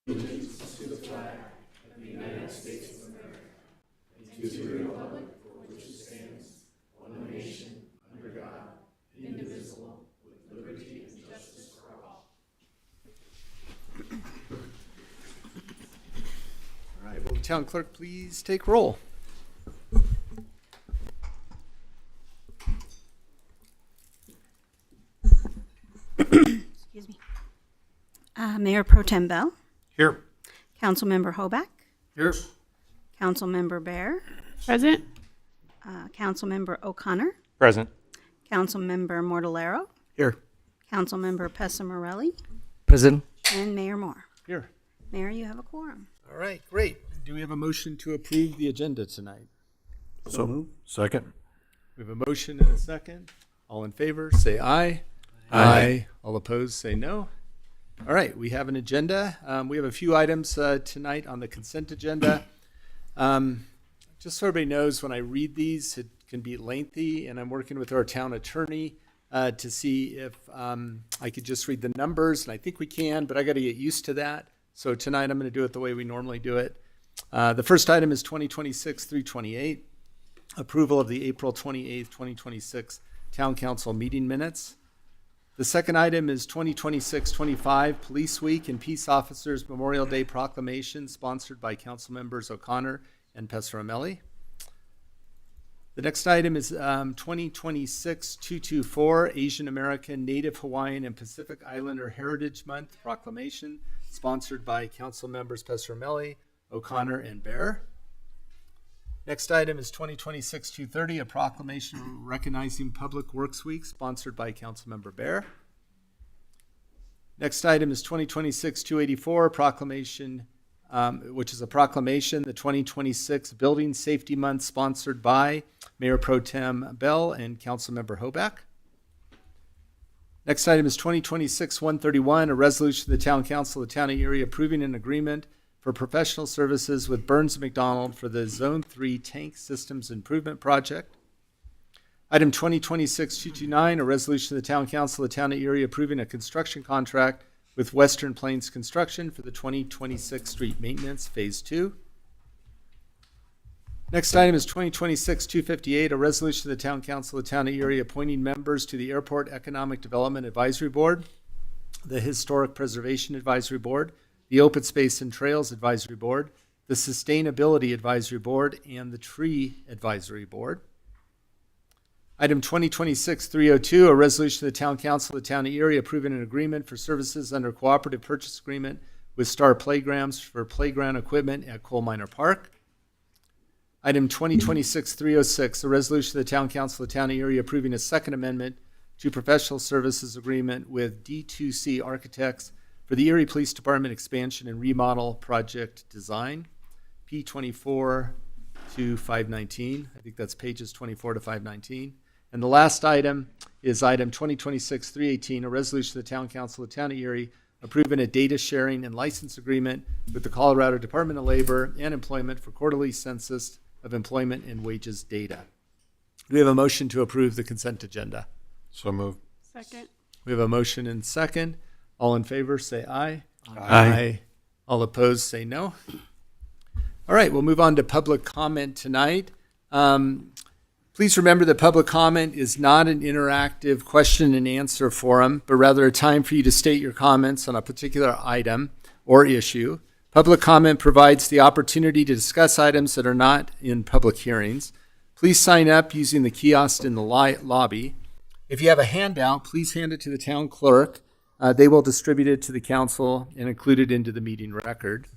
All right, will the town clerk please take roll? Excuse me. Mayor Pro Tem Bell, Here. Councilmember Hoback, Here. Councilmember Bear, Present. Councilmember O'Connor, Present. Councilmember Mortallero, Here. Councilmember Pessamorelli, Present. and Mayor Moore. Here. Mayor, you have a quorum. All right, great. Do we have a motion to approve the agenda tonight? So moved. Second. We have a motion and a second. All in favor, say aye. Aye. All opposed, say no. All right, we have an agenda. We have a few items tonight on the consent agenda. Just so everybody knows, when I read these, it can be lengthy, and I'm working with our town attorney to see if I could just read the numbers, and I think we can, but I got to get used to that. So tonight I'm going to do it the way we normally do it. The first item is 2026-328, approval of the April 28th, 2026 Town Council meeting minutes. The second item is 2026-25 Police Week and Peace Officers Memorial Day Proclamation, sponsored by Council Members O'Connor and Pesaramelli. The next item is 2026-224 Asian American, Native Hawaiian, and Pacific Islander Heritage Month Proclamation, sponsored by Council Members Pesaramelli, O'Connor, and Bear. Next item is 2026-230, a proclamation recognizing Public Works Week, sponsored by Councilmember Bear. Next item is 2026-284, proclamation, which is a proclamation, the 2026 Building Safety Month, sponsored by Mayor Pro Tem Bell and Councilmember Hoback. Next item is 2026-131, a resolution of the Town Council of the Town of Erie approving an agreement for professional services with Burns McDonald for the Zone 3 Tank Systems Improvement Project. Item 2026-229, a resolution of the Town Council of the Town of Erie approving a construction contract with Western Plains Construction for the 2026 Street Maintenance Phase 2. Next item is 2026-258, a resolution of the Town Council of the Town of Erie appointing members to the Airport Economic Development Advisory Board, the Historic Preservation Advisory Board, the Open Space and Trails Advisory Board, the Sustainability Advisory Board, and the Tree Advisory Board. Item 2026-302, a resolution of the Town Council of the Town of Erie approving an agreement for services under cooperative purchase agreement with Star Playgrounds for playground equipment at Coal Miner Park. Item 2026-306, a resolution of the Town Council of the Town of Erie approving a second amendment to professional services agreement with D2C Architects for the Erie Police Department expansion and remodel project design, P24 to 519. I think that's pages 24 to 519. And the last item is item 2026-318, a resolution of the Town Council of the Town of Erie approving a data sharing and license agreement with the Colorado Department of Labor and Employment for quarterly census of employment and wages data. Do we have a motion to approve the consent agenda? So moved. Second. We have a motion and second. All in favor, say aye. Aye. All opposed, say no. All right, we'll move on to public comment tonight. Please remember that public comment is not an interactive question and answer forum, but rather a time for you to state your comments on a particular item or issue. Public comment provides the opportunity to discuss items that are not in public hearings. Please sign up using the kiosk in the lobby. If you have a handout, please hand it to the town clerk. They will distribute it to the council and include it into the meeting record.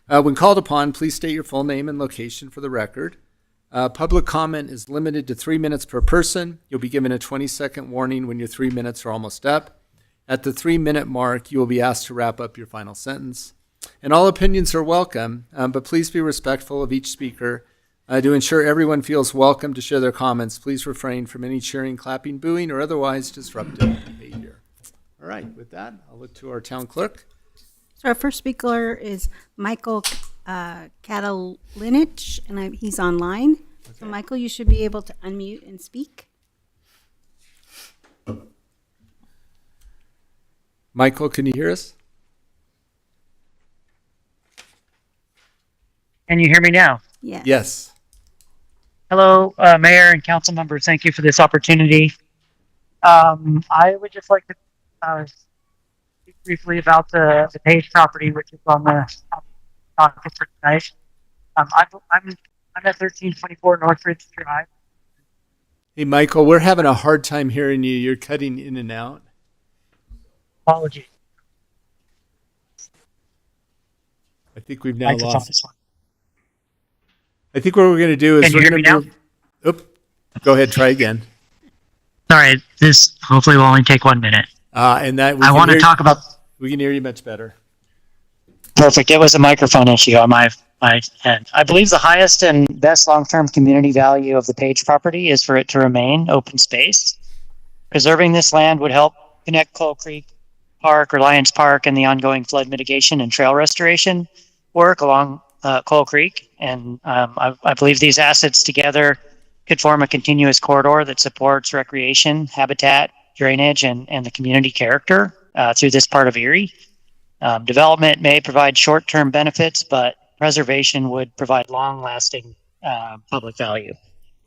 When called upon, please state your full name and location for the record. Public comment is limited to 3 minutes per person. You'll be given a 20-second warning when your 3 minutes are almost up. At the 3-minute mark, you will be asked to wrap up your final sentence. And all opinions are welcome, but please be respectful of each speaker. To ensure everyone feels welcome to share their comments, please refrain from any cheering, clapping, booing, or otherwise disruptive behavior. All right, with that, I'll look to our town clerk. So our first speaker is Michael Katalinich, and he's online. So Michael, you should be able to unmute and speak. Michael, can you hear us? Can you hear me now? Yes. Yes. Hello, Mayor and council members. Thank you for this opportunity. I would just like to speak briefly about the Page property, which is on the docket for tonight. I'm at 1324 Northridge Drive. Hey, Michael, we're having a hard time hearing you. You're cutting in and out. Apologies. I think we've now Microphone lost. is on. I think what we're going to do is Can you we're hear going me to now? move. Oop. Go ahead. Try again. Sorry, this hopefully will only take 1 minute. And that we I can want to hear- talk about. We can hear you much better. Perfect. It was a microphone issue on my end. I believe the highest and best long-term community value of the Page property is for it to remain open space. Preserving this land would help connect Coal Creek Park, Reliance Park, and the ongoing flood mitigation and trail restoration work along Coal Creek. And I believe these assets together could form a continuous corridor that supports recreation, habitat, drainage, and the community character through this part of Erie. Development may provide short-term benefits, but preservation would provide long-lasting public value.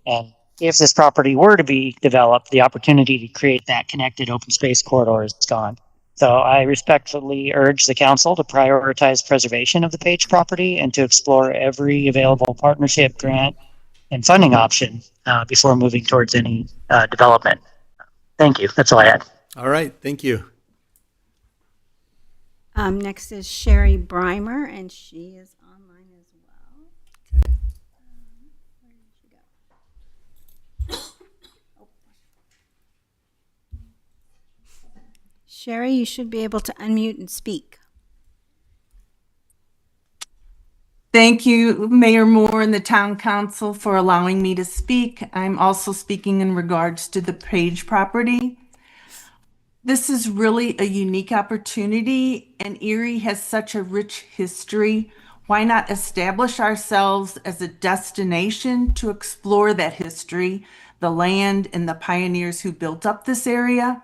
And if this property were to be developed, the opportunity to create that connected open space corridor is gone. So I respectfully urge the council to prioritize preservation of the Page property and to explore every available partnership, grant, and funding option before moving towards any development. Thank you. That's all I had. All right. Thank you. Next is Sherry Breimer, and she is online as well. Okay. Where did she go? Oh. Sherry, you should be able to unmute and speak. Thank you, Mayor Moore and the Town Council, for allowing me to speak. I'm also speaking in regards to the Page property. This is really a unique opportunity, and Erie has such a rich history. Why not establish ourselves as a destination to explore that history, the land, and the pioneers who built up this area?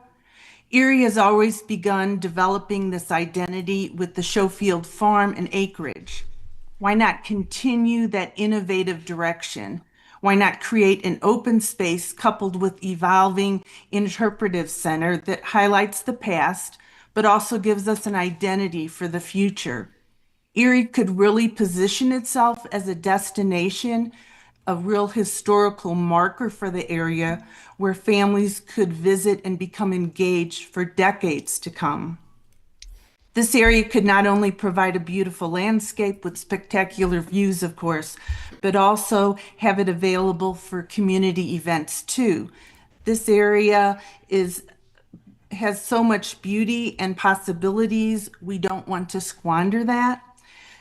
Erie has always begun developing this identity with the Schofield Farm and acreage. Why not continue that innovative direction? Why not create an open space coupled with evolving interpretive center that highlights the past, but also gives us an identity for the future? Erie could really position itself as a destination, a real historical marker for the area where families could visit and become engaged for decades to come. This area could not only provide a beautiful landscape with spectacular views, of course, but also have it available for community events too. This area has so much beauty and possibilities. We don't want to squander that.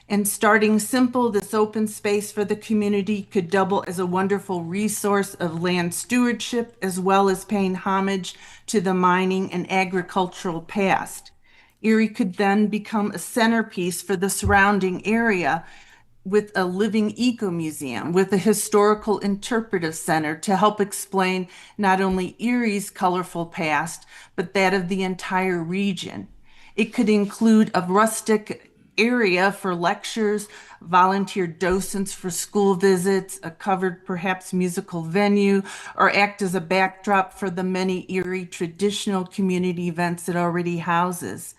And starting simple, this open space for the community could double as a wonderful resource of land stewardship, as well as paying homage to the mining and agricultural past. Erie could then become a centerpiece for the surrounding area with a living eco-museum, with a historical interpretive center to help explain not only Erie's colorful past, but that of the entire region. It could include a rustic area for lectures, volunteer docents for school visits, a covered perhaps musical venue, or act as a backdrop for the many Erie traditional community events it already houses.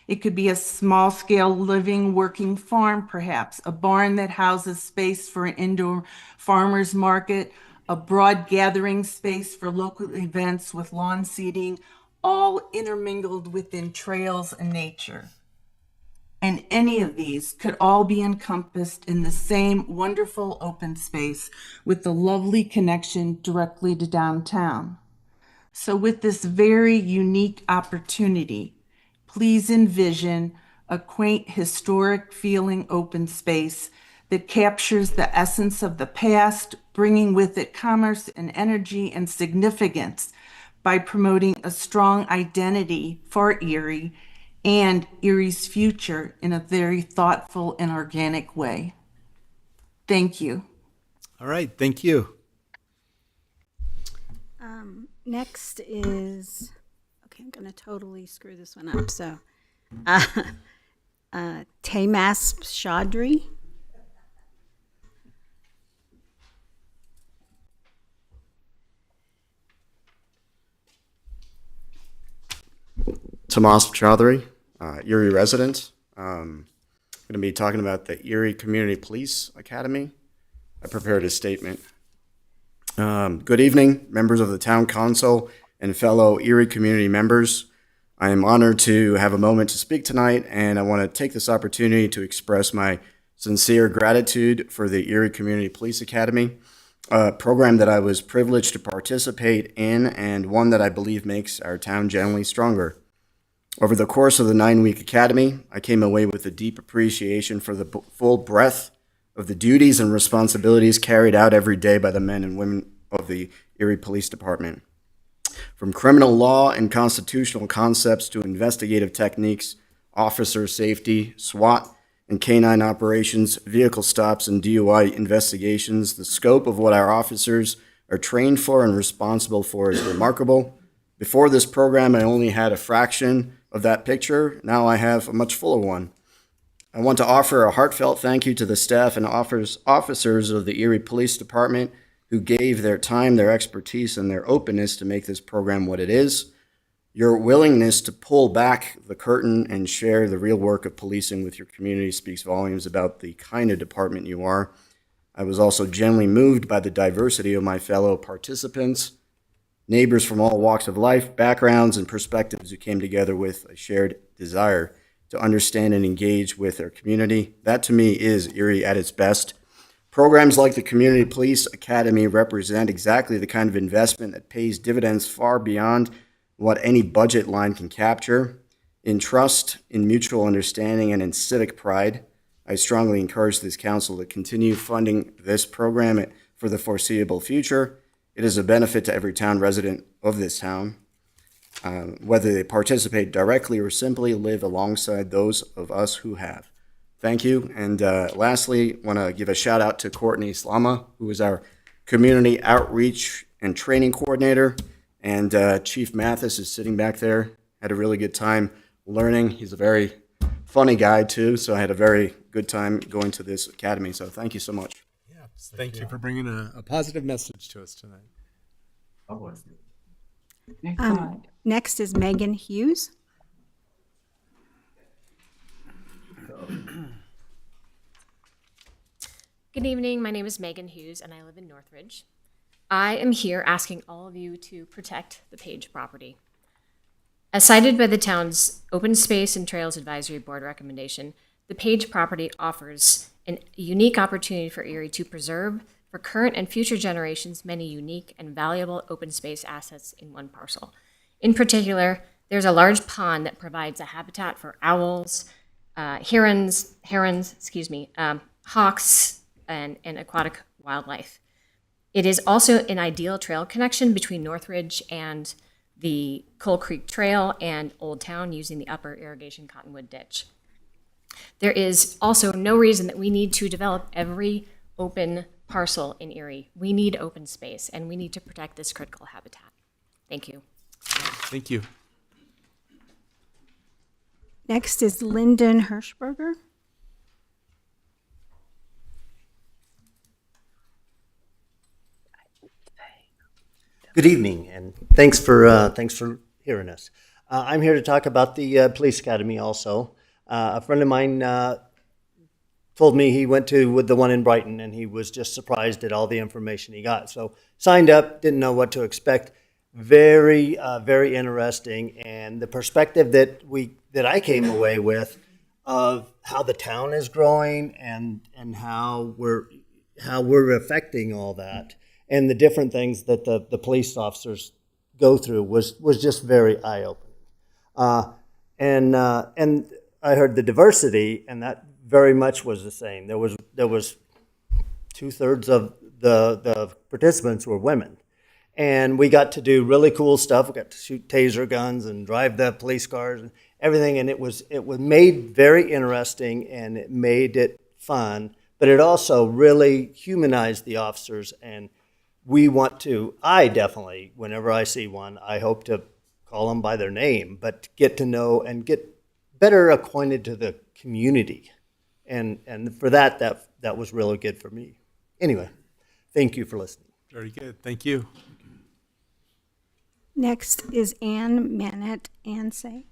It could be a small-scale living working farm, perhaps, a barn that houses space for an indoor farmer's market, a broad gathering space for local events with lawn seating, all intermingled within trails and nature. And any of these could all be encompassed in the same wonderful open space with the lovely connection directly to downtown. So with this very unique opportunity, please envision a quaint, historic feeling open space that captures the essence of the past, bringing with it commerce and energy and significance by promoting a strong identity for Erie and Erie's future in a very thoughtful and organic way. Thank you. All right. Thank you. Next is, okay, I'm going to totally screw this one up. So, Tamas Chaudhry. Tomas Chaudhary, Erie resident. I'm going to be talking about the Erie Community Police Academy. I prepared a statement. Good evening, members of the Town Council and fellow Erie community members. I am honored to have a moment to speak tonight, and I want to take this opportunity to express my sincere gratitude for the Erie Community Police Academy, a program that I was privileged to participate in and one that I believe makes our town generally stronger. Over the course of the 9-week academy, I came away with a deep appreciation for the full breadth of the duties and responsibilities carried out every day by the men and women of the Erie Police Department. From criminal law and constitutional concepts to investigative techniques, officer safety, SWAT, and canine operations, vehicle stops, and DUI investigations, the scope of what our officers are trained for and responsible for is remarkable. Before this program, I only had a fraction of that picture. Now I have a much fuller one. I want to offer a heartfelt thank you to the staff and officers of the Erie Police Department who gave their time, their expertise, and their openness to make this program what it is. Your willingness to pull back the curtain and share the real work of policing with your community speaks volumes about the kind of department you are. I was also genuinely moved by the diversity of my fellow participants, neighbors from all walks of life, backgrounds, and perspectives who came together with a shared desire to understand and engage with their community. That to me is Erie at its best. Programs like the Community Police Academy represent exactly the kind of investment that pays dividends far beyond what any budget line can capture. In trust, in mutual understanding, and in civic pride, I strongly encourage this council to continue funding this program for the foreseeable future. It is a benefit to every town resident of this town, whether they participate directly or simply live alongside those of us who have. Thank you. And lastly, I want to give a shout out to Courtney Slama, who is our Community Outreach and Training Coordinator. And Chief Mathis is sitting back there. Had a really good time learning. He's a very funny guy too, so I had a very good time going to this academy. So thank you so much. Yeah, thank you for bringing a positive message to us tonight. Next is Megan Hughes. Good evening. My name is Megan Hughes, and I live in Northridge. I am here asking all of you to protect the Page property. As cited by the town's Open Space and Trails Advisory Board recommendation, the Page property offers a unique opportunity for Erie to preserve for current and future generations many unique and valuable open space assets in one parcel. In particular, there's a large pond that provides a habitat for owls, herons, hawks, and aquatic wildlife. It is also an ideal trail connection between Northridge and the Coal Creek Trail and Old Town using the upper irrigation Cottonwood Ditch. There is also no reason that we need to develop every open parcel in Erie. We need open space, and we need to protect this critical habitat. Thank you. Thank you. Next is Lyndon Hirschberger. Good evening, and thanks for hearing us. I'm here to talk about the police academy. Also, a friend of mine told me he went to the one in Brighton, and he was just surprised at all the information he got. So signed up, didn't know what to expect. Very interesting, and the perspective that I came away with of how the town is growing and how we're affecting all that. And the different things that the police officers go through was just very eye-opening. And I heard the diversity, and that very much was the same. There was 2/3 of the participants were women. And we got to do really cool stuff. We got to shoot taser guns and drive the police cars and everything. And it was made very interesting, and it made it fun. But it also really humanized the officers, and I definitely, whenever I see one, I hope to call them by their name, but get to know and get better acquainted to the community. And for that was really good for me. Anyway, thank you for listening. Very good. Thank you. Next is Ann Manette Ansay.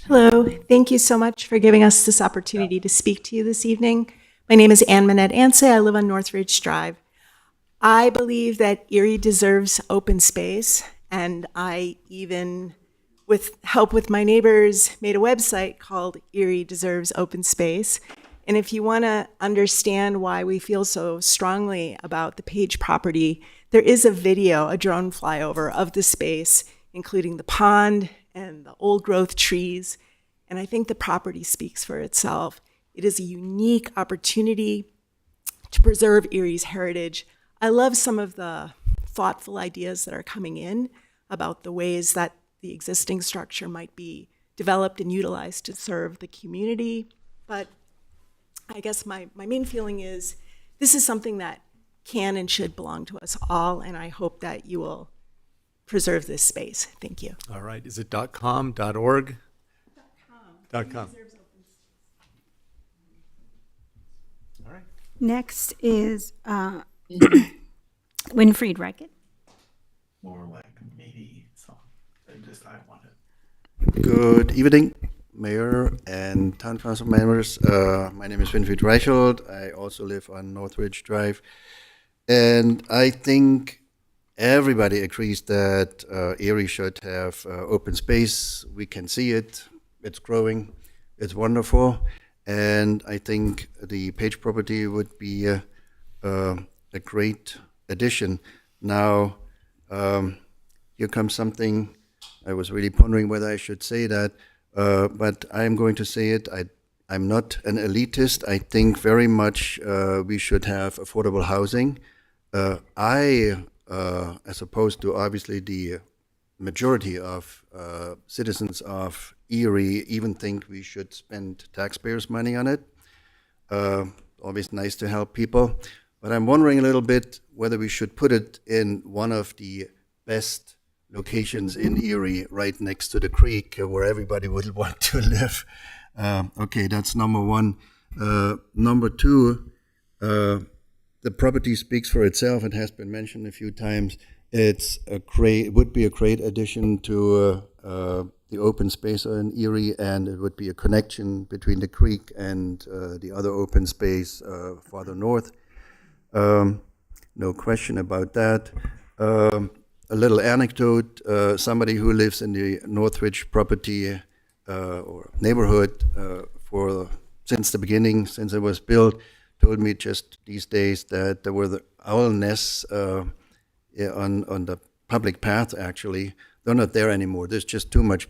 Hello, thank you so much for giving us this opportunity to speak to you this evening. My name is Ann Manette Ansay. I live on Northridge Drive. I believe that Erie deserves open space, and I even, with help with my neighbors, made a website called Erie Deserves Open Space. And if you want to understand why we feel so strongly about the Page property, there is a video, a drone flyover of the space, including the pond and the old growth trees. And I think the property speaks for itself. It is a unique opportunity to preserve Erie's heritage. I love some of the thoughtful ideas that are coming in about the ways that the existing structure might be developed and utilized to serve the community. But I guess my main feeling is this is something that can and should belong to us all, and I hope that you will preserve this space. Thank you. All right. Is it .com, .org? .com. All right. Next is Winfried Reichert. More like meaty song than just I want it. Good evening, Mayor and Town Council members. My name is Winfried Reichelt. I also live on Northridge Drive. And I think everybody agrees that Erie should have open space. We can see it. It's growing. It's wonderful. And I think the Page property would be a great addition. Now, here comes something I was really pondering whether I should say that, but I'm going to say it. I'm not an elitist. I think very much we should have affordable housing. As opposed to obviously the majority of citizens of Erie, even think we should spend taxpayers' money on it. Always nice to help people. But I'm wondering a little bit whether we should put it in one of the best locations in Erie, right next to the creek, where everybody would want to live. Okay, that's number one. Number two, the property speaks for itself. It has been mentioned a few times. It would be a great addition to the open space in Erie, and it would be a connection between the creek and the other open space farther north. No question about that. A little anecdote, somebody who lives in the Northridge property or neighborhood since the beginning, since it was built, told me just these days that there were the owl nests on the public path, actually. They're not there anymore. There's just too much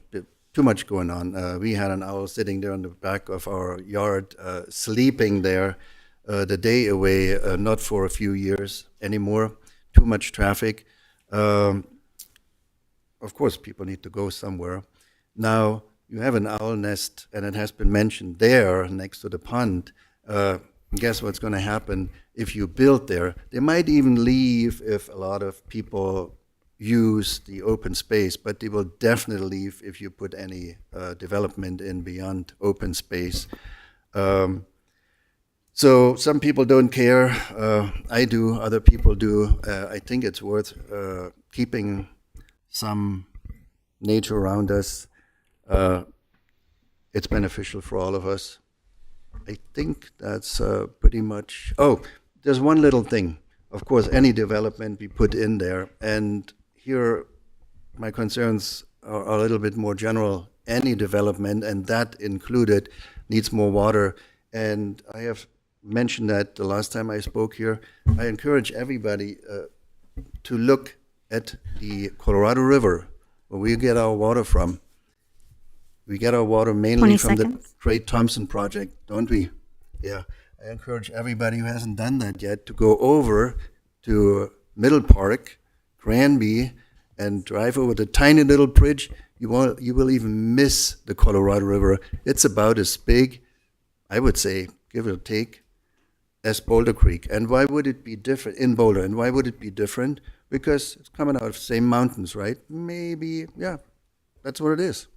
going on. We had an owl sitting there on the back of our yard, sleeping there the day away, not for a few years anymore. Too much traffic. Of course, people need to go somewhere. Now, you have an owl nest, and it has been mentioned there next to the pond. Guess what's going to happen if you build there? They might even leave if a lot of people use the open space, but they will definitely leave if you put any development in beyond open space. So some people don't care. I do. Other people do. I think it's worth keeping some nature around us. It's beneficial for all of us. I think that's pretty much. Oh, there's one little thing. Of course, any development we put in there, and here my concerns are a little bit more general. Any development, and that included, needs more water. And I have mentioned that the last time I spoke here. I encourage everybody to look at the Colorado River, where we get our water from. We get our water mainly from the Great Thompson Project, don't we? Yeah. I encourage everybody who hasn't done that yet to go over to Middle Park, Granby, and drive over the tiny little bridge. You will even miss the Colorado River. It's about as big, I would say, give or take, as Boulder Creek. And why would it be different in Boulder? And why would it be different? Because it's coming out of the same mountains, right? Maybe, yeah, that's what it is.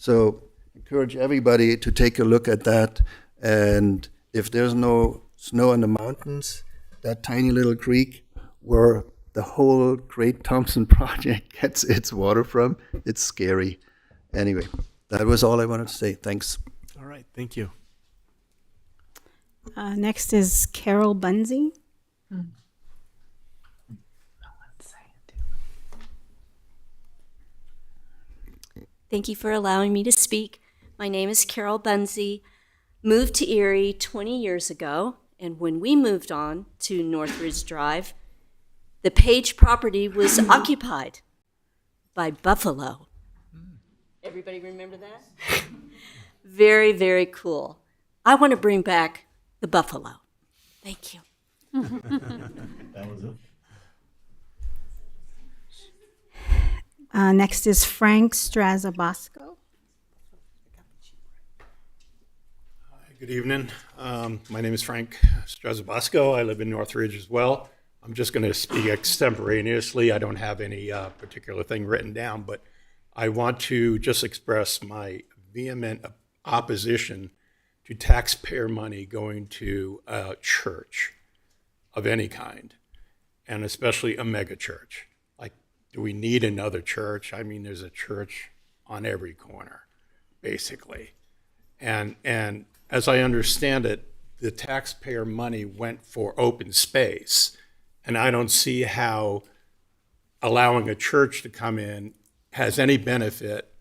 So encourage everybody to take a look at that. And if there's no snow on the mountains, that tiny little creek where the whole Great Thompson Project gets its water from, it's scary. Anyway, That was all I wanted to say. Thanks. All right, thank you. Next is Carol Bunzy. Thank you for allowing me to speak. My name is Carol Bunzy. Moved to Erie 20 years ago, and when we moved on to Northridge Drive, the Page property was occupied by buffalo. Everybody remember that? Very, very cool. I want to bring back the buffalo. Thank you. That was it. Next is Frank Strazabasco. Good evening. My name is Frank Strazabasco. I live in Northridge as well. I'm just going to speak extemporaneously. I don't have any particular thing written down, but I want to just express my vehement opposition to taxpayer money going to a church of any kind, and especially a mega church. Like, do we need another church? I mean, there's a church on every corner, basically. And as I understand it, the taxpayer money went for open space. And I don't see how allowing a church to come in has any benefit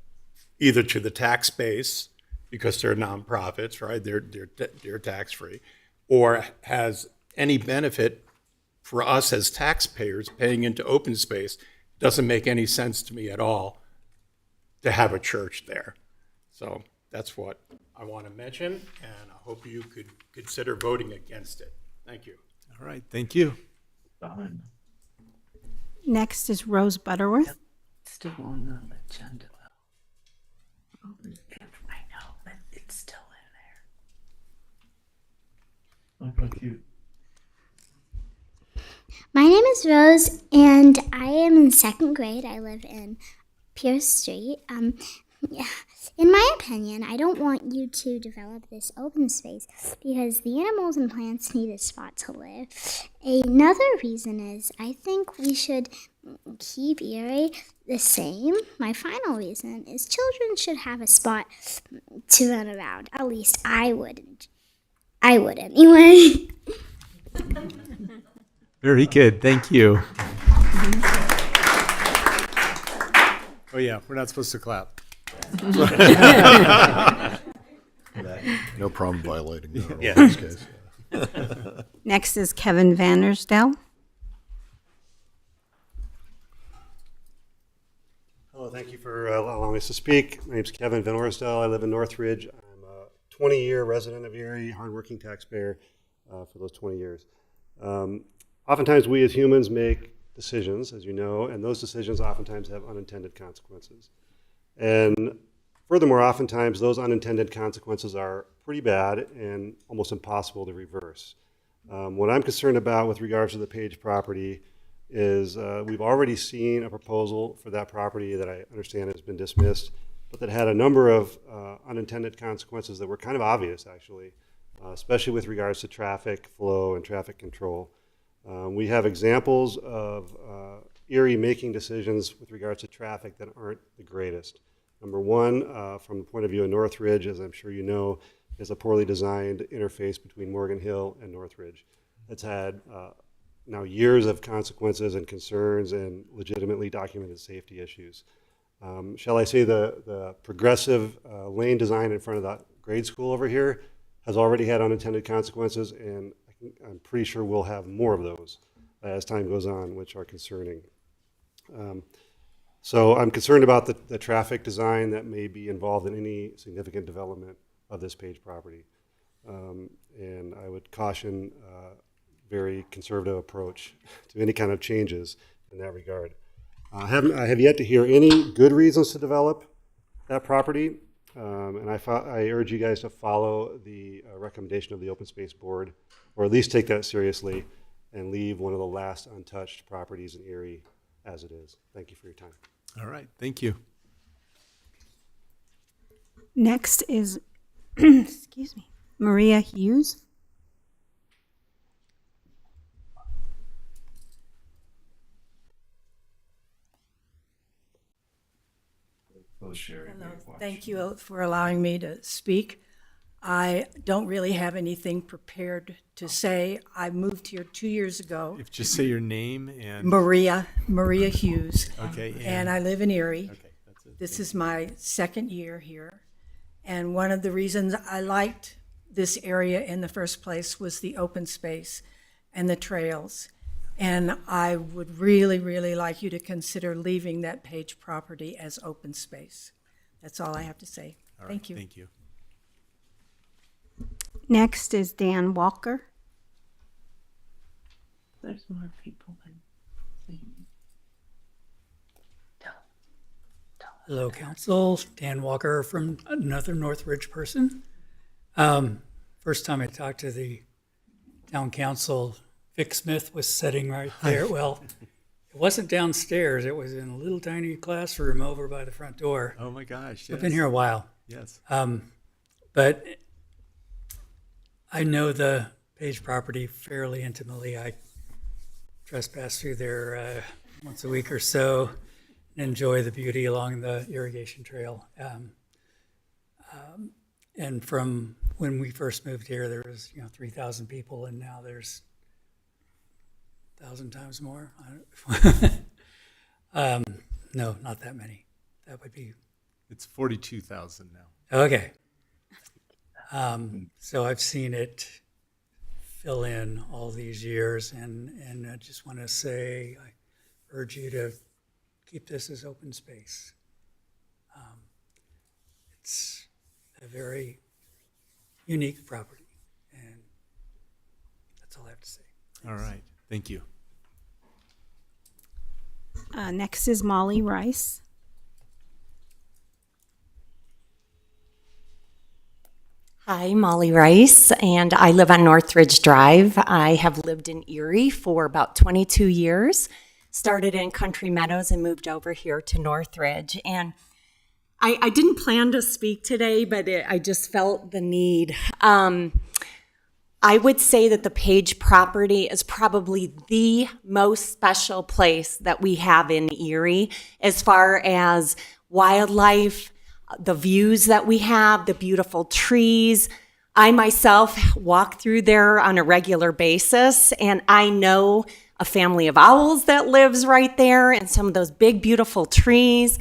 either to the tax base, because they're nonprofits, right? They're tax-free, or has any benefit for us as taxpayers paying into open space. Doesn't make any sense to me at all to have a church there. So that's what I want to mention, and I hope you could consider voting against it. Thank you. All right, thank you. Done. Next is Rose Butterworth. Still on the agenda. I know, but it's still in there. Oh, how cute. My name is Rose, and I am in second grade. I live in Pierce Street. In my opinion, I don't want you to develop this open space because the animals and plants need a spot to live. Another reason is I think we should keep Erie the same. My final reason is children should have a spot to run around. At least I would. I would anyway. Very good, thank you. Oh yeah, we're not supposed to clap. No problem violating the rule Yeah. in this case. Next is Kevin Vandersdale. Hello, thank you for allowing us to speak. My name's Kevin Van Orsdale. I live in Northridge. I'm a 20-year resident of Erie, hardworking taxpayer for those 20 years. Oftentimes, we as humans make decisions, as you know, and those decisions oftentimes have unintended consequences. And furthermore, oftentimes, those unintended consequences are pretty bad and almost impossible to reverse. What I'm concerned about with regards to the Page property is we've already seen a proposal for that property that I understand has been dismissed, but that had a number of unintended consequences that were kind of obvious, actually, especially with regards to traffic flow and traffic control. We have examples of Erie making decisions with regards to traffic that aren't the greatest. Number one, from the point of view of Northridge, as I'm sure you know, is a poorly designed interface between Morgan Hill and Northridge. It's had now years of consequences and concerns and legitimately documented safety issues. Shall I say the progressive lane design in front of the grade school over here has already had unintended consequences, and I'm pretty sure we'll have more of those as time goes on, which are concerning. So I'm concerned about the traffic design that may be involved in any significant development of this Page property. And I would caution a very conservative approach to any kind of changes in that regard. I have yet to hear any good reasons to develop that property. And I urge you guys to follow the recommendation of the Open Space Board, or at least take that seriously and leave one of the last untouched properties in Erie as it is. Thank you for your time. All right, thank you. Next is, excuse me, Maria Hughes. Both Sherry and Hello, Dave watch. thank you for allowing me to speak. I don't really have anything prepared to say. I moved here 2 years ago. If just say your name and. Maria Hughes. Okay. And I live in Erie. Okay, that's it. This is my second year here. And one of the reasons I liked this area in the first place was the open space and the trails. And I would really, really like you to consider leaving that Page property as open space. That's all I have to say. All right, Thank you. Thank you. Next is Dan Walker. There's more people than. Hello, Council. Dan Walker from another Northridge person. First time I talked to the town council, Vic Smith was sitting right there. Well, it wasn't downstairs. It was in a little tiny classroom over by the front door. Oh my gosh. I've been here a while. Yes. But I know the Page property fairly intimately. I trespass through there once a week or so and enjoy the beauty along the irrigation trail. And from when we first moved here, there was 3,000 people, and now there's 1,000 times more. No, not that many. That would be It's 42,000 now. okay. So I've seen it fill in all these years, and I just want to say I urge you to keep this as open space. It's a very unique property, and that's all I have to say. All right. Thank you. Next is Molly Rice. Hi, Molly Rice, and I live on Northridge Drive. I have lived in Erie for about 22 years, started in Country Meadows and moved over here to Northridge. And I didn't plan to speak today, but I just felt the need. I would say that the Page property is probably the most special place that we have in Erie as far as wildlife, the views that we have, the beautiful trees. I myself walk through there on a regular basis, and I know a family of owls that lives right there and some of those big, beautiful trees.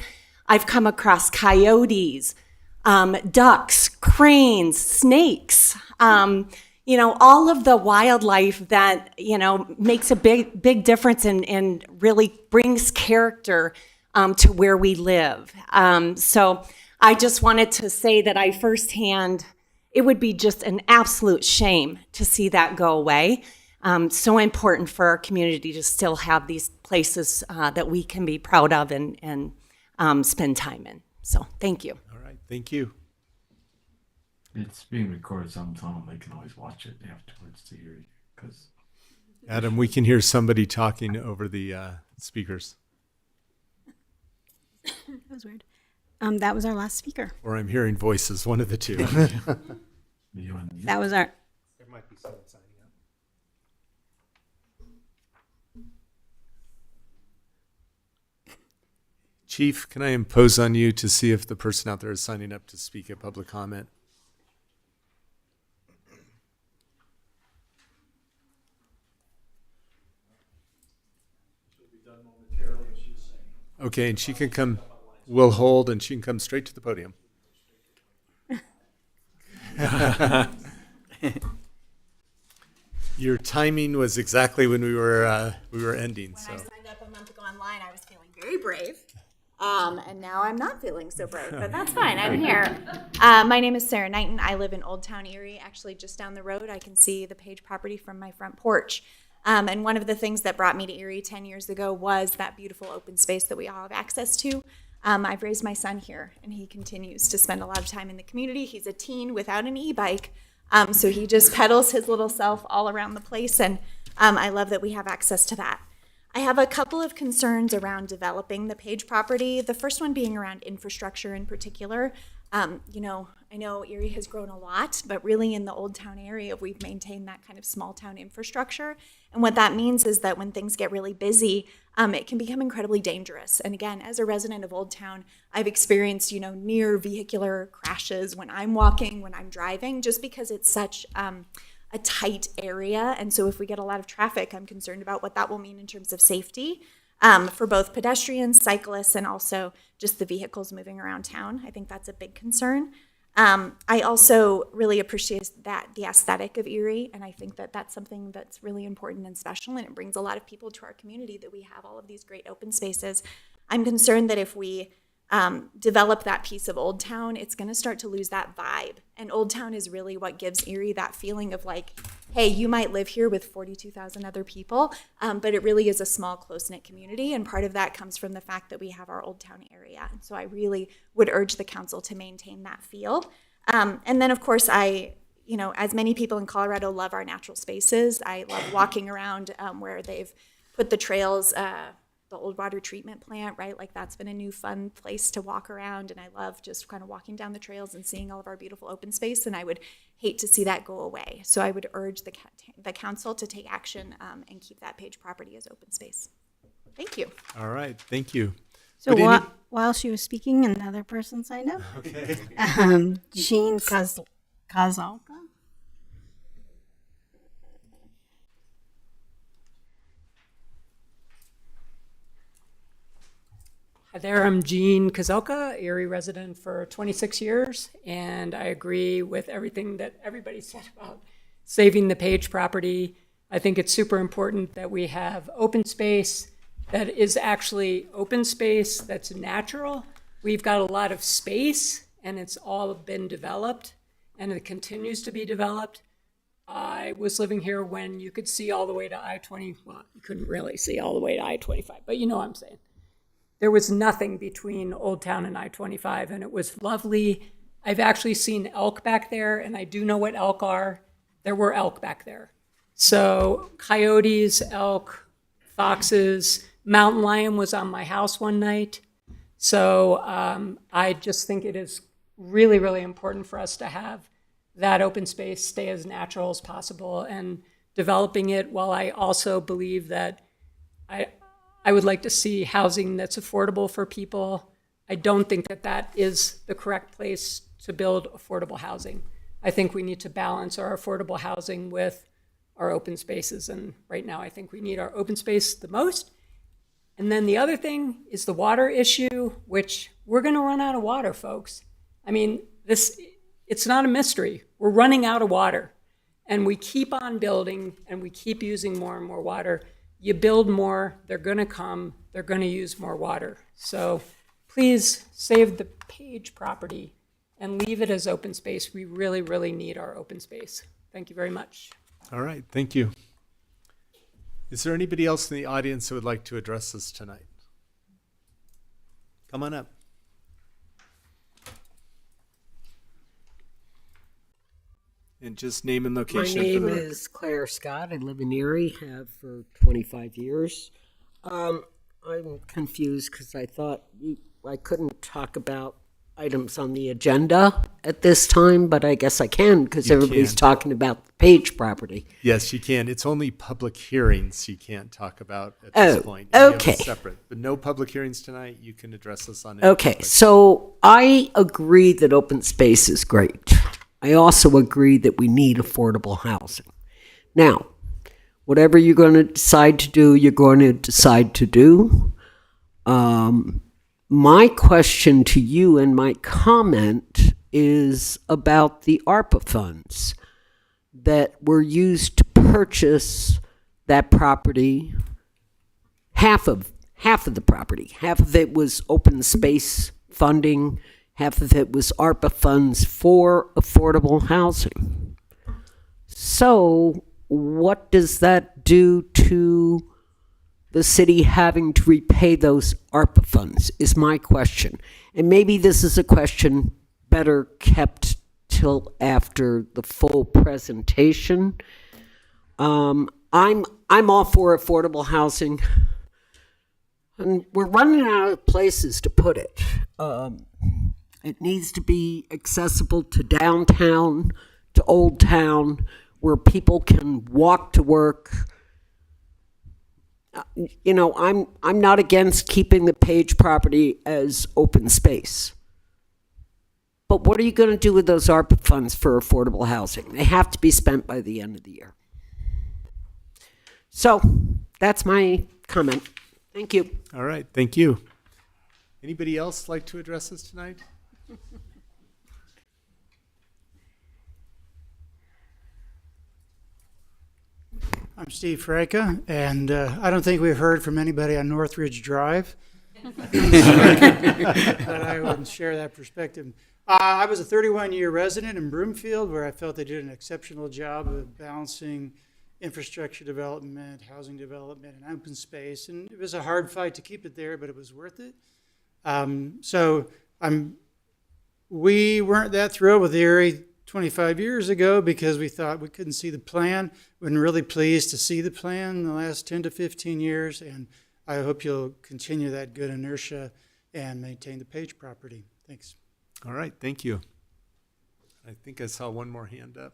I've come across coyotes, ducks, cranes, snakes, all of the wildlife that, makes a big difference and really brings character to where we live. So I just wanted to say that I firsthand, it would be just an absolute shame to see that go away. So important for our community to still have these places that we can be proud of and spend time in. So thank you. All right. Thank you. It's being recorded, so I'm telling them they can always watch it afterwards to hear you. Because Adam, we can hear somebody talking over the speakers. That was weird. That was our last speaker. Or I'm hearing voices, one of the two. That was our. There might be someone signing up. Chief, can I impose on you to see if the person out there is signing up to speak at public comment? Okay, and she can come, we'll hold, and she can come straight to the podium. Your timing was exactly when we were ending. When So I signed up a month ago online, I was feeling very brave. And now I'm not feeling so brave, but that's fine. I'm here. My name is Sarah Knighton. I live in Old Town Erie, actually just down the road. I can see the Page property from my front porch. And one of the things that brought me to Erie 10 years ago was that beautiful open space that we all have access to. I've raised my son here, and he continues to spend a lot of time in the community. He's a teen without an e-bike, so he just pedals his little self all around the place, and I love that we have access to that. I have a couple of concerns around developing the Page property. The first one being around infrastructure in particular. You know, I know Erie has grown a lot, but really in the Old Town area, we've maintained that kind of small town infrastructure. And what that means is that when things get really busy, it can become incredibly dangerous. And again, as a resident of Old Town, I've experienced, you know, near vehicular crashes when I'm walking, when I'm driving, just because it's such a tight area. And so if we get a lot of traffic, I'm concerned about what that will mean in terms of safety for both pedestrians, cyclists, and also just the vehicles moving around town. I think that's a big concern. I also really appreciate the aesthetic of Erie, and I think that that's something that's really important and special, and it brings a lot of people to our community that we have all of these great open spaces. I'm concerned that if we develop that piece of Old Town, it's going to start to lose that vibe. And Old Town is really what gives Erie that feeling of like, hey, you might live here with 42,000 other people, but it really is a small, close-knit community. And part of that comes from the fact that we have our Old Town area. And so I really would urge the council to maintain that feel. And then, of course, you know, as many people in Colorado love our natural spaces, I love walking around where they've put the trails, the old water treatment plant, right? Like that's been a new fun place to walk around. And I love just kind of walking down the trails and seeing all of our beautiful open space. And I would hate to see that go away. So I would urge the council to take action and keep that Page property as open space. Thank you. All right, thank you. So while she was speaking, another person signed up. Okay. Jean Kozalka. Hi there, I'm Jean Kozalka, Erie resident for 26 years, and I agree with everything that everybody said about saving the Page property. I think it's super important that we have open space that is actually open space that's natural. We've got a lot of space, and it's all been developed, and it continues to be developed. I was living here when you could see all the way to I-20. Well, you couldn't really see all the way to I-25, but you know what I'm saying. There was nothing between Old Town and I-25, and it was lovely. I've actually seen elk back there, and I do know what elk are. There were elk back there. So coyotes, elk, foxes, mountain lion was on my house one night. So I just think it is really, really important for us to have that open space stay as natural as possible and developing it, while I also believe that I would like to see housing that's affordable for people. I don't think that that is the correct place to build affordable housing. I think we need to balance our affordable housing with our open spaces. And right now, I think we need our open space the most. And then the other thing is the water issue, which we're going to run out of water, folks. I mean, it's not a mystery. We're running out of water. And we keep on building, and we keep using more and more water. You build more, they're going to come, they're going to use more water. So please save the Page property and leave it as open space. We really, really need our open space. Thank you very much. All right, thank you. Is there anybody else in the audience who would like to address us tonight? Come on up. And just name and location. My name is Claire Scott. I live in Erie, have for 25 years. I'm confused because I thought I couldn't talk about items on the agenda at this time, but I guess I can because everybody's talking about the Page property. Yes, you can. It's only public hearings you can't talk about at this point. Okay. Separate, but no public hearings tonight. You can address us on it. Okay, so I agree that open space is great. I also agree that we need affordable housing. Now, whatever you're going to decide to do, you're going to decide to do. My question to you and my comment is about the ARPA funds that were used to purchase that property, half of the property. Half of it was open space funding, half of it was ARPA funds for affordable housing. So what does that do to the city having to repay those ARPA funds is my question. And maybe this is a question better kept till after the full presentation. I'm all for affordable housing, and we're running out of places to put it. It needs to be accessible to downtown, to Old Town, where people can walk to work. You know, I'm not against keeping the Page property as open space. But what are you going to do with those ARPA funds for affordable housing? They have to be spent by the end of the year. So that's my comment. Thank you. All right, thank you. Anybody else like to address us tonight? I'm Steve Freka, and I don't think we've heard from anybody on Northridge Drive. But I wouldn't share that perspective. I was a 31-year resident in Broomfield, where I felt they did an exceptional job of balancing infrastructure development, housing development, and open space. And it was a hard fight to keep it there, but it was worth it. We weren't that thrilled with Erie 25 years ago because we thought we couldn't see the plan. We've been really pleased to see the plan in the last 10 to 15 years, and I hope you'll continue that good inertia and maintain the Page property. Thanks. All right, thank you. I think I saw one more hand up.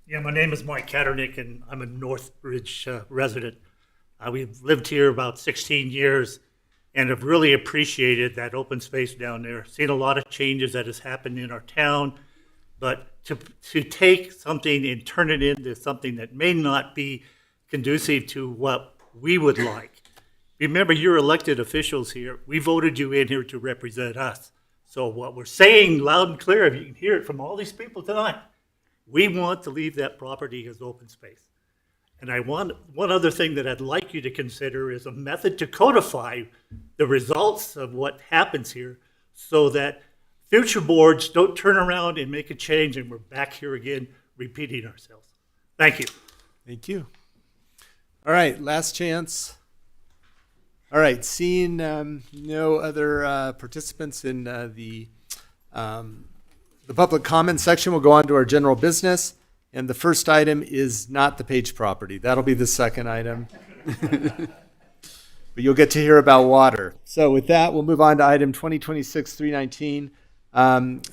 Yeah, my name is Mike Katernick, and I'm a Northridge resident. We've lived here about 16 years and have really appreciated that open space down there. Seen a lot of changes that has happened in our town, but to take something and turn it into something that may not be conducive to what we would like. Remember, you're elected officials here. We voted you in here to represent us. So what we're saying loud and clear, if you can hear it from all these people tonight, we want to leave that property as open space. And I want one other thing that I'd like you to consider is a method to codify the results of what happens here so that future boards don't turn around and make a change and we're back here again repeating ourselves. Thank you. Thank you. All right, last chance. All right, seeing no other participants in the public comment section, we'll go on to our general business. And the first item is not the Page property. That'll be the second item. But you'll get to hear about water. So with that, we'll move on to item 2026-319.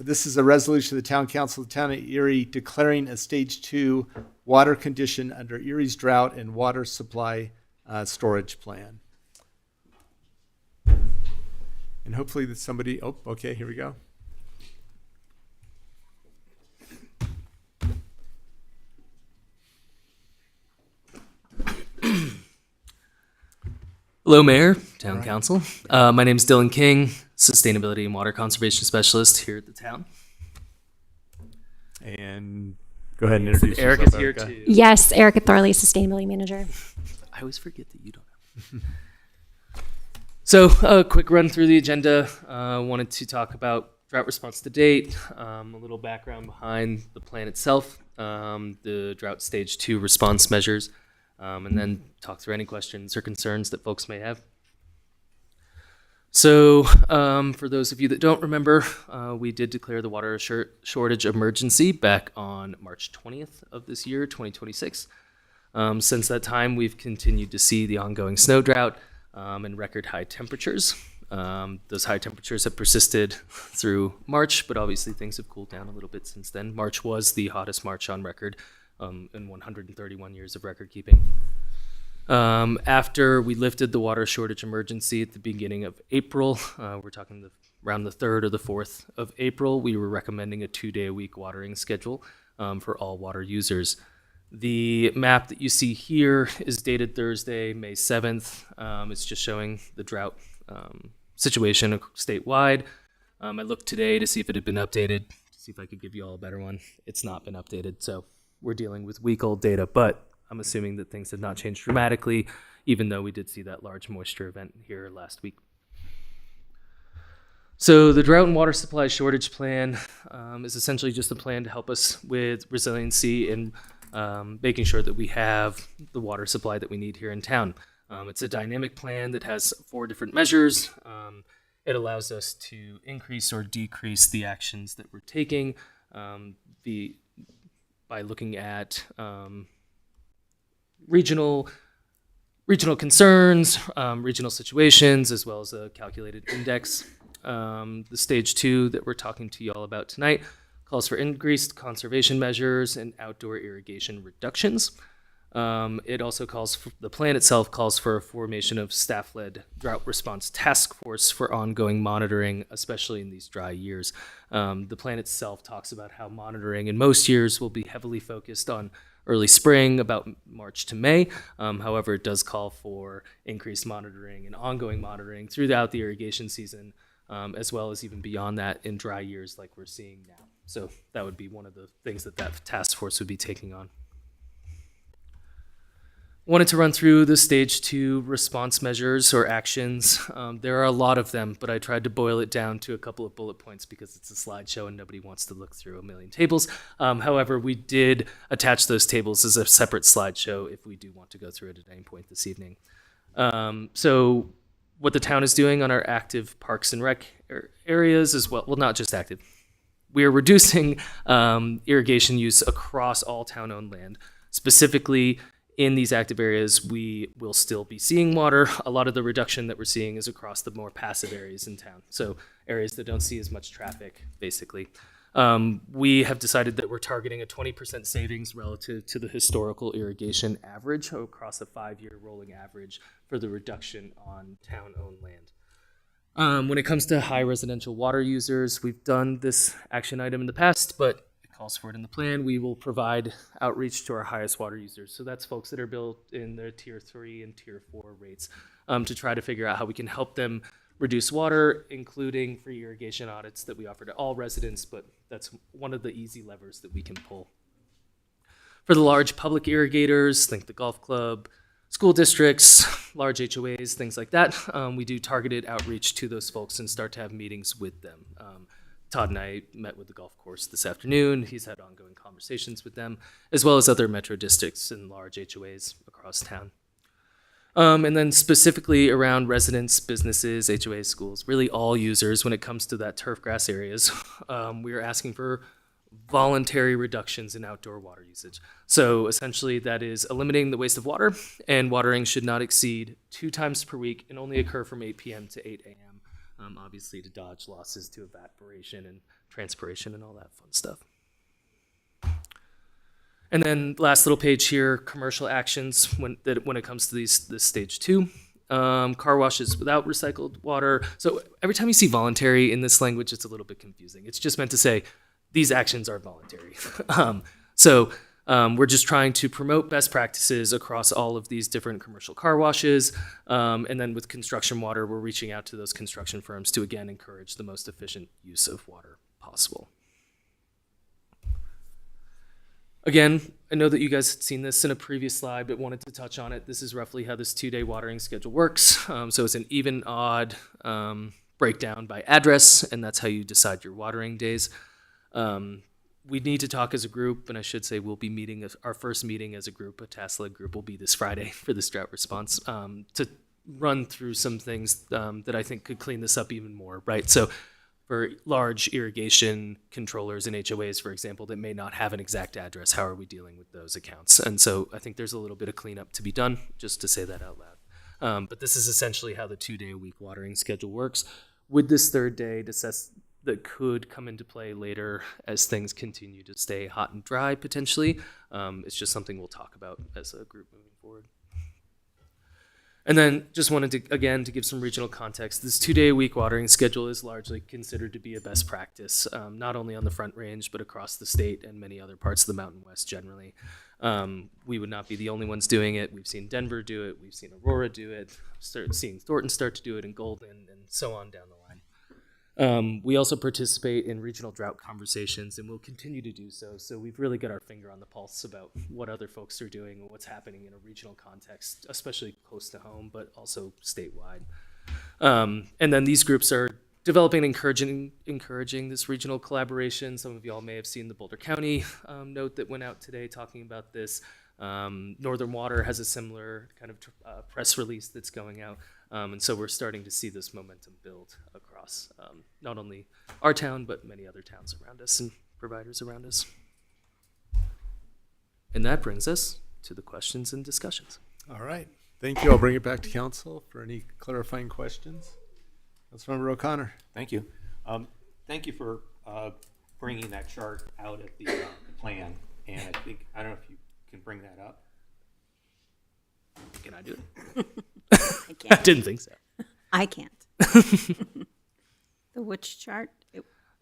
This is a resolution of the Town Council of the Town of Erie declaring a Stage 2 water condition under Erie's drought and water supply storage plan. And hopefully that somebody, oh, okay, here we go. Hello, Mayor, Town Council. My name is Dylan King, Sustainability and Water Conservation Specialist here at the town. And go ahead and introduce Eric yourself, is here Erica. too. Yes, Erica Thorley, Sustainability Manager. I always forget that you don't know. So, a quick run through the agenda. Wanted to talk about drought response to date, a little background behind the plan itself, the drought stage 2 response measures, and then talk through any questions or concerns that folks may have. So, for those of you that don't remember, we did declare the water shortage emergency back on March 20th of this year, 2026. Since that time, we've continued to see the ongoing snow drought and record high temperatures. Those high temperatures have persisted through March, but obviously things have cooled down a little bit since then. March was the hottest March on record in 131 years of record keeping. After we lifted the water shortage emergency at the beginning of April, we're talking around the 3rd or the 4th of April, we were recommending a 2-day-a-week watering schedule for all water users. The map that you see here is dated Thursday, May 7th. It's just showing the drought situation statewide. I looked today to see if it had been updated, to see if I could give you all a better one. It's not been updated, so we're dealing with week-old data, but I'm assuming that things have not changed dramatically, even though we did see that large moisture event here last week. So the drought and water supply shortage plan is essentially just a plan to help us with resiliency and making sure that we have the water supply that we need here in town. It's a dynamic plan that has 4 different measures. It allows us to increase or decrease the actions that we're taking by looking at regional regional concerns, regional situations, as well as a calculated index. The stage 2 that we're talking to you all about tonight calls for increased conservation measures and outdoor irrigation reductions. It also calls for, the plan itself calls for a formation of staff-led drought response task force for ongoing monitoring, especially in these dry years. The plan itself talks about how monitoring in most years will be heavily focused on early spring, about March to May. However, it does call for increased monitoring and ongoing monitoring throughout the irrigation season, as well as even beyond that in dry years like we're seeing now. So that would be one of the things that that task force would be taking on. Wanted to run through the stage 2 response measures or actions. There are a lot of them, but I tried to boil it down to a couple of bullet points because it's a slideshow and nobody wants to look through a million tables. However, we did attach those tables as a separate slideshow if we do want to go through it at any point this evening. So what the town is doing on our active parks and rec areas as well, not just active. We are reducing irrigation use across all town-owned land. Specifically, in these active areas, we will still be seeing water. A lot of the reduction that we're seeing is across the more passive areas in town. So areas that don't see as much traffic, basically. We have decided that we're targeting a 20% savings relative to the historical irrigation average across a 5-year rolling average for the reduction on town-owned land. When it comes to high residential water users, we've done this action item in the past, but calls for it in the plan. We will provide outreach to our highest water users. So that's folks that are built in their tier 3 and tier 4 rates to try to figure out how we can help them reduce water, including free irrigation audits that we offer to all residents, but that's one of the easy levers that we can pull. For the large public irrigators, think the golf club, school districts, large HOAs, things like that, we do targeted outreach to those folks and start to have meetings with them. Todd and I met with the golf course this afternoon. He's had ongoing conversations with them, as well as other metro districts and large HOAs across town. And then specifically around residents, businesses, HOAs, schools, really all users when it comes to that turf grass areas, we are asking for voluntary reductions in outdoor water usage. So essentially that is eliminating the waste of water, and watering should not exceed 2 times per week and only occur from 8 p.m. to 8 a.m. Obviously to dodge losses to evaporation and transpiration and all that fun stuff. And then last little page here, commercial actions when it comes to this stage 2. Car washes without recycled water. So every time you see voluntary in this language, it's a little bit confusing. It's just meant to say these actions are voluntary. We're just trying to promote best practices across all of these different commercial car washes. And then with construction water, we're reaching out to those construction firms to, again, encourage the most efficient use of water possible. Again, I know that you guys had seen this in a previous slide, but wanted to touch on it. This is roughly how this 2-day watering schedule works. So it's an even, odd breakdown by address, and that's how you decide your watering days. We need to talk as a group, and I should say we'll be meeting, our first meeting as a group, a task-led group will be this Friday for this drought response, to run through some things that I think could clean this up even more, right? So for large irrigation controllers and HOAs, for example, that may not have an exact address, how are we dealing with those accounts? And so I think there's a little bit of cleanup to be done, just to say that out loud. But this is essentially how the 2-day-a-week watering schedule works, with this 3rd day that could come into play later as things continue to stay hot and dry, potentially. It's just something we'll talk about as a group moving forward. And then just wanted to, again, to give some regional context, this 2-day-a-week watering schedule is largely considered to be a best practice, not only on the Front Range, but across the state and many other parts of the Mountain West generally. We would not be the only ones doing it. We've seen Denver do it. We've seen Aurora do it. Seeing Thornton start to do it, and Golden, and so on down the line. We also participate in regional drought conversations, and we'll continue to do so. So we've really got our finger on the pulse about what other folks are doing and what's happening in a regional context, especially close to home, but also statewide. And then these groups are developing and encouraging this regional collaboration. Some of y'all may have seen the Boulder County note that went out today talking about this. Northern Water has a similar kind of press release that's going out. And so we're starting to see this momentum build across not only our town, but many other towns around us and providers around us. And that brings us to the questions and discussions. All right. Thank you. I'll bring it back to council for any clarifying questions. Councilmember O'Connor. Thank you. Thank you for bringing that chart out at the plan. And I think, I don't know if you can bring that up. Can I do it? I can't. I didn't think so. I can't. The which chart?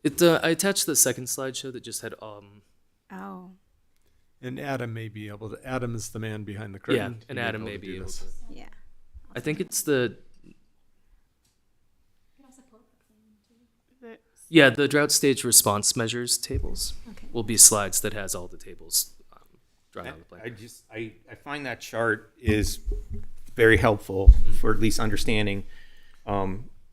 I attached the second slideshow that just had Oh. And Adam may be able to. Adam is the man behind the curtain. and He Adam may be do able this. to. Yeah. I think it's the the drought stage response measures tables will be slides that has all the tables drawn on the plan. I find that chart is very helpful for at least understanding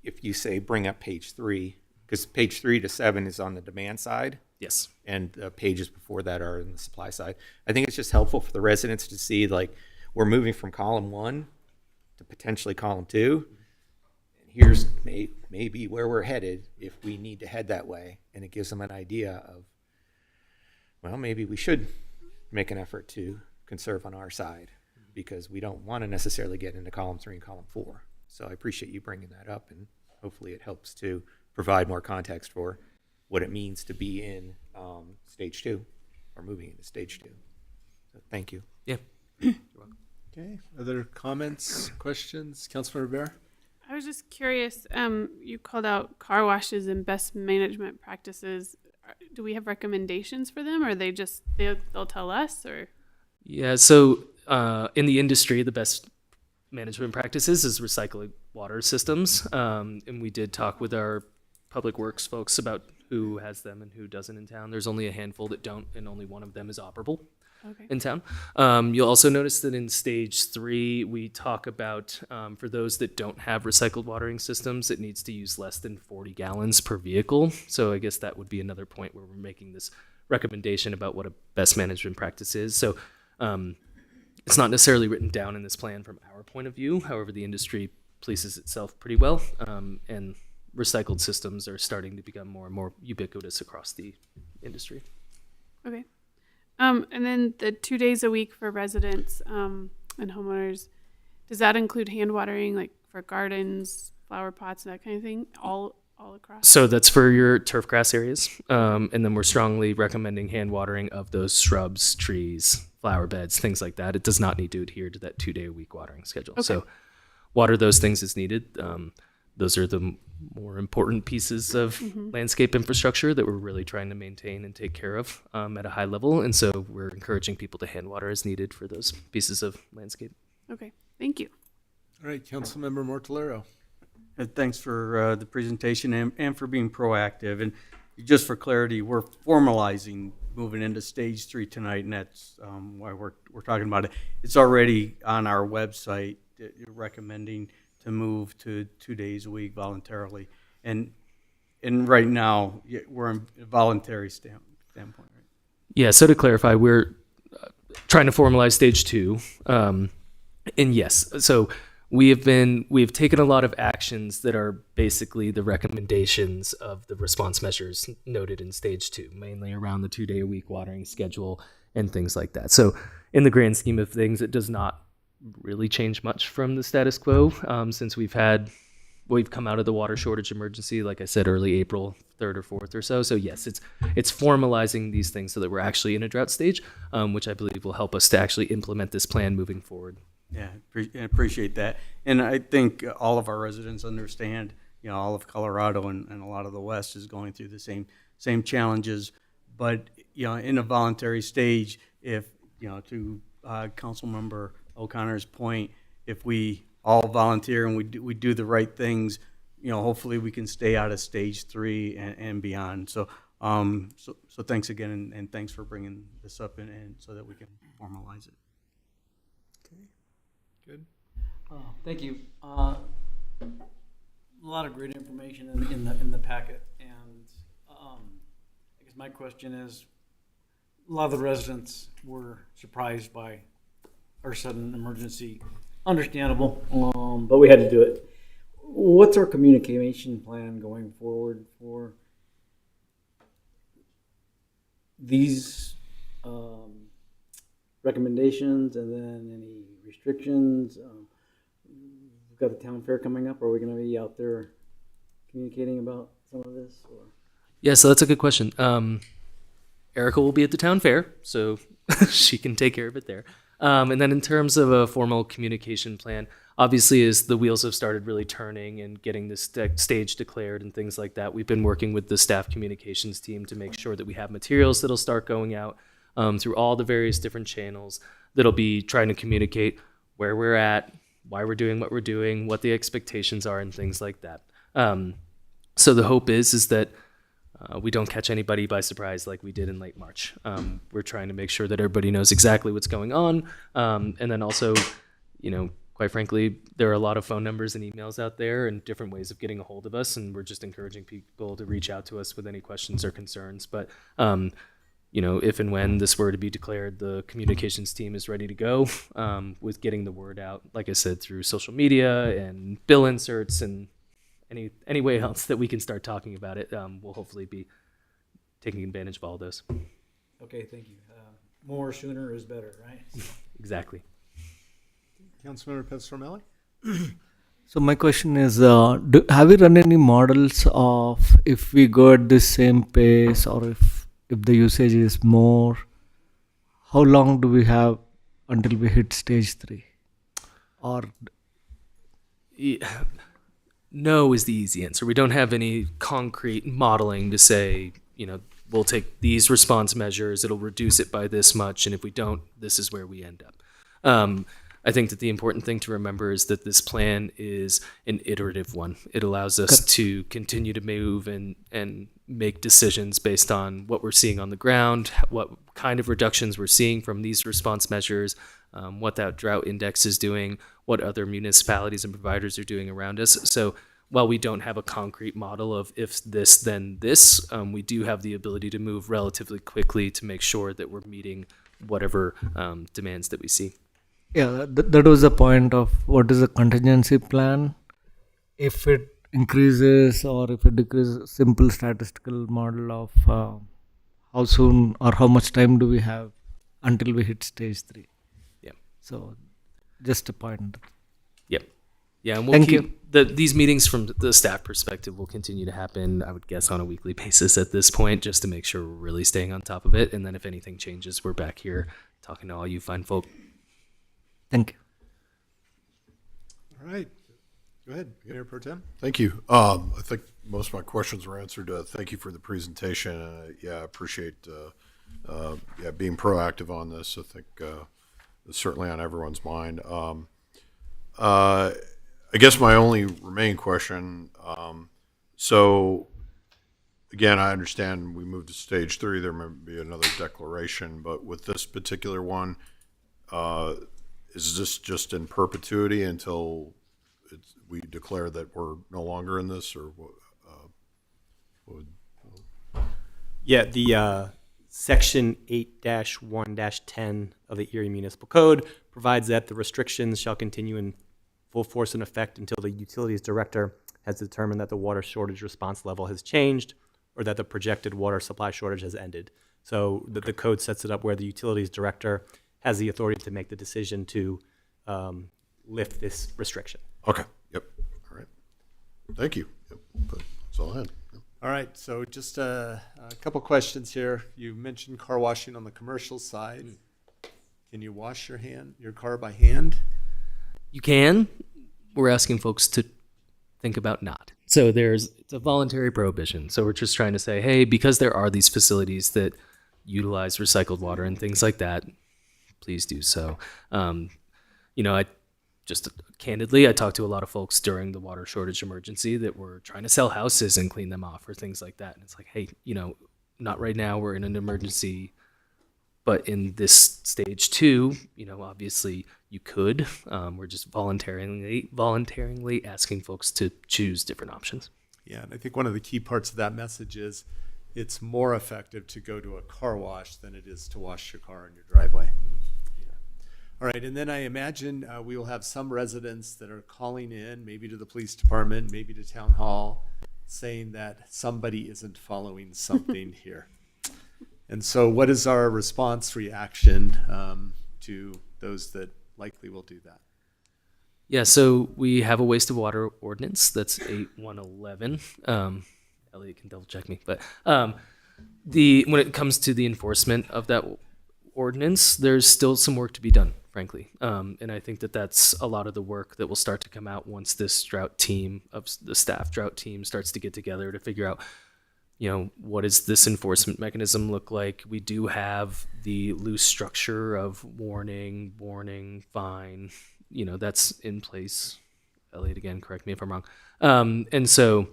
if you say bring up page 3, because page 3 to 7 is on the demand side. Yes. And pages before that are on the supply side. I think it's just helpful for the residents to see, like, we're moving from column 1 to potentially column 2. And here's maybe where we're headed if we need to head that way. And it gives them an idea of, well, maybe we should make an effort to conserve on our side because we don't want to necessarily get into column 3 and column 4. So I appreciate you bringing that up, and hopefully it helps to provide more context for what it means to be in stage 2 or moving into stage 2. So thank you. Yeah. You're welcome. Okay. Other comments, questions? Councilmember Bear? I was just curious. You called out car washes and best management practices. Do we have recommendations for them, or they just they'll tell us, or? Yeah. So in the industry, the best management practices is recycling water systems, and we did talk with our public works folks about who has them and who doesn't in town. There's only a handful that don't, and only one of them is operable in town. You'll also notice that in stage 3, we talk about, for those that don't have recycled watering systems, it needs to use less than 40 gallons per vehicle. So I guess that would be another point where we're making this recommendation about what a best management practice is. So it's not necessarily written down in this plan from our point of view. However, the industry polices itself pretty well, and recycled systems are starting to become more and more ubiquitous across the industry. Okay. And then the 2 days a week for residents and homeowners, does that include hand watering, like for gardens, flower pots, that kind of thing, all across? So that's for your turf grass areas. And then we're strongly recommending hand watering of those shrubs, trees, flower beds, things like that. It does not need to adhere to that 2-day-a-week watering schedule. Okay. So water those things as needed. Those are the more important pieces of landscape infrastructure that we're really trying to maintain and take care of at a high level. And so we're encouraging people to hand water as needed for those pieces of landscape. Okay, thank you. All right, Councilmember Mortolero. Thanks for the presentation and for being proactive. And just for clarity, we're formalizing moving into stage 3 tonight, and that's why we're talking about it. It's already on our website recommending to move to 2 days a week voluntarily. And right now, we're in a voluntary standpoint, right? Yeah, so to clarify, we're trying to formalize stage 2. And yes, so we've taken a lot of actions that are basically the recommendations of the response measures noted in stage 2, mainly around the 2-day-a-week watering schedule and things like that. So in the grand scheme of things, it does not really change much from the status quo since we've come out of the water shortage emergency, like I said, early April 3rd or 4th or so. So yes, it's formalizing these things so that we're actually in a drought stage, which I believe will help us to actually implement this plan moving forward. Yeah, I appreciate that. And I think all of our residents understand, all of Colorado and a lot of the West is going through the same challenges. But, in a voluntary stage, if, to Councilmember O'Connor's point, if we all volunteer and we do the right things, hopefully we can stay out of stage 3 and beyond. So thanks again, and thanks for bringing this up and so that we can formalize it. Okay, good. Thank you. A lot of great information in the packet, and I guess my question is, a lot of the residents were surprised by our sudden emergency. Understandable, but we had to do it. What's our communication plan going forward for these recommendations, and then any restrictions? got the town fair coming up. Are we going to be out there communicating about some of this? Or? Yeah, so that's a good question. Erica will be at the town fair, so she can take care of it there. And then in terms of a formal communication plan, obviously as the wheels have started really turning and getting this stage declared and things like that, we've been working with the staff communications team to make sure that we have materials that'll start going out through all the various different channels that'll be trying to communicate where we're at, why we're doing what we're doing, what the expectations are, and things like that. So the hope is that we don't catch anybody by surprise like we did in late March. We're trying to make sure that everybody knows exactly what's going on. And then also, quite frankly, there are a lot of phone numbers and emails out there and different ways of getting a hold of us. And we're just encouraging people to reach out to us with any questions or concerns. But, if and when this were to be declared, the communications team is ready to go with getting the word out, like I said, through social media and bill inserts and any way else that we can start talking about it. We'll hopefully be taking advantage of all of those. Okay, thank you. More sooner is better, right? Exactly. Councilmember Pestromelli? So my question is, have you run any models of if we go at the same pace or if the usage is more, how long do we have until we hit stage 3? Or no is the easy answer. We don't have any concrete modeling to say, we'll take these response measures, it'll reduce it by this much, and if we don't, this is where we end up. I think that the important thing to remember is that this plan is an iterative one. It allows us to continue to move and make decisions based on what we're seeing on the ground, what kind of reductions we're seeing from these response measures, what that drought index is doing, what other municipalities and providers are doing around us. So while we don't have a concrete model of if this, then this, we do have the ability to move relatively quickly to make sure that we're meeting whatever demands that we see. Yeah, that was the point of what is a contingency plan. If it increases or if it decreases, simple statistical model of how soon or how much time do we have until we hit stage 3. Yeah. So just a point. Yep. Yeah, and we'll Thank keep these meetings from the staff perspective will continue to happen, I would guess, on a weekly basis at this point, just to make sure we're really staying on top of it. And then if anything changes, we're back here talking to all you fine folk. Thank you. All right. Go ahead, Mayor Pro Tem. Thank you. I think most of my questions were answered. Thank you for the presentation. I appreciate being proactive on this. I think it's certainly on everyone's mind. I guess my only remaining question, so again, I understand we moved to stage 3, there may be another declaration, but with this particular one, is this just in perpetuity until we declare that we're no longer in this, or what? Yeah, the Section 8-1-10 of the Erie Municipal Code provides that the restrictions shall continue in full force and effect until the utilities director has determined that the water shortage response level has changed or that the projected water supply shortage has ended. So the code sets it up where the utilities director has the authority to make the decision to lift this restriction. Okay. Yep. All right. Thank you. Yep. That's all I had. Yep. All right. So just a couple questions here. You mentioned car washing on the commercial side. Can you wash your car by hand? You can. We're asking folks to think about not. So it's a voluntary prohibition. So we're just trying to say, hey, because there are these facilities that utilize recycled water and things like that, please do so. I just candidly, I talked to a lot of folks during the water shortage emergency that were trying to sell houses and clean them off or things like that. And it's like, hey, not right now. We're in an emergency. But in this stage 2, obviously you could. We're just voluntarily asking folks to choose different options. Yeah, and I think one of the key parts of that message is it's more effective to go to a car wash than it is to wash your car in your driveway. All right, and then I imagine we will have some residents that are calling in, maybe to the police department, maybe to town hall, saying that somebody isn't following something here. And so what is our response reaction to those that likely will do that? Yeah, so we have a waste of water ordinance that's 8111. Elliot can double check me, but when it comes to the enforcement of that ordinance, there's still some work to be done, frankly. And I think that that's a lot of the work that will start to come out once this drought team starts to get together to figure out, what does this enforcement mechanism look like? We do have the loose structure of warning, fine, that's in place. Elliot, again, correct me if I'm wrong. And so,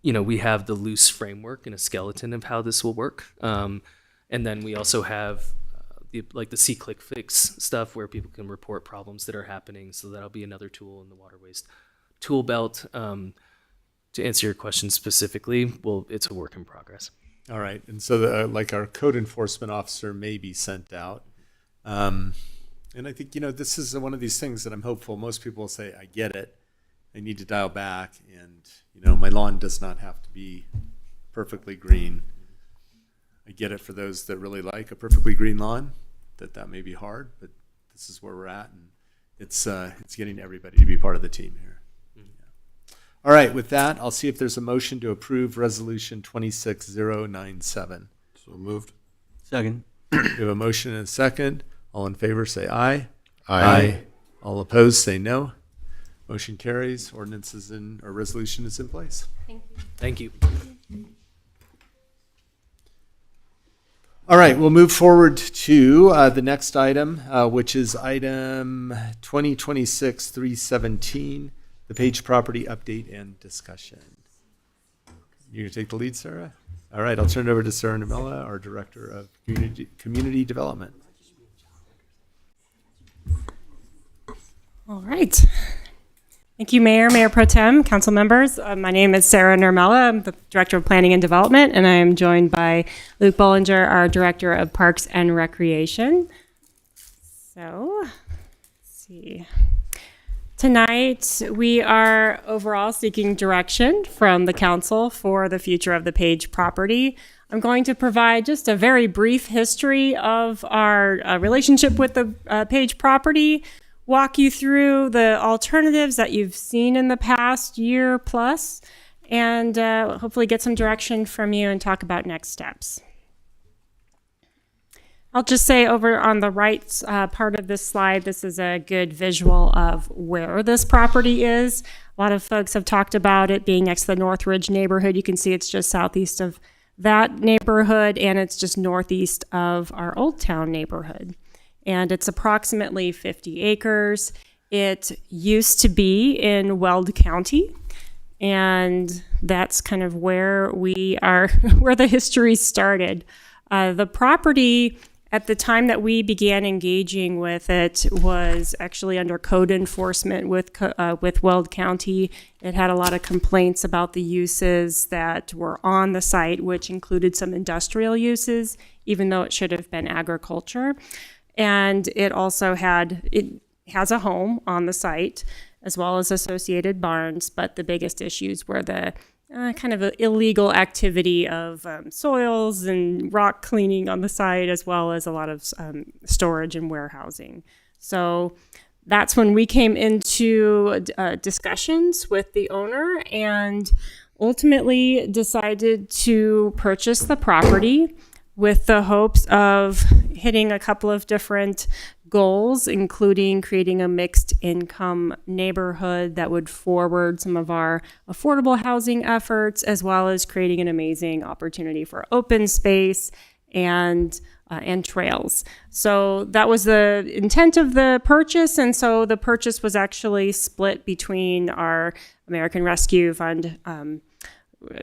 we have the loose framework and a skeleton of how this will work. And then we also have the see, click, fix stuff where people can report problems that are happening. So that'll be another tool in the water waste tool belt. To answer your question specifically, well, it's a work in progress. All right. And so our code enforcement officer may be sent out. And I think, this is one of these things that I'm hopeful most people will say, I get it. I need to dial back. And, my lawn does not have to be perfectly green. I get it for those that really like a perfectly green lawn, that may be hard, but this is where we're at. And it's getting everybody to be part of the team here. All right, with that, I'll see if there's a motion to approve Resolution 26097. So moved. Second. We have a motion and a second. All in favor, say aye. Aye. All opposed, say no. Motion carries. Resolution is in place. Thank you. All right, we'll move forward to the next item, which is item 2026-317. The Page property update and discussion. You're going to take the lead, Sarah? All right, I'll turn it over to Sarah Namella, our Director of Community Development. All right. Thank you, Mayor Pro Tem, council members. My name is Sarah Nirmala. I'm the Director of Planning and Development, and I am joined by Luke Bollinger, our Director of Parks and Recreation. So, let's see. Tonight, we are overall seeking direction from the council for the future of the Page property. I'm going to provide just a very brief history of our relationship with the Page property, walk you through the alternatives that you've seen in the past year plus, and hopefully get some direction from you and talk about next steps. I'll just say over on the right part of this slide, this is a good visual of where this property is. A lot of folks have talked about it being next to the Northridge neighborhood. You can see it's just southeast of that neighborhood, and it's just northeast of our Old Town neighborhood. And it's approximately 50 acres. It used to be in Weld County, and that's kind of where we are, where the history started. The property, at the time that we began engaging with it, was actually under code enforcement with Weld County. It had a lot of complaints about the uses that were on the site, which included some industrial uses, even though it should have been agriculture. And it also has a home on the site, as well as associated barns, but the biggest issues were the kind of illegal activity of soils and rock cleaning on the site, as well as a lot of storage and warehousing. So that's when we came into discussions with the owner and ultimately decided to purchase the property with the hopes of hitting a couple of different goals, including creating a mixed income neighborhood that would forward some of our affordable housing efforts, as well as creating an amazing opportunity for open space and trails. So that was the intent of the purchase. And so the purchase was actually split between our American Rescue Fund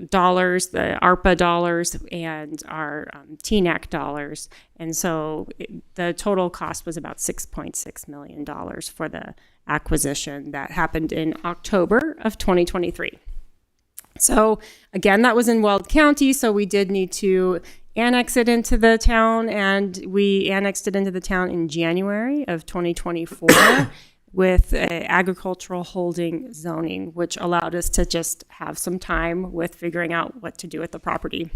dollars, the ARPA dollars, and our TNAC dollars. And so the total cost was about $6.6 million for the acquisition that happened in October of 2023. So again, that was in Weld County, so we did need to annex it into the town, and we annexed it into the town in January of 2024. With agricultural holding zoning, which allowed us to just have some time with figuring out what to do with the property.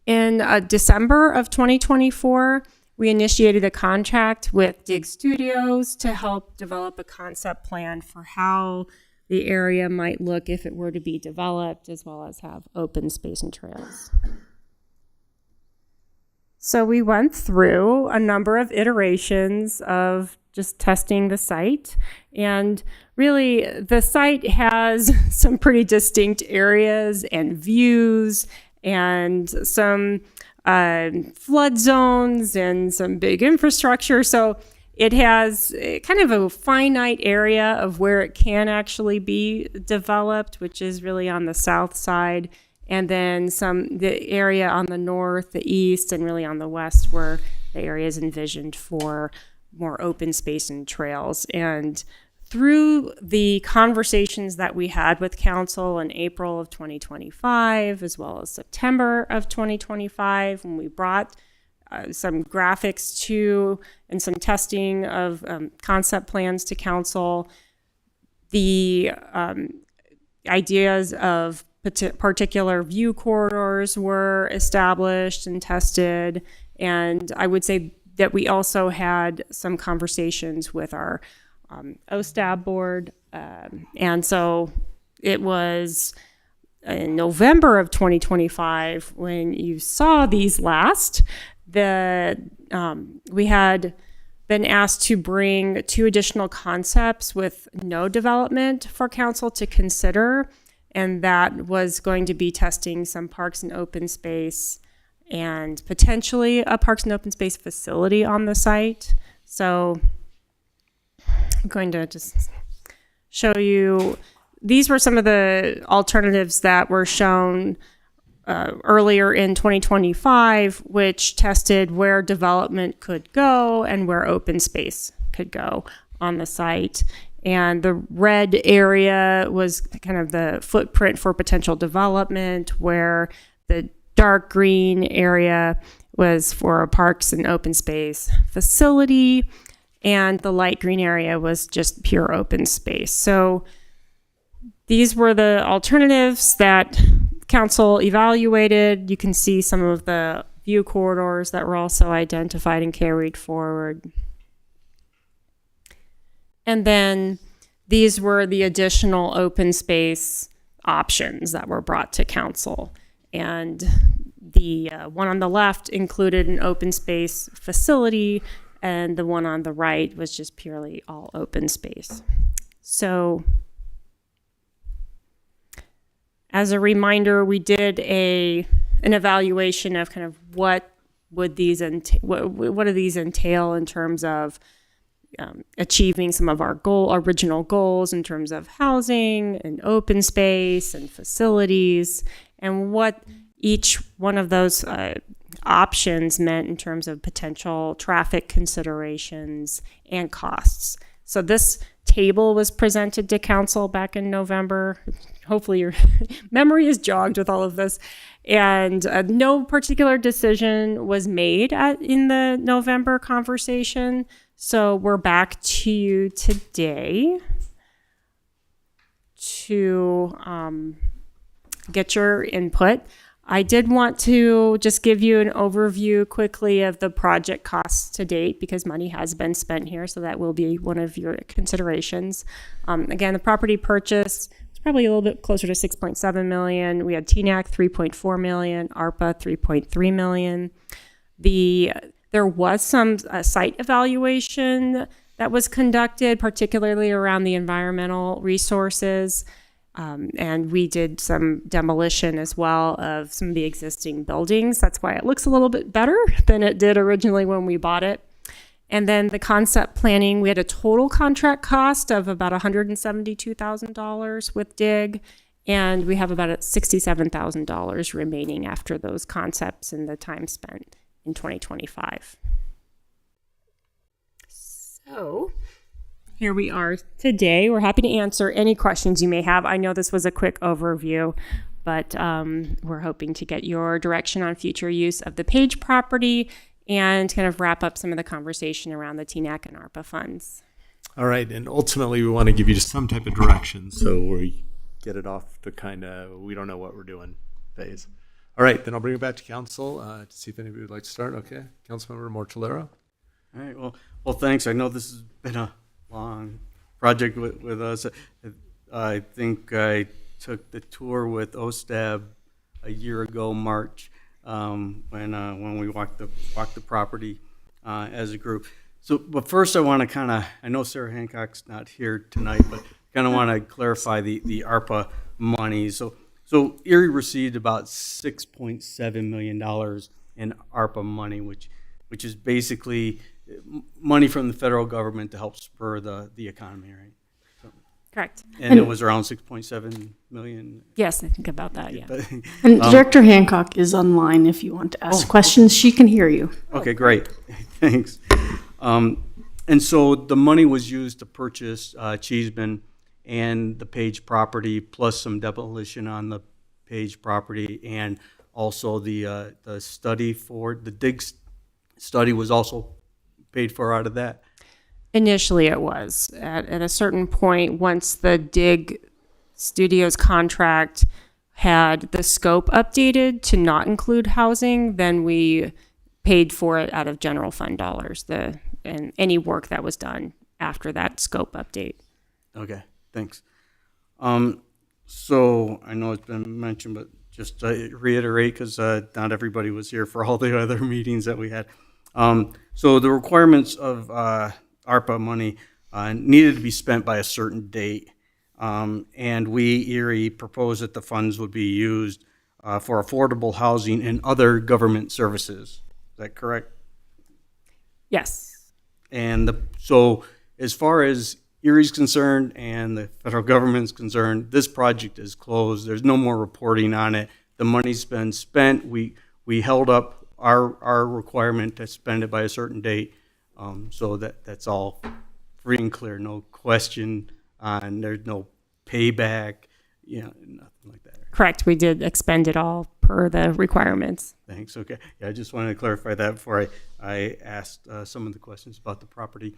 In December of 2024, we initiated a contract with Dig Studios to help develop a concept plan for how the area might look if it were to be developed, as well as have open space and trails. So we went through a number of iterations of just testing the site. And really, the site has some pretty distinct areas and views and some flood zones and some big infrastructure. So it has kind of a finite area of where it can actually be developed, which is really on the south side. And then the area on the north, the east, and really on the west where the area is envisioned for more open space and trails. And through the conversations that we had with council in April of 2025, as well as September of 2025, when we brought some graphics to and some testing of concept plans to council, the ideas of particular view corridors were established and tested. And I would say that we also had some conversations with our OSTAB board. And so it was in November of 2025 when you saw these last, we had been asked to bring 2 additional concepts with no development for council to consider. And that was going to be testing some parks and open space and potentially a parks and open space facility on the site. So I'm going to just show you, these were some of the alternatives that were shown earlier in 2025, which tested where development could go and where open space could go on the site. And the red area was kind of the footprint for potential development, where the dark green area was for a parks and open space facility, and the light green area was just pure open space. So these were the alternatives that council evaluated. You can see some of the view corridors that were also identified and carried forward. And then these were the additional open space options that were brought to council. And the one on the left included an open space facility, and the one on the right was just purely all open space. So as a reminder, we did an evaluation of kind of what do these entail in terms of achieving some of our original goals in terms of housing and open space and facilities, and what each one of those options meant in terms of potential traffic considerations and costs. So this table was presented to council back in November. Hopefully your memory is jogged with all of this. And no particular decision was made in the November conversation. So we're back to you today to get your input. I did want to just give you an overview quickly of the project costs to date, because money has been spent here, so that will be one of your considerations. Again, the property purchase is probably a little bit closer to 6.7 million. We had TNAC 3.4 million, ARPA 3.3 million. There was some site evaluation that was conducted, particularly around the environmental resources. And we did some demolition as well of some of the existing buildings. That's why it looks a little bit better than it did originally when we bought it. And then the concept planning, we had a total contract cost of about $172,000 with DIG, and we have about $67,000 remaining after those concepts and the time spent in 2025. So here we are today. We're happy to answer any questions you may have. I know this was a quick overview, but we're hoping to get your direction on future use of the Page property and kind of wrap up some of the conversation around the TNAC and ARPA funds. All right, and ultimately we want to give you just some type of direction so we get it off to kind of, we don't know what we're doing phase. All right, then I'll bring it back to council to see if anybody would like to start. Okay, Councilmember Mortellero. All right, well, thanks. I know this has been a long project with us. I think I took the tour with OSTAB a year ago, March, when we walked the property as a group. So, but first I want to I know Sarah Hancock's not here tonight, but kind of want to clarify the ARPA money. So Erie received about $6.7 million in ARPA money, which is basically money from the federal government to help spur the economy, right? Correct. And it was around 6.7 million. Yes, I think about that, yeah. And Director Hancock is online if you want to ask questions. She can hear you. Okay, great. Thanks. And so the money was used to purchase Cheeseman and the Page property, plus some demolition on the Page property, and also the study for the dig study was also paid for out of that. Initially, it was. At a certain point, once the Dig Studios contract had the scope updated to not include housing, then we paid for it out of general fund dollars, and any work that was done after that scope update. Okay, thanks. So I know it's been mentioned, but just to reiterate, because not everybody was here for all the other meetings that we had. So the requirements of ARPA money needed to be spent by a certain date. And we, Erie, proposed that the funds would be used for affordable housing and other government services. Is that correct? Yes. And so as far as Erie's concerned and the federal government's concerned, this project is closed. There's no more reporting on it. The money's been spent. We held up our requirement to spend it by a certain date. So that's all free and clear, no question on, there's no payback, nothing like that. Correct. We did expend it all per the requirements. Thanks. Okay. Yeah, I just wanted to clarify that before I asked some of the questions about the property.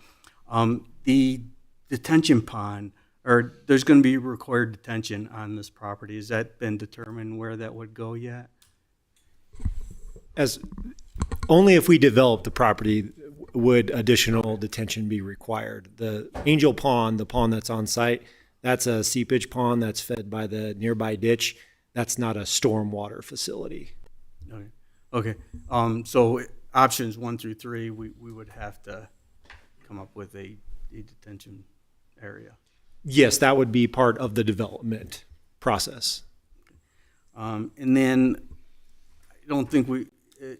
The detention pond, or there's going to be required detention on this property. Has that been determined where that would go yet? As only if we develop the property would additional detention be required. The Angel Pond, the pond that's on site, that's a seepage pond that's fed by the nearby ditch. That's not a stormwater facility. Okay. So options 1 through 3, we would have to come up with a detention area. Yes, that would be part of the development process. And then I don't think I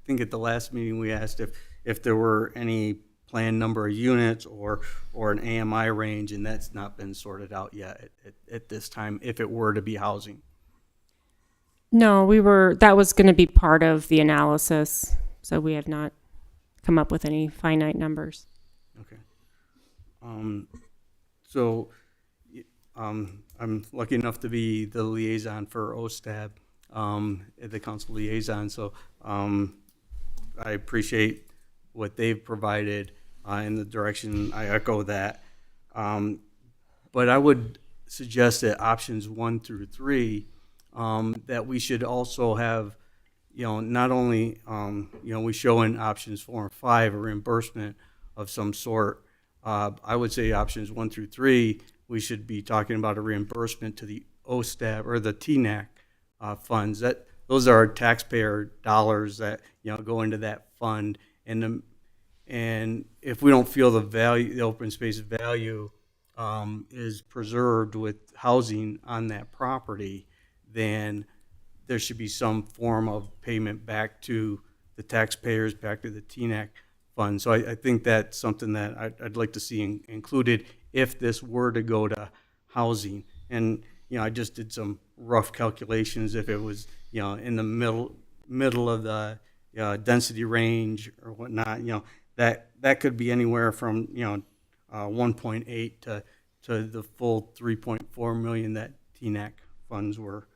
think at the last meeting we asked if there were any planned number of units or an AMI range, and that's not been sorted out yet at this time, if it were to be housing. No, that was going to be part of the analysis, so we have not come up with any finite numbers. Okay. So I'm lucky enough to be the liaison for OSTAB, the council liaison, so I appreciate what they've provided in the direction. I echo that. But I would suggest that options 1 through 3, that we should also have, not only, we show in options 4 and 5 a reimbursement of some sort. I would say options 1 through 3, we should be talking about a reimbursement to the OSTAB or the TNAC funds. Those are taxpayer dollars that go into that fund, and if we don't feel the open space value is preserved with housing on that property, then there should be some form of payment back to the taxpayers, back to the TNAC fund. So I think that's something that I'd like to see included if this were to go to housing. And I just did some rough calculations. If it was in the middle of the density range or whatnot, that could be anywhere from 1.8 to the full 3.4 million that TNAC funds were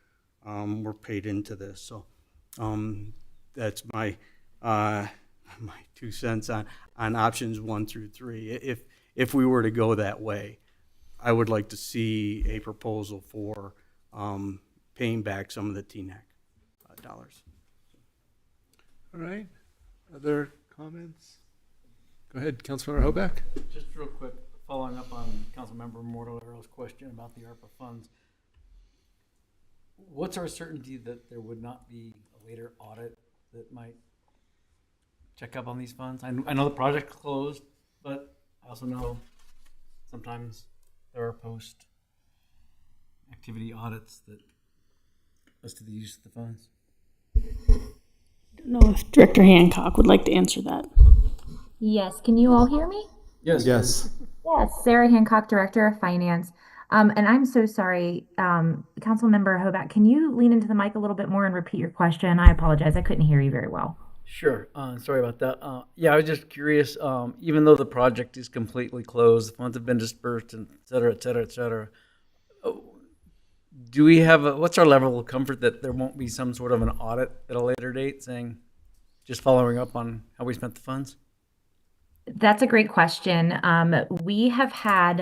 paid into this. So that's my my 2 cents on options 1 through 3. If we were to go that way, I would like to see a proposal for paying back some of the TNAC dollars. All right. Other comments? Go ahead, Councilmember Hoback. Just real quick, following up on Councilmember Mortalero's question about the ARPA funds. What's our certainty that there would not be a later audit that might check up on these funds? I know the project closed, but I also know sometimes there are post-activity audits that as to the use of the funds. I don't know if Director Hancock would like to answer that. Yes, can you all hear me? Yes. Yes. Yes, Sarah Hancock, Director of Finance. And I'm so sorry, Councilmember Hoback, can you lean into the mic a little bit more and repeat your question? I apologize, I couldn't hear you very well. Sure. Sorry about that. Yeah, I was just curious, even though the project is completely closed, the funds have been dispersed, and et cetera, et cetera, et cetera, do we have, what's our level of comfort that there won't be some sort of an audit at a later date saying, just following up on how we spent the funds? That's a great question. We have had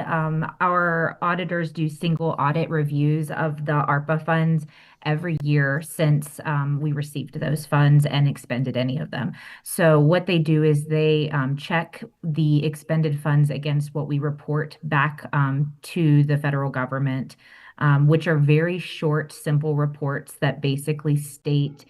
our auditors do single audit reviews of the ARPA funds every year since we received those funds and expended any of them. So what they do is they check the expended funds against what we report back to the federal government, which are very short, simple reports that basically state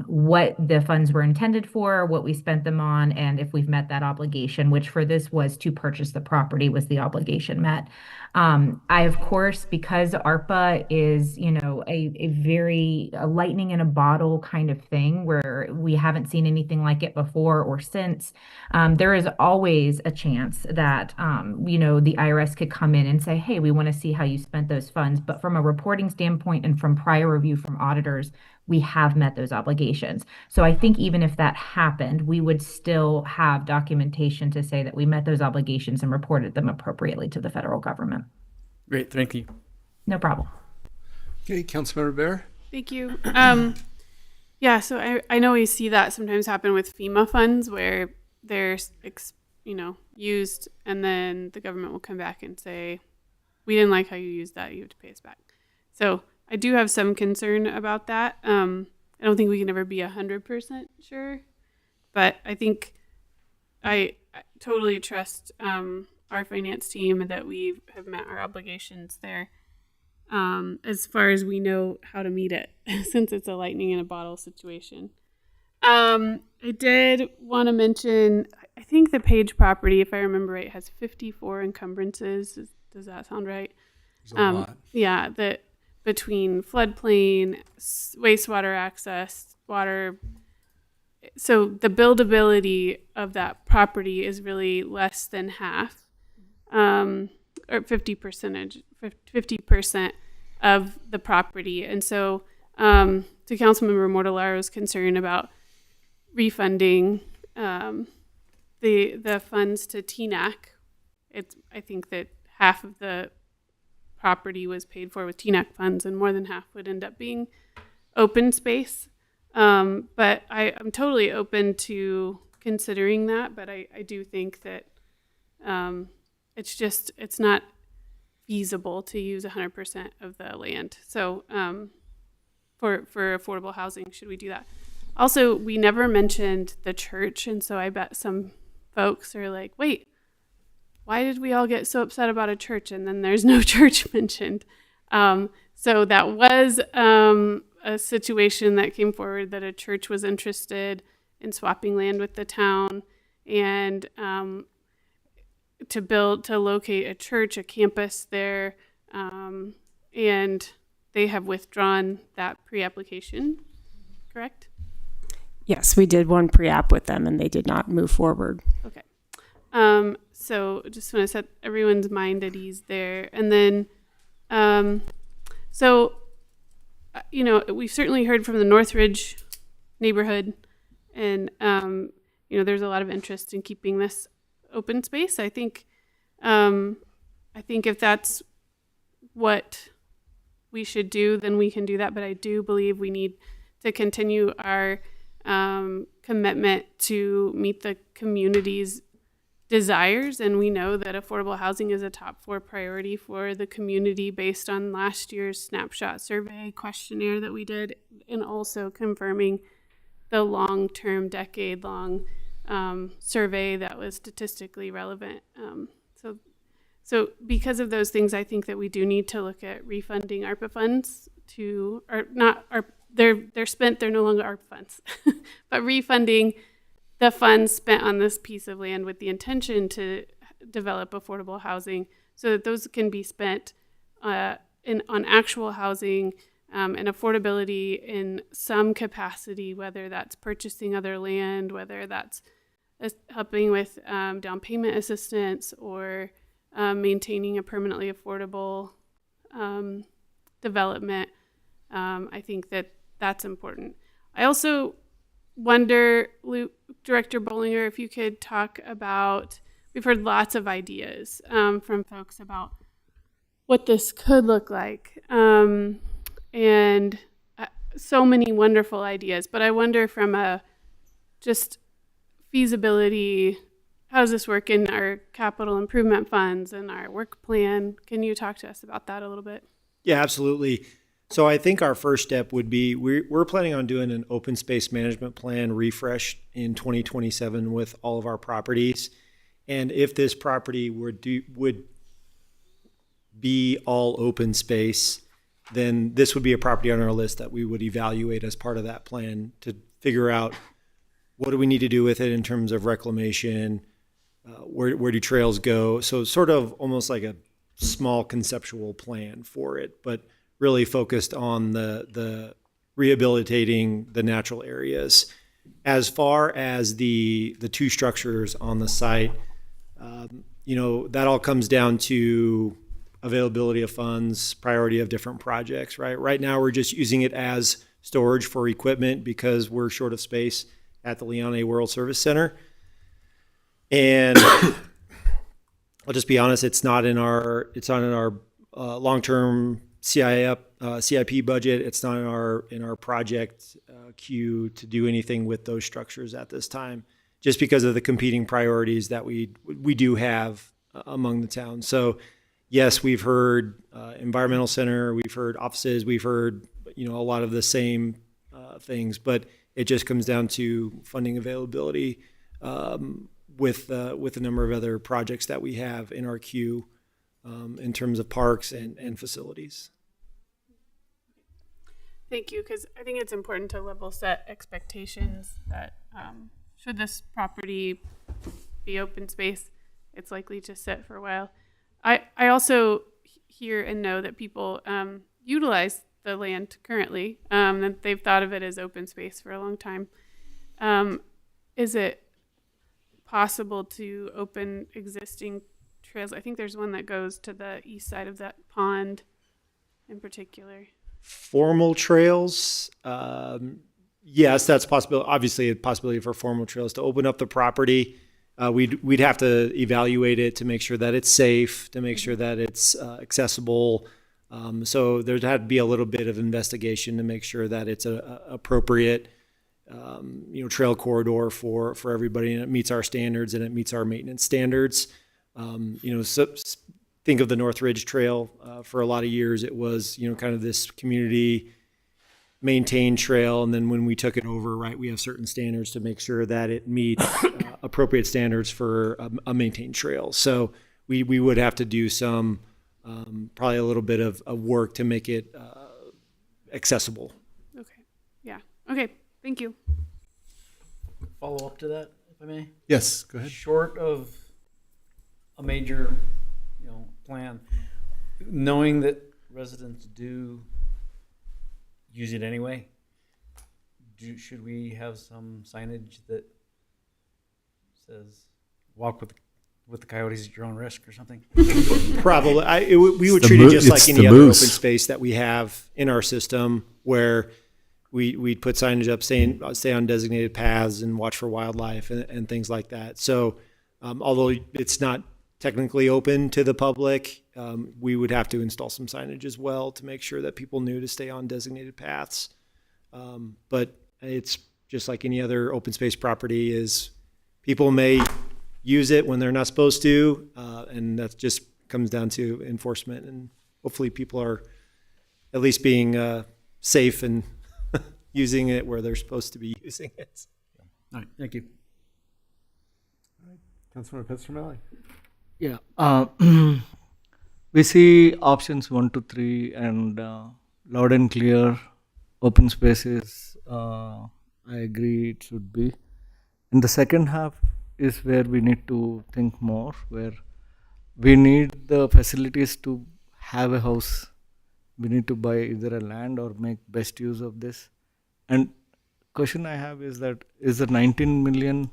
what the funds were intended for, what we spent them on, and if we've met that obligation, which for this was to purchase the property, was the obligation met. I, of course, because ARPA is, a very lightning in a bottle kind of thing where we haven't seen anything like it before or since, there is always a chance that, the IRS could come in and say, hey, we want to see how you spent those funds. But from a reporting standpoint and from prior review from auditors, we have met those obligations. So I think even if that happened, we would still have documentation to say that we met those obligations and reported them appropriately to the federal government. Great, thank you. No problem. Okay, Councilmember Bear. Thank you. Yeah, so I know we see that sometimes happen with FEMA funds where they're, used, and then the government will come back and say, we didn't like how you used that, you have to pay us back. So I do have some concern about that. I don't think we can ever be 100% sure, but I think I totally trust our finance team and that we have met our obligations there as far as we know how to meet it, since it's a lightning in a bottle situation. I did want to mention, I think the Page property, if I remember right, has 54 encumbrances. Does that sound right? There's a lot. Yeah, that between floodplain, wastewater access, water. So the buildability of that property is really less than half, or 50% of the property. And so to Councilmember Mortalero's concern about refunding the funds to TNAC, I think that half of the property was paid for with TNAC funds and more than half would end up being open space. But I'm totally open to considering that, but I do think that it's not feasible to use 100% of the land. So for affordable housing, should we do that? Also, we never mentioned the church, and so I bet some folks are like, wait, why did we all get so upset about a church and then there's no church mentioned? So that was a situation that came forward that a church was interested in swapping land with the town and to locate a church, a campus there, and they have withdrawn that pre-application, correct? Yes, we did one pre-app with them and they did not move forward. Okay. So just want to set everyone's mind at ease there. And then, we've certainly heard from the Northridge neighborhood and, there's a lot of interest in keeping this open space. I think if that's what we should do, then we can do that. But I do believe we need to continue our commitment to meet the community's desires, and we know that affordable housing is a top 4 priority for the community based on last year's snapshot survey questionnaire that we did, and also confirming the long-term, decade-long survey that was statistically relevant. So because of those things, I think that we do need to look at refunding ARPA funds they're spent, they're no longer ARPA funds, but refunding the funds spent on this piece of land with the intention to develop affordable housing so that those can be spent on actual housing and affordability in some capacity, whether that's purchasing other land, whether that's helping with down payment assistance or maintaining a permanently affordable development. I think that that's important. I also wonder, Director Bollinger, if you could talk about, we've heard lots of ideas from folks about what this could look like. And so many wonderful ideas, but I wonder from a just feasibility, how does this work in our capital improvement funds and our work plan? Can you talk to us about that a little bit? Yeah, absolutely. So I think our first step would be we're planning on doing an open space management plan refresh in 2027 with all of our properties. And if this property would be all open space, then this would be a property on our list that we would evaluate as part of that plan to figure out what do we need to do with it in terms of reclamation, where do trails go? So sort of almost like a small conceptual plan for it, but really focused on the rehabilitating the natural areas. As far as the two structures on the site, that all comes down to availability of funds, priority of different projects, right? Right now, we're just using it as storage for equipment because we're short of space at the Leon A. World Service Center. And I'll just be honest, it's not in our long-term CIP budget. It's not in our project queue to do anything with those structures at this time, just because of the competing priorities that we do have among the towns. So yes, we've heard environmental center, we've heard offices, we've heard a lot of the same things, but it just comes down to funding availability with a number of other projects that we have in our queue in terms of parks and facilities. Thank you, because I think it's important to level set expectations that should this property be open space, it's likely to sit for a while. I also hear and know that people utilize the land currently, that they've thought of it as open space for a long time. Is it possible to open existing trails? I think there's one that goes to the east side of that pond in particular. Formal trails, yes, that's possible. Obviously, a possibility for formal trails to open up the property. We'd have to evaluate it to make sure that it's safe, to make sure that it's accessible. So there'd have to be a little bit of investigation to make sure that it's a appropriate, trail corridor for everybody, and it meets our standards and it meets our maintenance standards. So think of the North Ridge Trail. For a lot of years, it was, kind of this community maintained trail. And then when we took it over, right, we have certain standards to make sure that it meets appropriate standards for a maintained trail. So we would have to do some, probably a little bit of work to make it accessible. Okay. Yeah. Okay. Thank you. Follow up to that, if I may? Yes, go ahead. Short of a major, plan, knowing that residents do use it anyway, should we have some signage that says "walk with the coyotes at your own risk" or something? Probably. We would treat it just like any other open space that we have in our system, where we'd put signage up saying stay on designated paths and watch for wildlife and things like that. So although it's not technically open to the public, we would have to install some signage as well to make sure that people knew to stay on designated paths. But it's just like any other open space property, is people may use it when they're not supposed to, and that just comes down to enforcement, and hopefully people are at least being safe and using it where they're supposed to be using it. All right, thank you. Councilmember Pistromeli. Yeah. We see options 1 to 3 and loud and clear open spaces. I agree it should be. In the second half is where we need to think more, where we need the facilities to have a house. We need to buy either a land or make best use of this. And question I have is that is the 19 million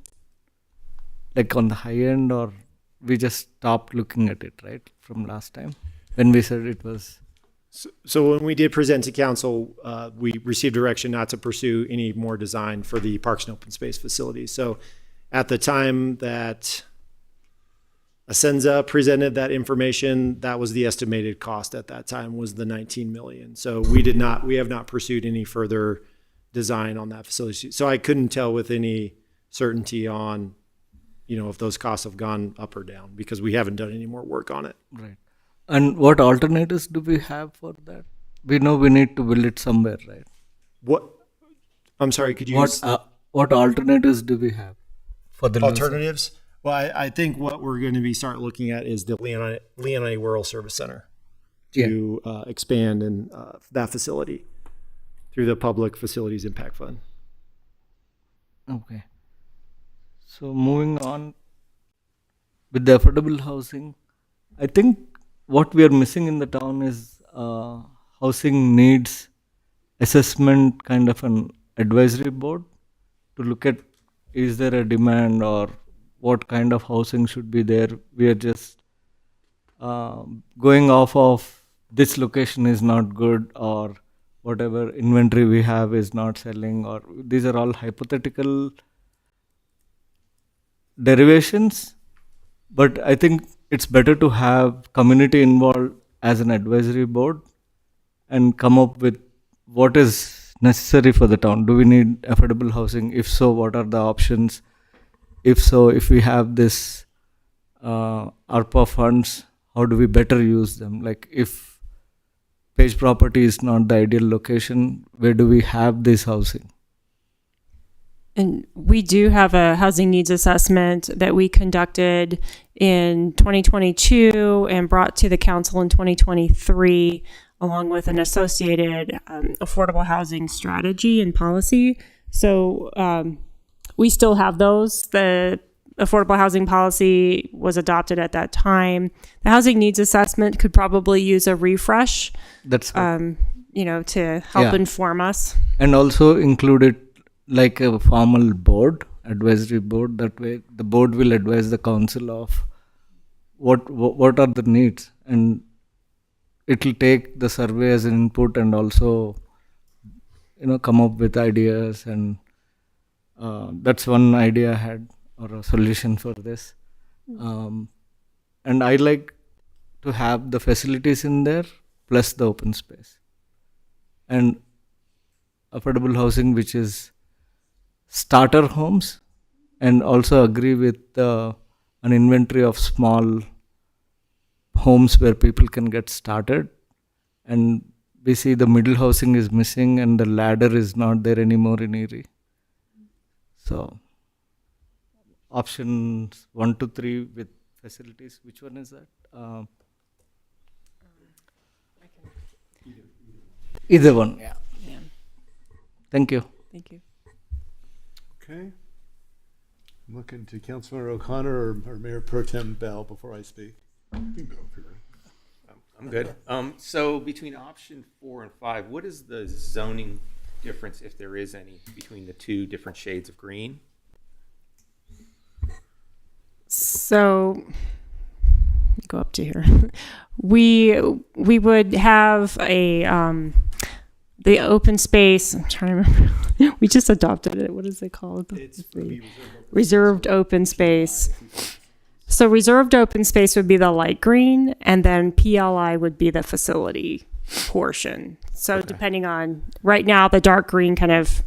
like on the high end, or we just stopped looking at it, right, from last time when we said it was? So when we did present to council, we received direction not to pursue any more design for the parks and open space facilities. So at the time that Asenza presented that information, that was the estimated cost at that time, was the 19 million. So we have not pursued any further design on that facility. So I couldn't tell with any certainty on, if those costs have gone up or down, because we haven't done any more work on it. Right. And what alternatives do we have for that? We know we need to build it somewhere, right? What? I'm sorry, could you? What alternatives do we have for the alternatives? Well, I think what we're going to be start looking at is the Leonine Rural Service Center to expand in that facility through the Public Facilities Impact Fund. Okay. So moving on with the affordable housing, I think what we are missing in the town is housing needs assessment, kind of an advisory board to look at is there a demand or what kind of housing should be there. We are just going off of this location is not good, or whatever inventory we have is not selling, or these are all hypothetical derivations. But I think it's better to have community involved as an advisory board and come up with what is necessary for the town. Do we need affordable housing? If so, what are the options? If so, if we have this ARPA funds, how do we better use them? Like if Page property is not the ideal location, where do we have this housing? And we do have a housing needs assessment that we conducted in 2022 and brought to the council in 2023, along with an associated affordable housing strategy and policy. So we still have those. The affordable housing policy was adopted at that time. The housing needs assessment could probably use a refresh. That's to help inform us. And also include it like a formal board, advisory board. That way the board will advise the council of what are the needs, and it will take the survey as an input and also come up with ideas. And that's one idea I had, or a solution for this. And I like to have the facilities in there plus the open space and affordable housing, which is starter homes, and also agree with an inventory of small homes where people can get started. And we see the middle housing is missing and the ladder is not there anymore in Erie. So options 1 to 3 with facilities, which one is that? Either one. Yeah. Thank you. Thank you. Okay. I'm looking to Councilmember O'Connor or Mayor Pro Tem Bell before I speak. I'm good. So between option 4 and 5, what is the zoning difference, if there is any, between the two different shades of green? So go up to here. We would have a the open space. I'm trying to remember. We just adopted it. What is it called? It's reserved open space. So reserved open space would be the light green, and then PLI would be the facility portion. So depending on, right now the dark green kind of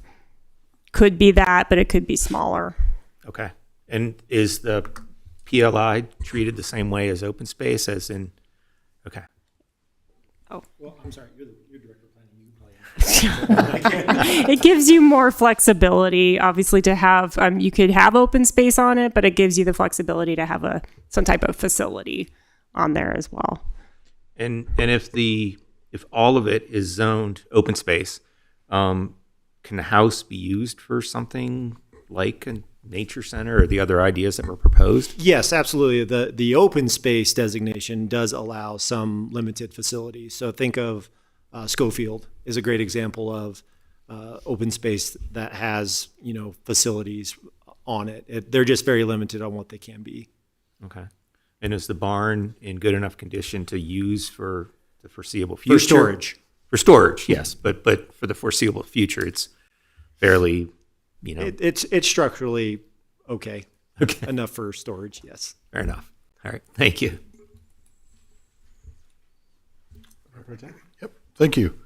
could be that, but it could be smaller. Okay. And is the PLI treated the same way as open space, as in, okay. Oh. Well, I'm sorry, you're director of planning. You can probably It gives you more flexibility, obviously, to have, you could have open space on it, but it gives you the flexibility to have some type of facility on there as well. And if all of it is zoned open space, can the house be used for something like a nature center or the other ideas that were proposed? Yes, absolutely. The open space designation does allow some limited facilities. So think of Schofield is a great example of open space that has, facilities on it. They're just very limited on what they can be. Okay. And is the barn in good enough condition to use for the foreseeable future? For storage. For storage, yes. But for the foreseeable future, it's fairly, It's structurally okay. Enough for storage, yes. Fair enough. All right. Thank you. Yep, thank you.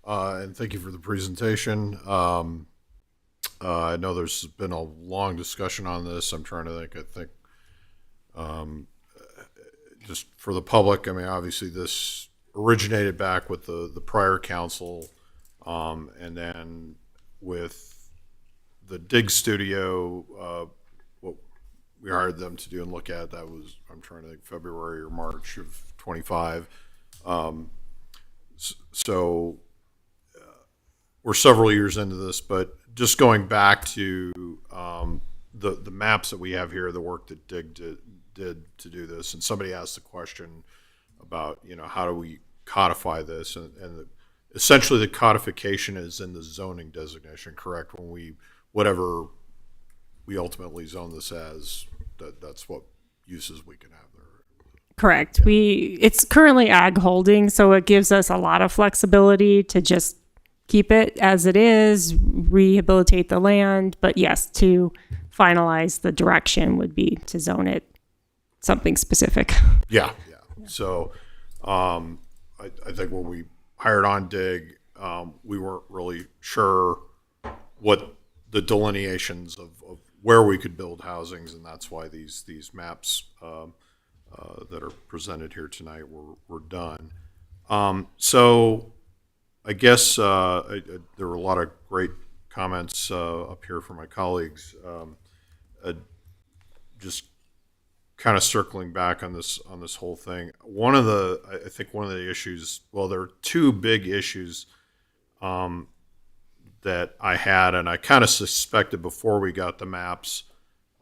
And thank you for the presentation. I know there's been a long discussion on this. I'm trying to think. I think just for the public, obviously this originated back with the prior council, and then with the Dig Studio, what we hired them to do and look at, that was, I'm trying to think, February or March of 25. So we're several years into this, but just going back to the maps that we have here, the work that Dig did to do this, and somebody asked the question about, how do we codify this? And essentially the codification is in the zoning designation, correct? Whatever we ultimately zone this as, that's what uses we can have there. Correct. It's currently ag holding, so it gives us a lot of flexibility to just keep it as it is, rehabilitate the land. But yes, to finalize the direction would be to zone it something specific. Yeah. So I think when we hired on Dig, we weren't really sure what the delineations of where we could build housings, and that's why these maps that are presented here tonight were done. So I guess there were a lot of great comments up here from my colleagues. Just kind of circling back on this whole thing. I think one of the issues, well, there are two big issues that I had, and I kind of suspected before we got the maps,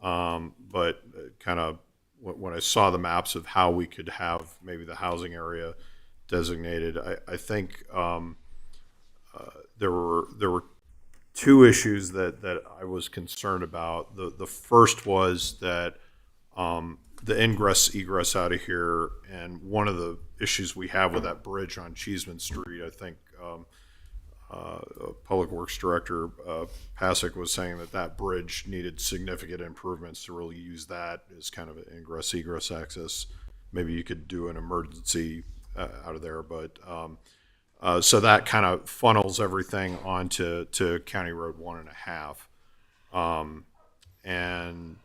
but kind of when I saw the maps of how we could have maybe the housing area designated, I think there were two issues that I was concerned about. The first was that the ingress egress out of here, and one of the issues we have with that bridge on Cheeseman Street, I think Public Works Director Pasek was saying that bridge needed significant improvements to really use that as kind of an ingress egress access. Maybe you could do an emergency out of there, but so that kind of funnels everything onto County Road 1.5, and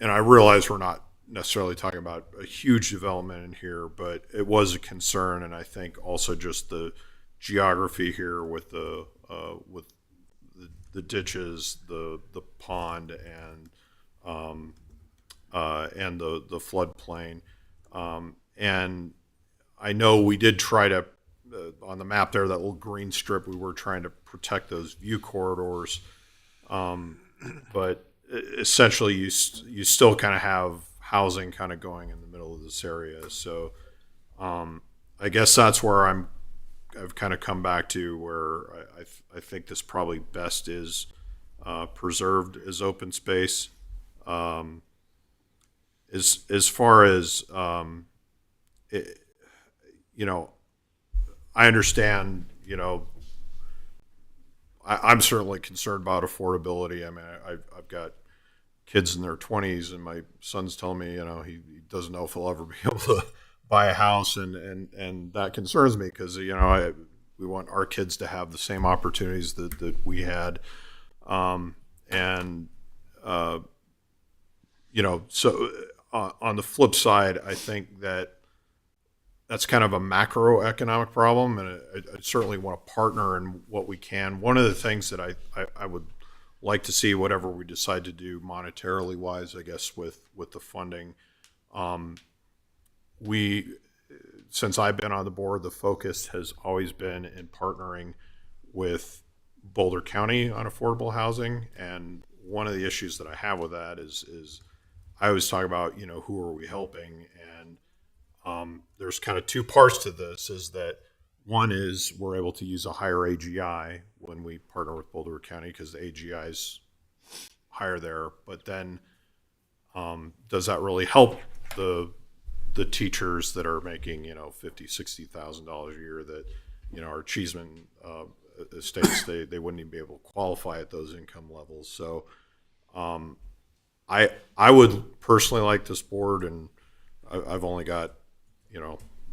I realize we're not necessarily talking about a huge development in here, but it was a concern, and I think also just the geography here with the ditches, the pond, and the floodplain, and I know we did try to on the map there, that little green strip, we were trying to protect those view corridors, but essentially you still kind of have housing kind of going in the middle of this area. So I guess that's where I've kind of come back to where I think this probably best is preserved as open space. As far as I understand, I'm certainly concerned about affordability. I mean, I've got kids in their 20s, and my son's telling me, he doesn't know if he'll ever be able to buy a house, and that concerns me because, we want our kids to have the same opportunities that we had. So on the flip side, I think that that's kind of a macroeconomic problem, and I certainly want to partner in what we can. One of the things that I would like to see, whatever we decide to do monetarily wise, I guess with the funding, since I've been on the board, the focus has always been in partnering with Boulder County on affordable housing. And one of the issues that I have with that is I always talk about, who are we helping? And there's kind of two parts to this, is that one is we're able to use a higher AGI when we partner with Boulder County because the AGI is higher there. But then does that really help the teachers that are making, $50,000-$60,000 a year that, our Cheeseman estates, they wouldn't even be able to qualify at those income levels. So I would personally like this board, and I've only got,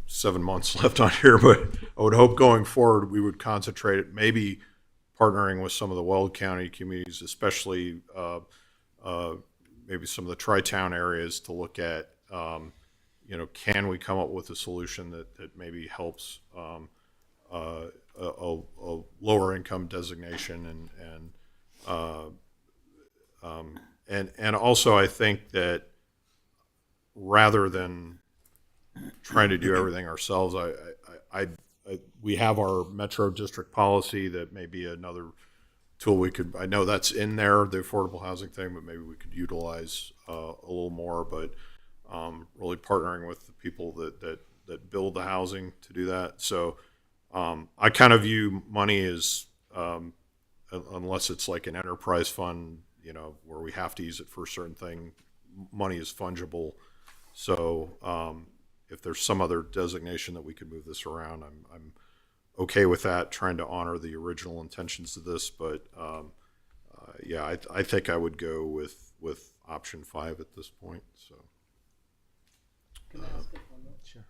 7 months left on here, but I would hope going forward we would concentrate maybe partnering with some of the Weld County communities, especially maybe some of the Tri-Town areas, to look at, can we come up with a solution that maybe helps a lower income designation, and also I think that rather than trying to do everything ourselves, we have our Metro District policy that may be another tool we could. I know that's in there, the affordable housing thing, but maybe we could utilize a little more. But really partnering with the people that build the housing to do that. So I kind of view money as, unless it's like an enterprise fund, where we have to use it for a certain thing, money is fungible. So if there's some other designation that we could move this around, I'm okay with that, trying to honor the original intentions of this. But I think I would go with option 5 at this point. So. Can I ask a follow-up? Sure.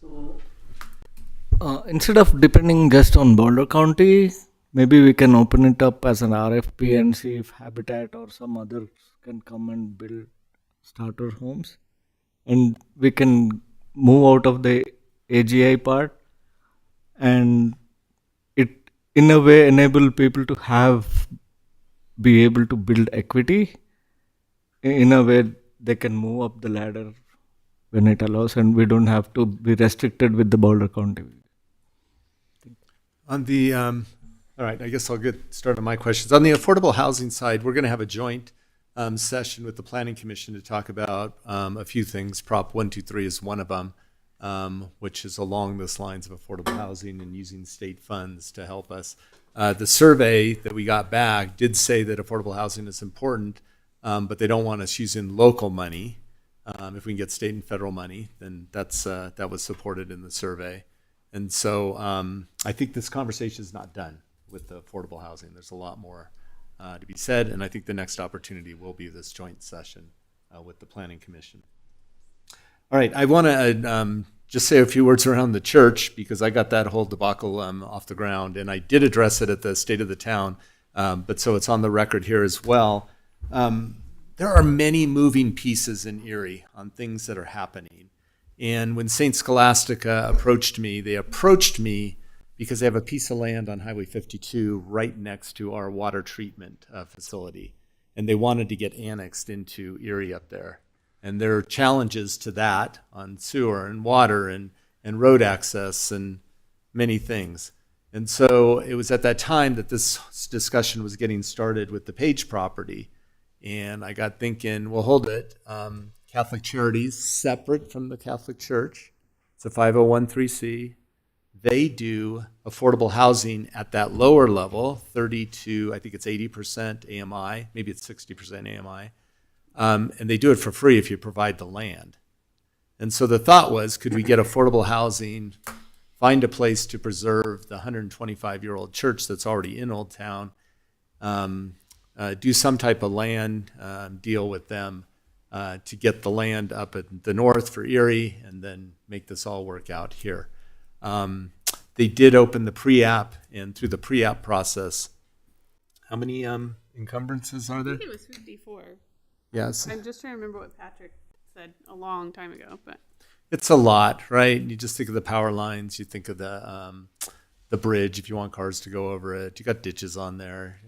So, instead of depending just on Boulder County, maybe we can open it up as an RFP and see if Habitat or some others can come and build starter homes, and we can move out of the AGI part, and it in a way enable people to be able to build equity in a way they can move up the ladder when it allows, and we don't have to be restricted with the Boulder County. On the, all right, I guess I'll get started on my questions. On the affordable housing side, we're going to have a joint session with the Planning Commission to talk about a few things. Prop 123 is one of them, which is along those lines of affordable housing and using state funds to help us. The survey that we got back did say that affordable housing is important, but they don't want us using local money. If we can get state and federal money, then that was supported in the survey. And so I think this conversation is not done with the affordable housing. There's a lot more to be said, and I think the next opportunity will be this joint session with the Planning Commission. All right, I want to just say a few words around the church, because I got that whole debacle off the ground, and I did address it at the State of the Town, but so it's on the record here as well. There are many moving pieces in Erie on things that are happening. And when St. Scholastica approached me, they approached me because they have a piece of land on Highway 52 right next to our water treatment facility. And they wanted to get annexed into Erie up there. And there are challenges to that on sewer and water and road access and many things. And so it was at that time that this discussion was getting started with the Page property. And I got thinking, well, hold it. Catholic Charities, separate from the Catholic Church. It's a 501(c)(3). They do affordable housing at that lower level, 30 to, I think it's 80% AMI, maybe it's 60% AMI. And they do it for free if you provide the land. And so the thought was, could we get affordable housing, find a place to preserve the 125-year-old church that's already in Old Town, do some type of land deal with them to get the land up in the north for Erie, and then make this all work out here. They did open the pre-app, and through the pre-app process, how many encumbrances are there? I think it was 54. Yes. I'm just trying to remember what Patrick said a long time ago, but it's a lot, right? You just think of the power lines, you think of the bridge if you want cars to go over it. You got ditches on there.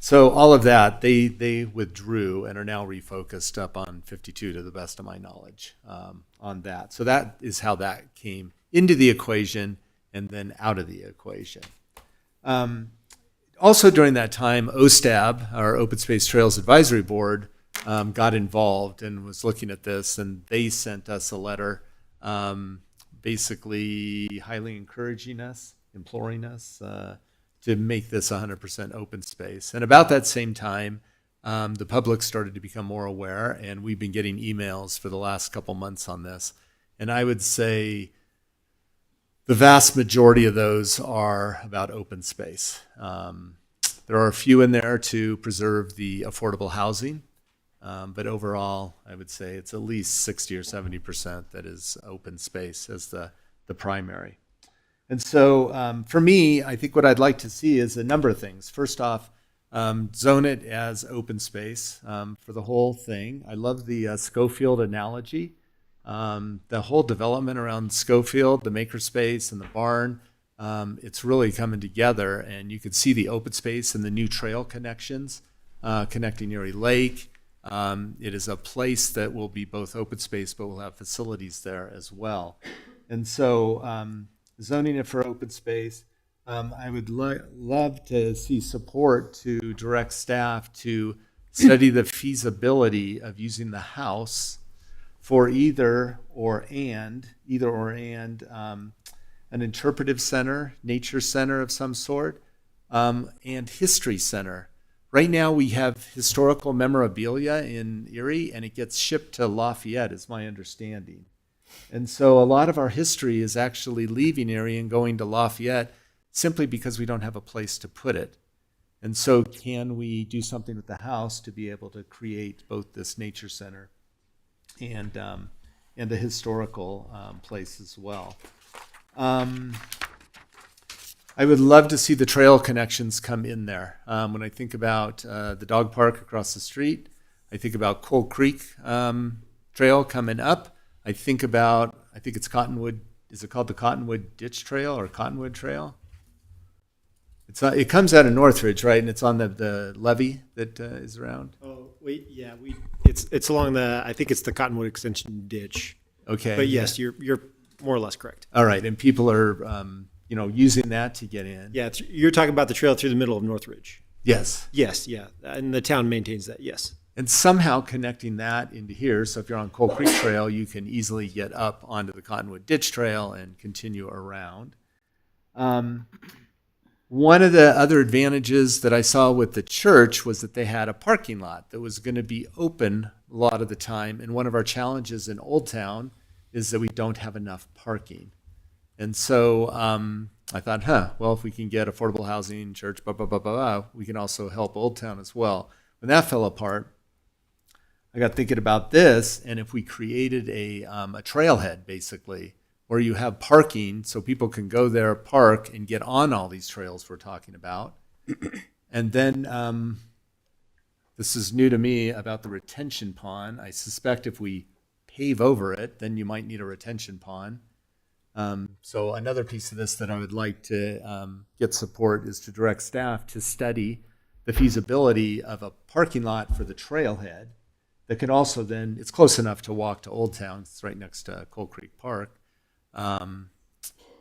So all of that, they withdrew and are now refocused up on 52 to the best of my knowledge on that. So that is how that came into the equation and then out of the equation. Also during that time, OSTAB, our Open Space Trails Advisory Board, got involved and was looking at this, and they sent us a letter basically highly encouraging us, imploring us to make this 100% open space. And about that same time, the public started to become more aware, and we've been getting emails for the last couple months on this. And I would say the vast majority of those are about open space. There are a few in there to preserve the affordable housing, but overall, I would say it's at least 60 or 70% that is open space as the primary. And so for me, I think what I'd like to see is a number of things. First off, zone it as open space for the whole thing. I love the Schofield analogy. The whole development around Schofield, the makerspace and the barn, it's really coming together, and you can see the open space and the new trail connections connecting Erie Lake. It is a place that will be both open space, but will have facilities there as well. And so zoning it for open space, I would love to see support to direct staff to study the feasibility of using the house for either or and an interpretive center, nature center of some sort, and history center. Right now we have historical memorabilia in Erie, and it gets shipped to Lafayette, is my understanding. And so a lot of our history is actually leaving Erie and going to Lafayette simply because we don't have a place to put it. And so can we do something with the house to be able to create both this nature center and a historical place as well? I would love to see the trail connections come in there. When I think about the dog park across the street, I think about Coal Creek Trail coming up. I think it's Cottonwood. Is it called the Cottonwood Ditch Trail or Cottonwood Trail? It comes out of Northridge, right? And it's on the levee that is around. Oh, wait, yeah, it's along I think it's the Cottonwood Extension Ditch. Okay. But yes, you're more or less correct. All right, and people are using that to get in. Yeah, you're talking about the trail through the middle of Northridge. Yes. Yes, yeah, and the town maintains that. Yes. And somehow connecting that into here, so if you're on Coal Creek Trail, you can easily get up onto the Cottonwood Ditch Trail and continue around. One of the other advantages that I saw with the church was that they had a parking lot that was going to be open a lot of the time. And one of our challenges in Old Town is that we don't have enough parking. And so I thought, well, if we can get affordable housing, church, we can also help Old Town as well. When that fell apart, I got thinking about this, and if we created a trailhead, basically, where you have parking so people can go there, park, and get on all these trails we're talking about. And then, this is new to me about the retention pond. I suspect if we pave over it, then you might need a retention pond. So another piece of this that I would like to get support is to direct staff to study the feasibility of a parking lot for the trailhead that can also then, it's close enough to walk to Old Town, it's right next to Coal Creek Park, to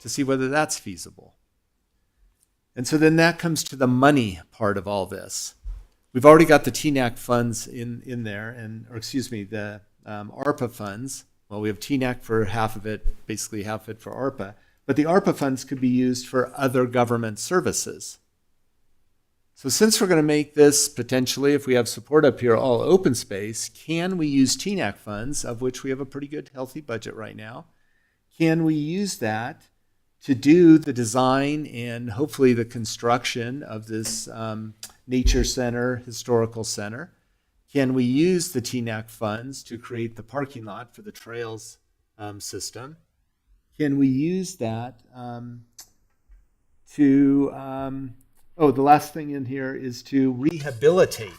see whether that's feasible. And so then that comes to the money part of all this. We've already got the TNAC funds in there, the ARPA funds. Well, we have TNAC for half of it, basically half of it for ARPA. But the ARPA funds could be used for other government services. So since we're going to make this potentially, if we have support up here, all open space, can we use TNAC funds, of which we have a pretty good, healthy budget right now? Can we use that to do the design and hopefully the construction of this nature center, historical center? Can we use the TNAC funds to create the parking lot for the trails system? Can we use that the last thing in here is to rehabilitate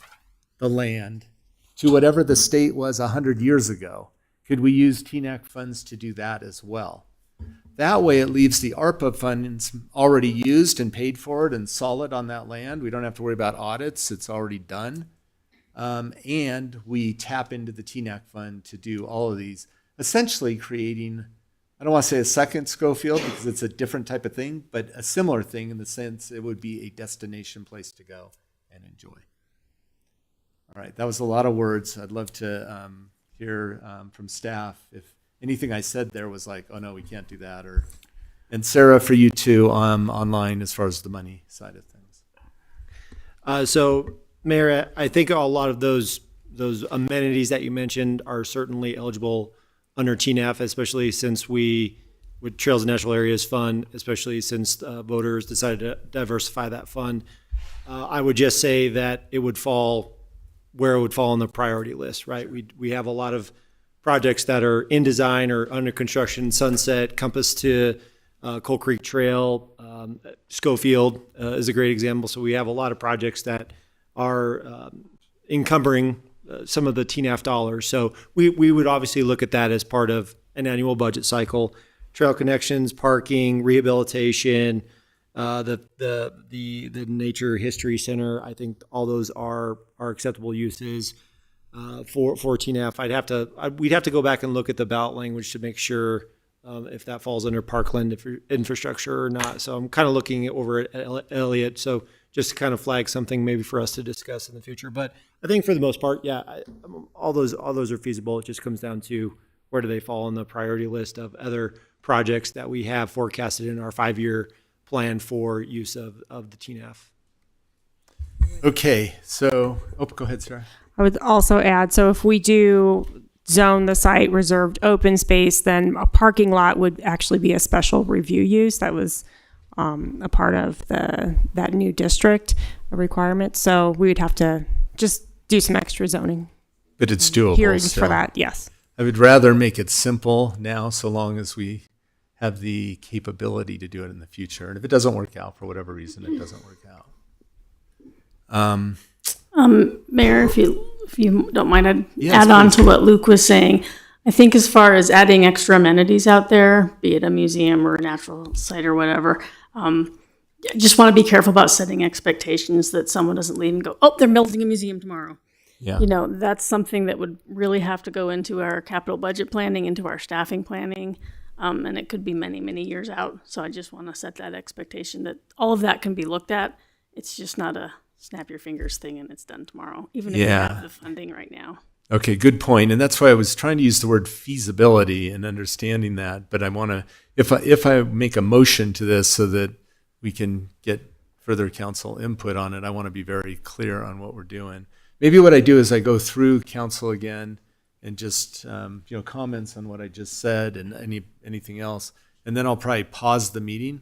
the land to whatever the state was 100 years ago. Could we use TNAC funds to do that as well? That way it leaves the ARPA funds already used and paid for it and solid on that land. We don't have to worry about audits. It's already done. And we tap into the TNAC fund to do all of these, essentially creating, I don't want to say a second Schofield because it's a different type of thing, but a similar thing in the sense it would be a destination place to go and enjoy. All right, that was a lot of words. I'd love to hear from staff if anything I said there was like, oh no, we can't do that. And Sarah, for you too, online as far as the money side of things. So, Mayor, I think a lot of those amenities that you mentioned are certainly eligible under TNAF, especially since with Trails and Natural Areas Fund, especially since voters decided to diversify that fund. I would just say that it would fall where it would fall on the priority list, right? We have a lot of projects that are in design or under construction. Sunset, Compass to Coal Creek Trail, Schofield is a great example. So we have a lot of projects that are encumbering some of the TNAF dollars. So we would obviously look at that as part of an annual budget cycle. Trail connections, parking, rehabilitation, the Nature History Center. I think all those are acceptable uses for TNAF. We'd have to go back and look at the ballot language to make sure if that falls under parkland infrastructure or not. So I'm kind of looking over at Elliott. So just to kind of flag something maybe for us to discuss in the future. But I think for the most part, yeah, all those are feasible. It just comes down to where do they fall on the priority list of other projects that we have forecasted in our 5-year plan for use of the TNAF. Okay, so, go ahead, Sarah. I would also add, so if we do zone the site reserved open space, then a parking lot would actually be a special review use. That was a part of that new district requirement. So we would have to just do some extra zoning. But it's doable. Hearings still. for that, yes. I would rather make it simple now, so long as we have the capability to do it in the future. And if it doesn't work out for whatever reason, it doesn't work out. Mayor, if you don't mind, I'd Yes, add on please. to what Luke was saying. I think as far as adding extra amenities out there, be it a museum or a natural site or whatever, I just want to be careful about setting expectations that someone doesn't leave and go, oh, they're building a museum tomorrow. Yeah. You know, that's something that would really have to go into our capital budget planning, into our staffing planning, and it could be many, many years out. So I just want to set that expectation that all of that can be looked at. It's just not a snap your fingers thing and it's done tomorrow, even if we have the funding right now. Okay, good point. And that's why I was trying to use the word feasibility and understanding that. But I want to, if I make a motion to this so that we can get further council input on it, I want to be very clear on what we're doing. Maybe what I do is I go through council again and just comments on what I just said and anything else, and then I'll probably pause the meeting,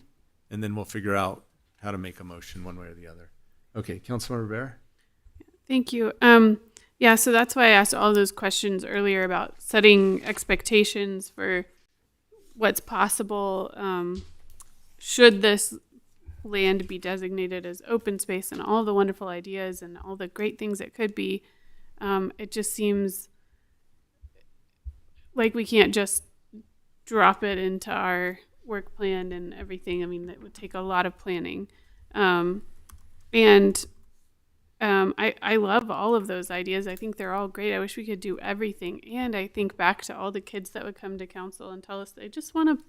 and then we'll figure out how to make a motion one way or the other. Okay, Councilmember Bear. Thank you. Yeah, so that's why I asked all those questions earlier about setting expectations for what's possible. Should this land be designated as open space and all the wonderful ideas and all the great things it could be, it just seems like we can't just drop it into our work plan and everything. I mean, that would take a lot of planning. I love all of those ideas. I think they're all great. I wish we could do everything. And I think back to all the kids that would come to council and tell us they just want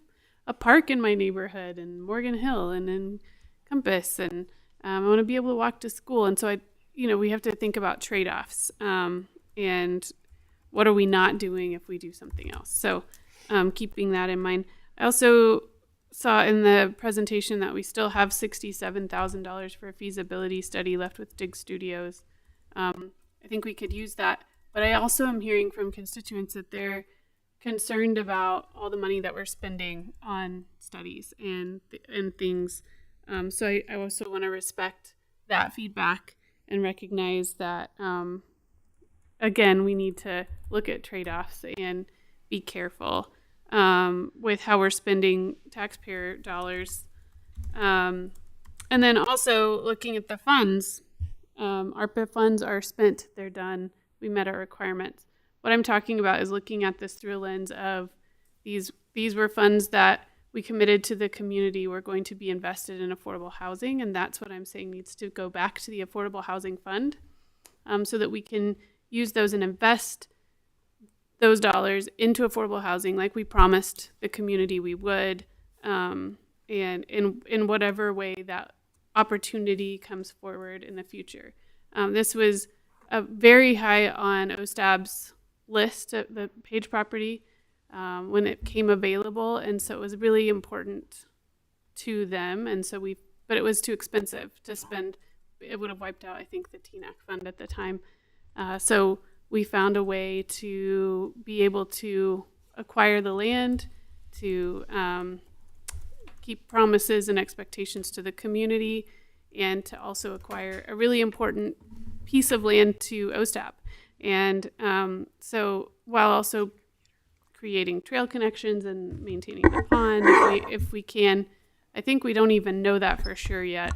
a park in my neighborhood and Morgan Hill and in Compass, and I want to be able to walk to school. And so we have to think about trade-offs and what are we not doing if we do something else. So keeping that in mind. I also saw in the presentation that we still have $67,000 for a feasibility study left with Dig Studios. I think we could use that, but I also am hearing from constituents that they're concerned about all the money that we're spending on studies and things. So I also want to respect that feedback and recognize that, again, we need to look at trade-offs and be careful with how we're spending taxpayer dollars. And then also looking at the funds. ARPA funds are spent, they're done, we met our requirements. what I'm talking about is looking at this through a lens of these were funds that we committed to the community were going to be invested in affordable housing, and that's what I'm saying needs to go back to the Affordable Housing Fund, so that we can use those and invest those dollars into affordable housing like we promised the community we would, and in whatever way that opportunity comes forward in the future. This was very high on OSTAB's list of the Page property when it came available, and so it was really important to them, and so but it was too expensive to spend. It would have wiped out, I think, the TNAC fund at the time. So we found a way to be able to acquire the land, to keep promises and expectations to the community, and to also acquire a really important piece of land to OSTAP. And so while also creating trail connections and maintaining the pond, if we can, I think we don't even know that for sure yet.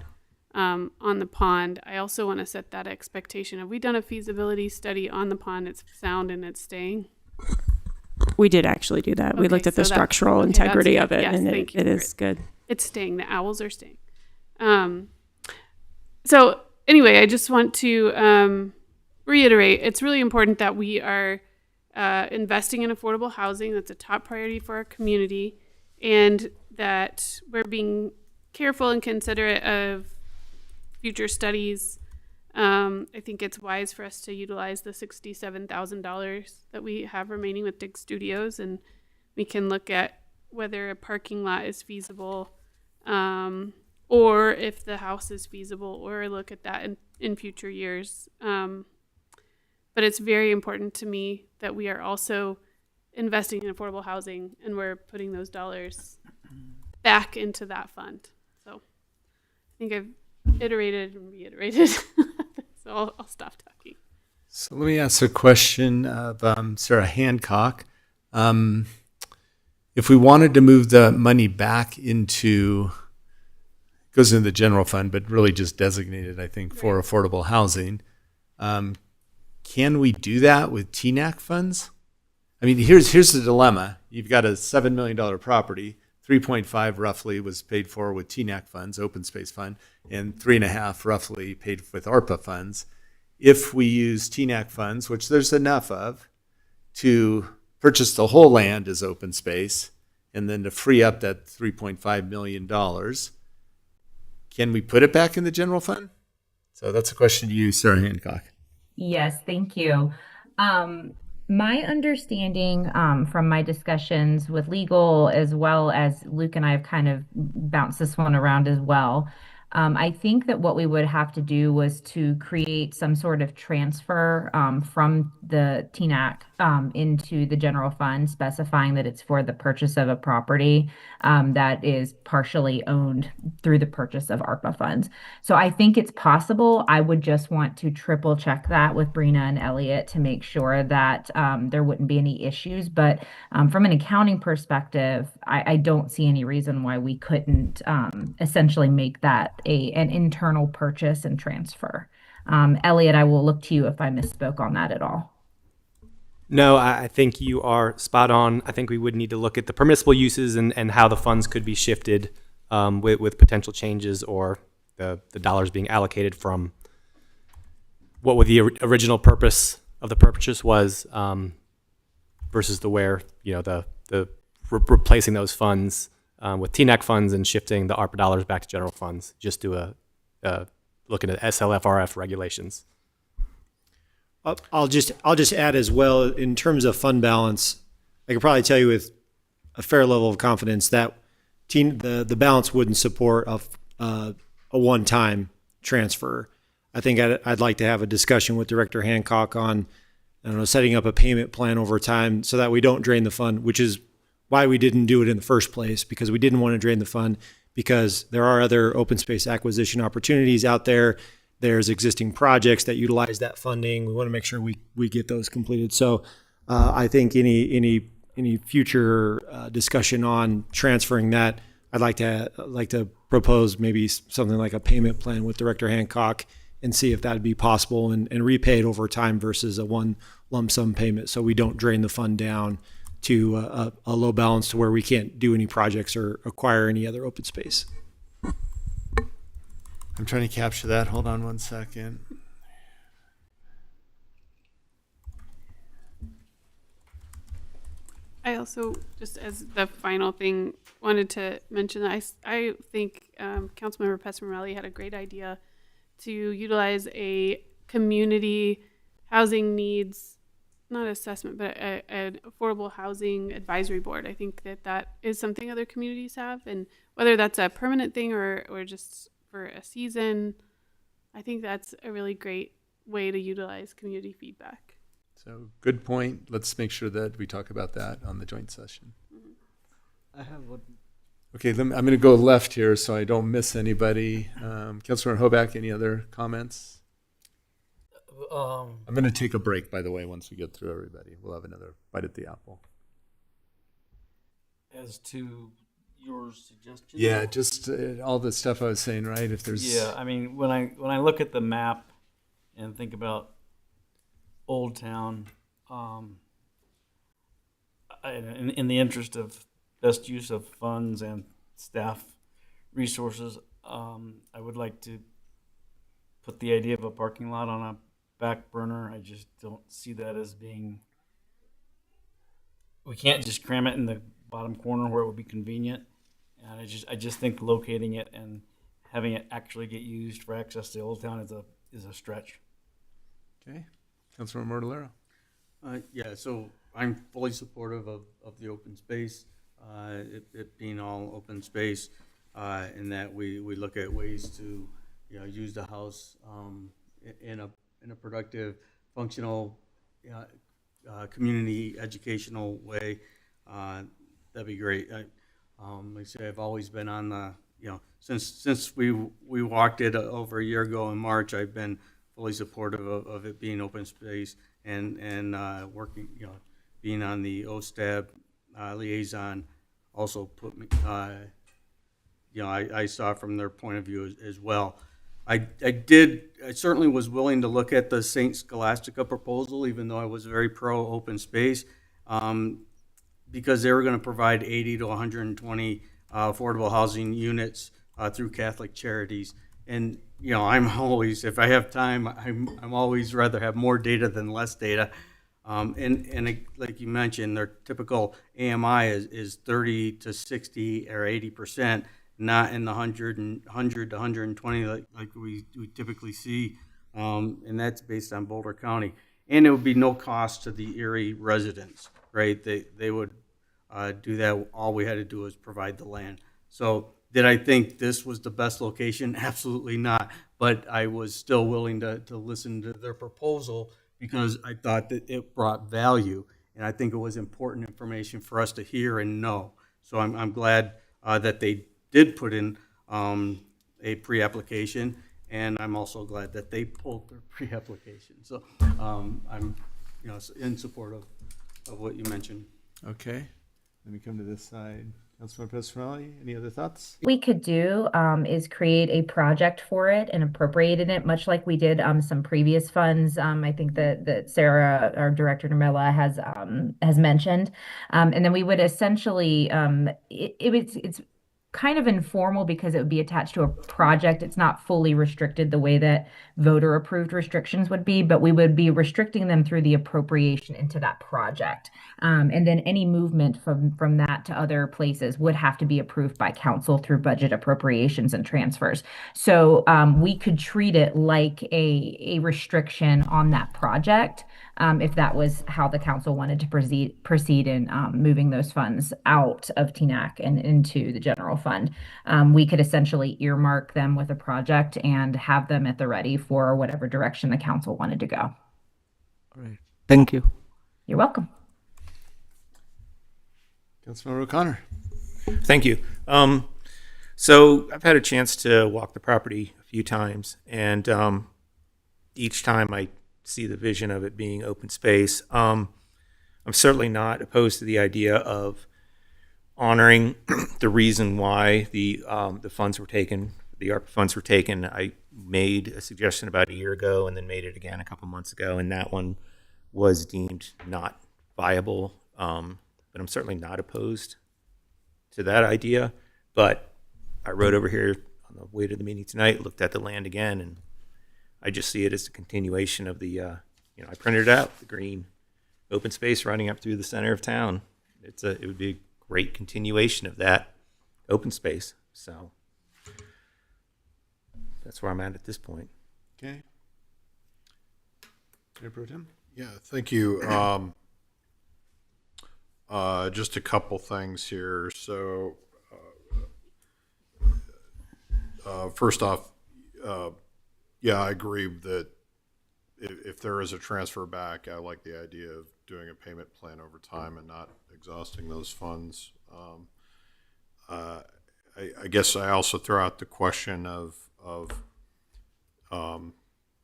On the pond, I also want to set that expectation. Have we done a feasibility study on the pond? It's sound and it's staying. We did actually do that. We Okay, looked at the so structural that's integrity good. of it, Yes, and thank you it for is good. It's staying. The owls are staying. So anyway, I just want to reiterate, it's really important that we are investing in affordable housing. That's a top priority for our community, and that we're being careful and considerate of future studies. I think it's wise for us to utilize the $67,000 that we have remaining with Dig Studios, and we can look at whether a parking lot is feasible, or if the house is feasible, or look at that in future years. But it's very important to me that we are also investing in affordable housing, and we're putting those dollars back into that fund. So I think I've iterated and reiterated. So I'll stop talking. So let me ask a question of Sarah Hancock. If we wanted to move the money back into, it goes into the general fund, but really just designated, I think, for affordable housing, can we do that with TNAC funds? I mean, here's the dilemma. You've got a $7 million property. 3.5 roughly was paid for with TNAC funds, open space fund, and 3.5 roughly paid with ARPA funds. If we use TNAC funds, which there's enough of, to purchase the whole land as open space, and then to free up that $3.5 million, can we put it back in the general fund? So that's a question to you, Sarah Hancock. Yes, thank you. My understanding from my discussions with legal, as well as Luke and I have kind of bounced this one around as well, I think that what we would have to do was to create some sort of transfer from the TNAC into the general fund, specifying that it's for the purchase of a property that is partially owned through the purchase of ARPA funds. So I think it's possible. I would just want to triple check that with Brina and Elliot to make sure that there wouldn't be any issues. But from an accounting perspective, I don't see any reason why we couldn't essentially make that an internal purchase and transfer. Elliot, I will look to you if I misspoke on that at all. No, I think you are spot on. I think we would need to look at the permissible uses and how the funds could be shifted with potential changes, or the dollars being allocated from what the original purpose of the purchase was versus the replacing those funds with TNAC funds and shifting the ARPA dollars back to general funds. Just do looking at SLFRF regulations. I'll just add as well, in terms of fund balance, I could probably tell you with a fair level of confidence that the balance wouldn't support a one-time transfer. I think I'd like to have a discussion with Director Hancock on, setting up a payment plan over time so that we don't drain the fund, which is why we didn't do it in the first place, because we didn't want to drain the fund, because there are other open space acquisition opportunities out there. There's existing projects that utilize that funding. We want to make sure we get those completed. So I think any future discussion on transferring that, I'd like to propose maybe something like a payment plan with Director Hancock and see if that would be possible and repay it over time versus a one lump sum payment, so we don't drain the fund down to a low balance to where we can't do any projects or acquire any other open space. I'm trying to capture that. Hold on one second. I also, just as the final thing, wanted to mention that I think Councilmember Pescarelli had a great idea to utilize a community housing needs, not assessment, but an affordable housing advisory board. I think that is something other communities have, and whether that's a permanent thing or just for a season, I think that's a really great way to utilize community feedback. So good point. Let's make sure that we talk about that on the joint session. I have one. Okay, I'm going to go left here so I don't miss anybody. Councilor Hoback, any other comments? I'm going to take a break, by the way, once we get through everybody. We'll have another bite at the apple. As to your suggestion? Yeah, just all the stuff I was saying, right? If there's Yeah, I mean, when I look at the map and think about Old Town, in the interest of best use of funds and staff resources, I would like to put the idea of a parking lot on a back burner. I just don't see that as being. We can't just cram it in the bottom corner where it would be convenient, and I just think locating it and having it actually get used for access to Old Town is a stretch. Okay. Councilor Mortallero. Yeah, so I'm fully supportive of the open space, it being all open space, and that we look at ways to, use the house in a productive, functional, community educational way. That'd be great. Like I say, I've always been on the, since we walked it over a year ago in March, I've been fully supportive of it being open space and working, being on the OSTAB liaison also put me, I saw from their point of view as well. I certainly was willing to look at the St. Scholastica proposal, even though I was very pro open space, because they were going to provide 80 to 120 affordable housing units through Catholic Charities. And I'm always, if I have time, I'm always rather have more data than less data. And like you mentioned, their typical AMI is 30 to 60 or 80%, not in the 100 to 120 like we typically see. And that's based on Boulder County. And it would be no cost to the Erie residents, right? They would do that. All we had to do was provide the land. So did I think this was the best location? Absolutely not. But I was still willing to listen to their proposal because I thought that it brought value. And I think it was important information for us to hear and know. So I'm glad that they did put in a pre-application. And I'm also glad that they pulled their pre-application. So I'm in support of what you mentioned. Okay. Let me come to this side. Councilmember Pescarelli, any other thoughts? We could do is create a project for it and appropriate it, much like we did some previous funds. I think that Sarah, our director Namela, has mentioned, and then we would essentially it's kind of informal because it would be attached to a project. It's not fully restricted the way that voter approved restrictions would be, but we would be restricting them through the appropriation into that project. And then any movement from that to other places would have to be approved by council through budget appropriations and transfers. So we could treat it like a restriction on that project if that was how the council wanted to proceed in moving those funds out of TNAC and into the general fund. We could essentially earmark them with a project and have them at the ready for whatever direction the council wanted to go. All right. Thank you. You're welcome. Councilmember O'Connor. Thank you. So I've had a chance to walk the property a few times, and each time I see the vision of it being open space. I'm certainly not opposed to the idea of honoring the reason why the funds were taken, the ARPA funds were taken. I made a suggestion about a year ago and then made it again a couple months ago, and that one was deemed not viable. But I'm certainly not opposed to that idea. But I rode over here on the way to the meeting tonight, looked at the land again, and I just see it as a continuation of the, I printed it out, the green open space running up through the center of town. It would be a great continuation of that open space. So that's where I'm at this point. Okay. Mayor Pro Tem? Yeah, thank you. Just a couple things here. So, first off, yeah, I agree that if there is a transfer back, I like the idea of doing a payment plan over time and not exhausting those funds. I guess I also throw out the question of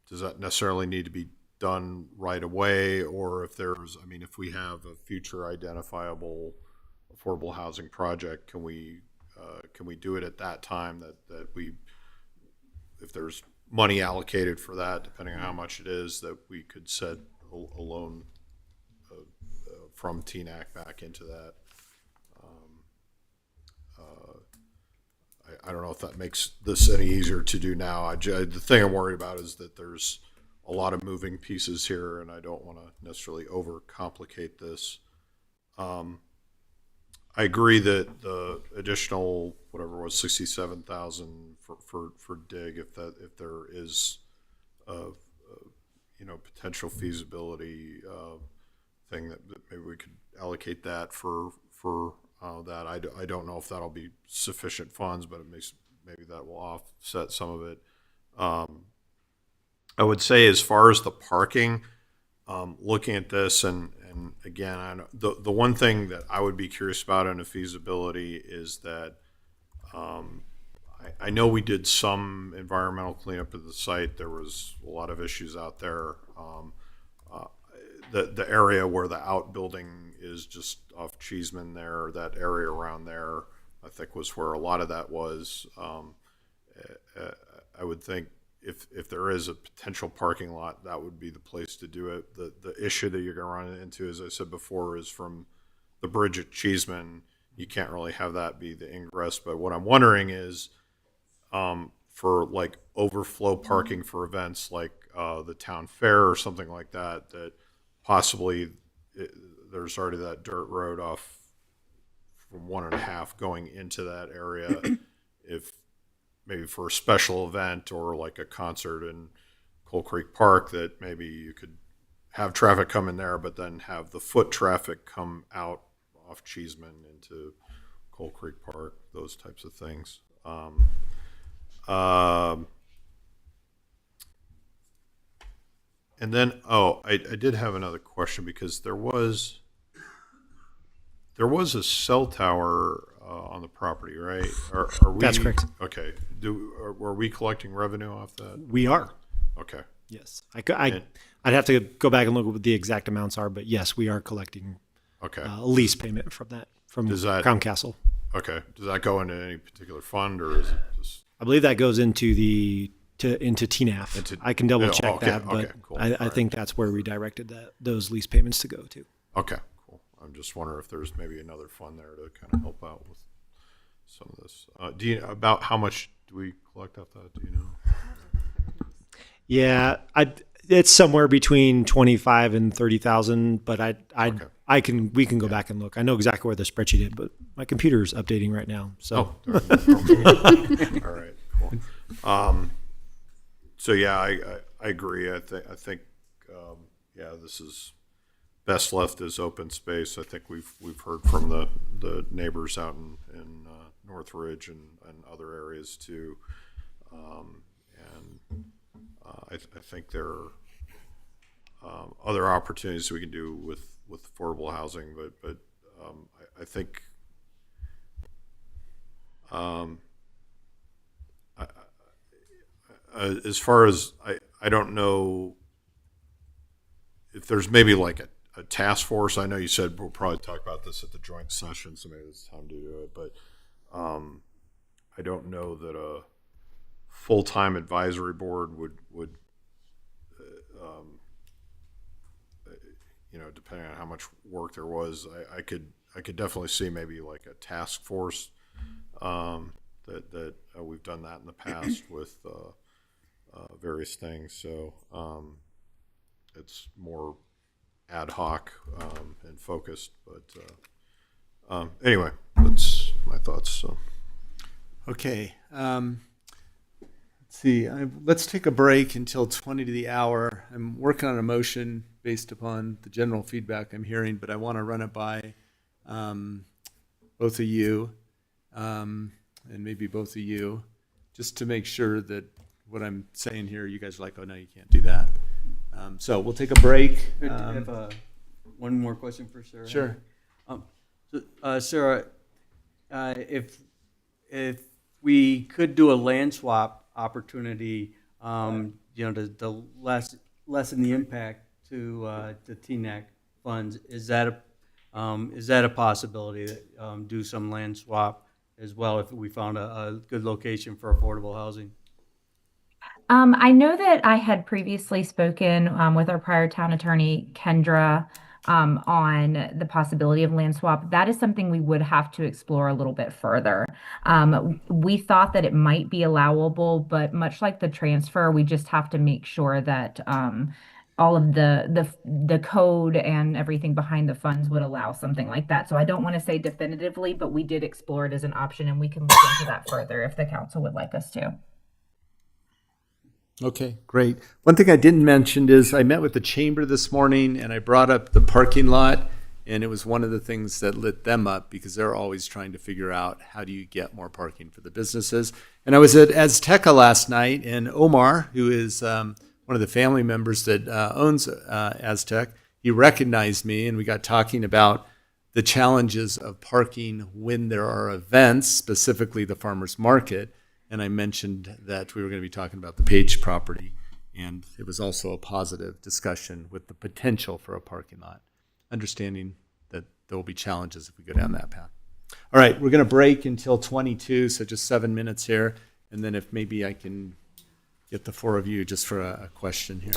does that necessarily need to be done right away, or if we have a future identifiable affordable housing project, can we do it at that time, that if there's money allocated for that, depending on how much it is, that we could set a loan from TNAC back into that. I don't know if that makes this any easier to do now. The thing I'm worried about is that there's a lot of moving pieces here, and I don't want to necessarily overcomplicate this. I agree that the additional, whatever it was, 67,000 for dig, if there is potential feasibility thing that maybe we could allocate that for that. I don't know if that'll be sufficient funds, but maybe that will offset some of it. I would say, as far as the parking, looking at this, and again, the one thing that I would be curious about in a feasibility is that I know we did some environmental cleanup of the site. There was a lot of issues out there. The area where the outbuilding is just off Cheeseman there, that area around there, I think was where a lot of that was. I would think if there is a potential parking lot, that would be the place to do it. The issue that you're going to run into, as I said before, is from the bridge at Cheeseman. You can't really have that be the ingress. But what I'm wondering is for like overflow parking for events like the town fair or something like that, that possibly there's already that dirt road off from 1.5 going into that area. If maybe for a special event or like a concert in Coal Creek Park, that maybe you could have traffic come in there, but then have the foot traffic come out off Cheeseman into Coal Creek Park, those types of things. And then, I did have another question, because there was a cell tower on the property, right? Are we, That's correct. Okay. Were we collecting revenue off that? We are. Okay. Yes. I'd have to go back and look at what the exact amounts are, but yes, we are collecting a lease payment from that, from Crown Castle. Okay. Does that go into any particular fund, or is it just? I believe that goes into into TNAF. I can double check that, but cool. I think that's where we directed those lease payments to go to. Okay, cool. I'm just wondering if there's maybe another fund there to kind of help out with some of this. About how much do we collect off that? Do you know? Yeah, it's somewhere between 25 and 30,000, but we can go back and look. I know exactly where the spreadsheet is, but my computer's updating right now. So. All right, cool. So yeah, I agree. I think this is best left as open space. I think we've heard from the neighbors out in Northridge and other areas too, and I think there are other opportunities we can do with affordable housing, but I think as far as I don't know if there's maybe like a task force. I know you said we'll probably talk about this at the joint session, so maybe it's time to do it. But I don't know that full-time advisory board would depending on how much work there was, I could definitely see maybe like a task force, that we've done that in the past with various things. So it's more ad hoc and focused. But anyway, that's my thoughts. So. Okay. Let's see. Let's take a break until 20 to the hour. I'm working on a motion based upon the general feedback I'm hearing, but I want to run it by both of you and maybe both of you, just to make sure that what I'm saying here, you guys are like, oh, no, you can't do that. So we'll take a break. I have one more question for Sarah. Sure. Sarah, if we could do a land swap opportunity, to lessen the impact to the TNAC funds, is that a possibility that do some land swap as well if we found a good location for affordable housing? I know that I had previously spoken with our prior town attorney, Kendra, on the possibility of land swap. That is something we would have to explore a little bit further. We thought that it might be allowable, but much like the transfer, we just have to make sure that all of the code and everything behind the funds would allow something like that. So I don't want to say definitively, but we did explore it as an option, and we can look into that further if the council would like us to. Okay, great. One thing I didn't mention is I met with the chamber this morning and I brought up the parking lot, and it was one of the things that lit them up because they're always trying to figure out how do you get more parking for the businesses. And I was at Azteca last night, and Omar, who is one of the family members that owns Aztec, he recognized me, and we got talking about the challenges of parking when there are events, specifically the farmers market. And I mentioned that we were going to be talking about the Page property, and it was also a positive discussion with the potential for a parking lot, understanding that there will be challenges if we go down that path. All right, we're going to break until 22, so just 7 minutes here, and then if maybe I can get the four of you just for a question here.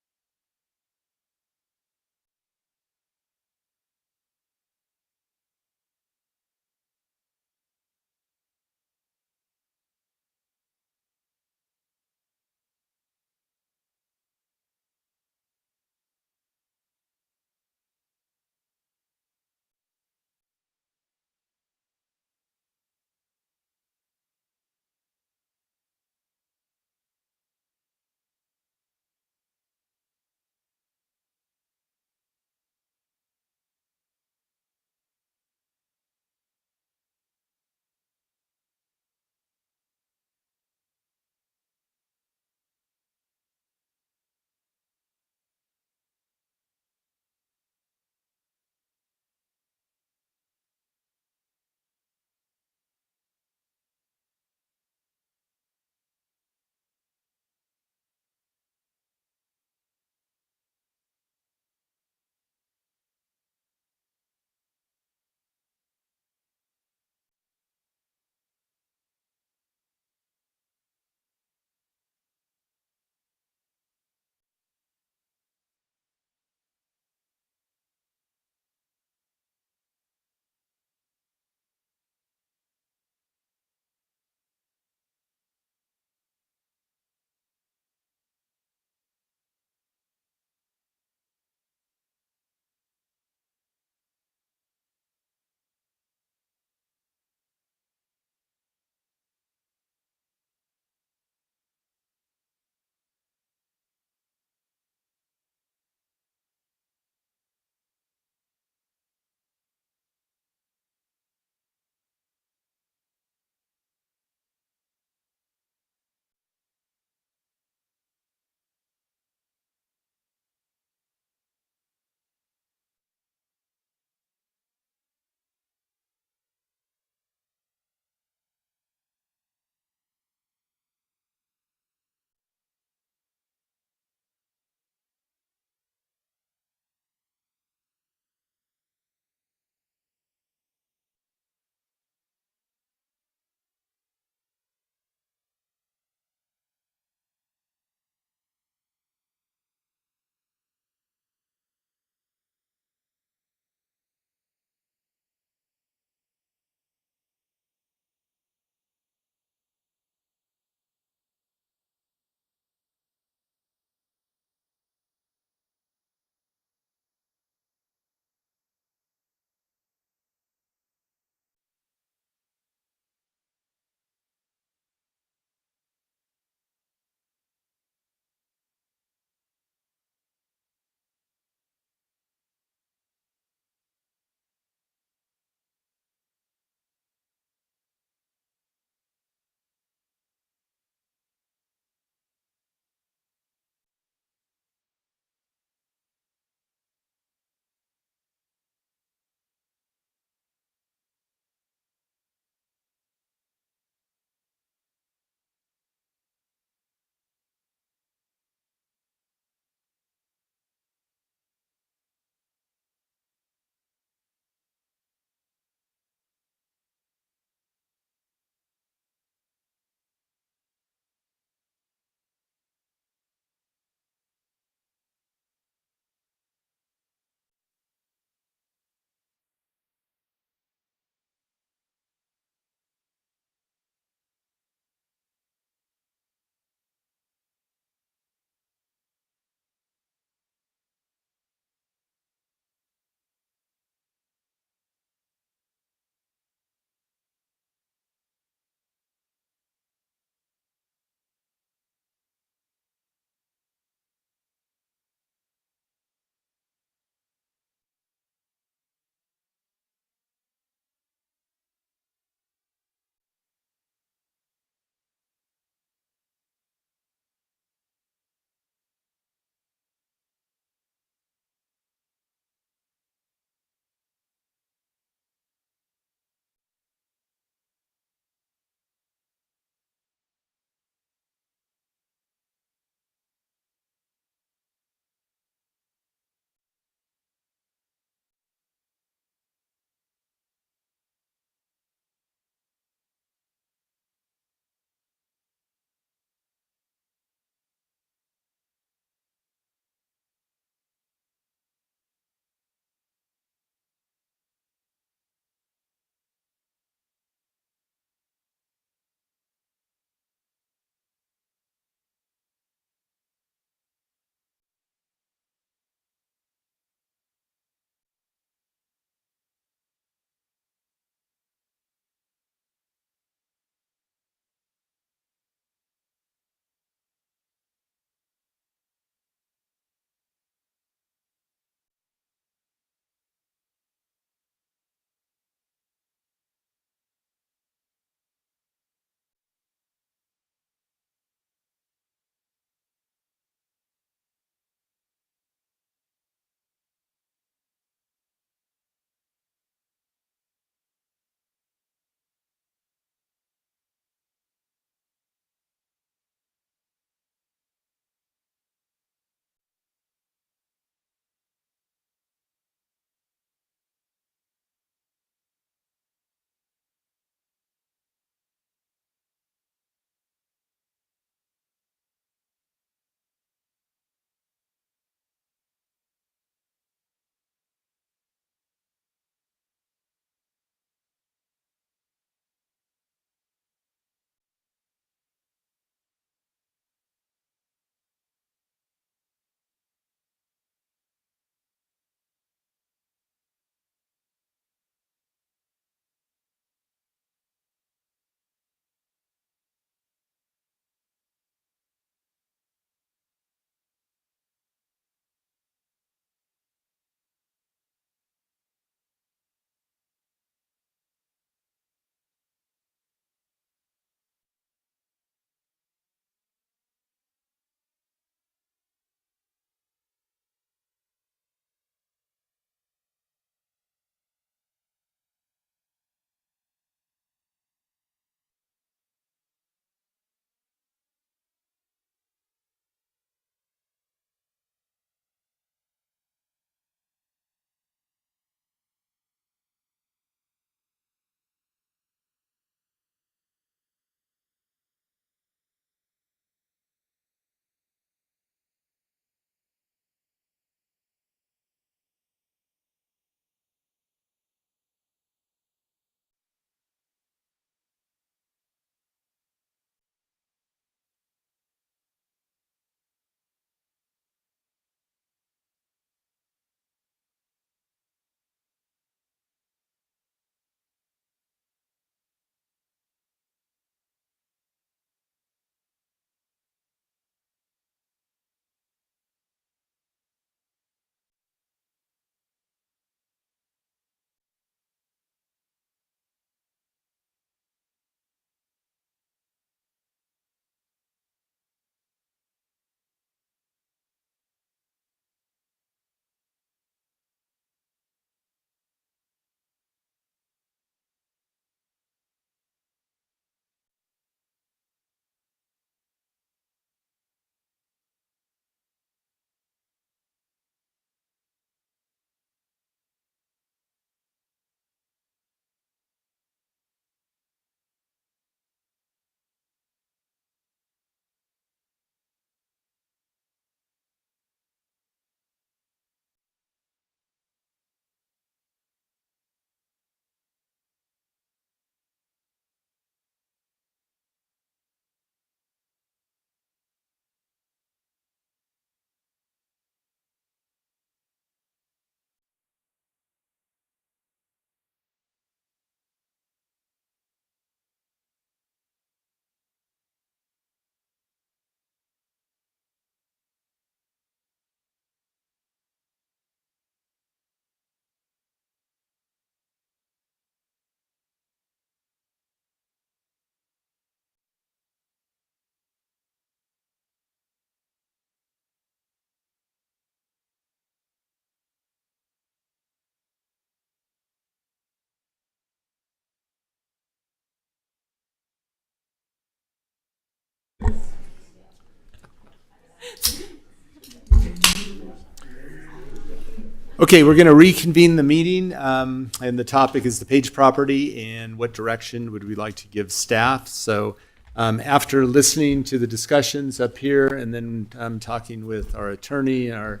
Okay, we're going to reconvene the meeting, and the topic is the Page property and what direction would we like to give staff. So after listening to the discussions up here and then talking with our attorney, our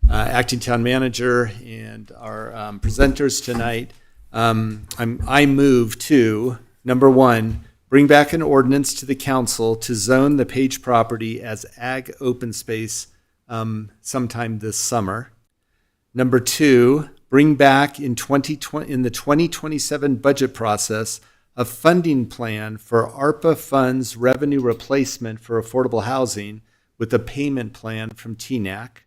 acting town manager, and our presenters tonight, I move to, number one, bring back an ordinance to the council to zone the Page property as ag open space sometime this summer. Number two, bring back in the 2027 budget process a funding plan for ARPA funds revenue replacement for affordable housing with a payment plan from TNAC.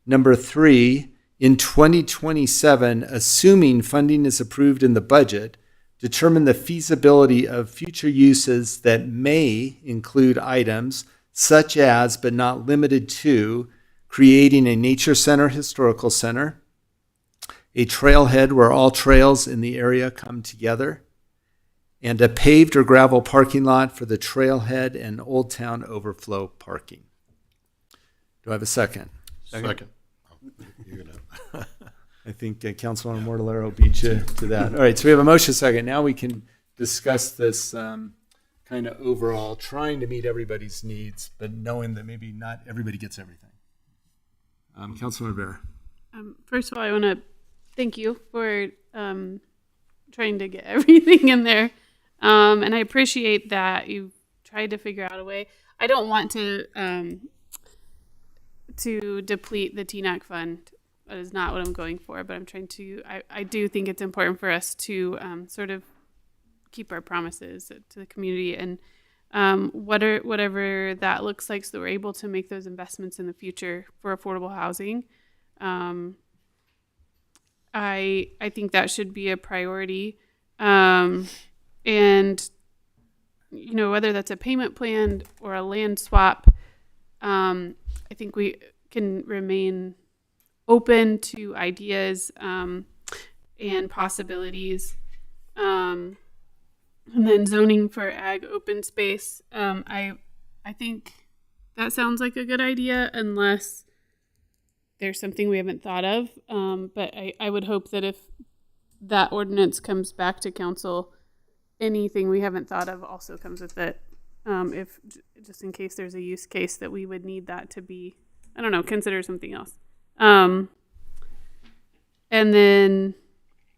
Number three, in 2027, assuming funding is approved in the budget, determine the feasibility of future uses that may include items such as, but not limited to, creating a nature center, historical center, a trailhead where all trails in the area come together, and a paved or gravel parking lot for the trailhead and Old Town overflow parking. Do I have a second? Second. I think Councilman Mortallaro beat you to that. All right, so we have a motion second. Now we can discuss this kind of overall, trying to meet everybody's needs, but knowing that maybe not everybody gets everything. Councilman Rivera. First of all, I want to thank you for trying to get everything in there. And I appreciate that you tried to figure out a way. I don't want to deplete the TNAC fund. That is not what I'm going for, but I'm trying to, I do think it's important for us to sort of keep our promises to the community and whatever that looks like, so that we're able to make those investments in the future for affordable housing. I think that should be a priority. And, you know, whether that's a payment plan or a land swap, I think we can remain open to ideas and possibilities. And then zoning for ag open space. I think that sounds like a good idea unless there's something we haven't thought of. But I would hope that if that ordinance comes back to council, anything we haven't thought of also comes with it. If just in case there's a use case that we would need that to be, I don't know, consider something else. And then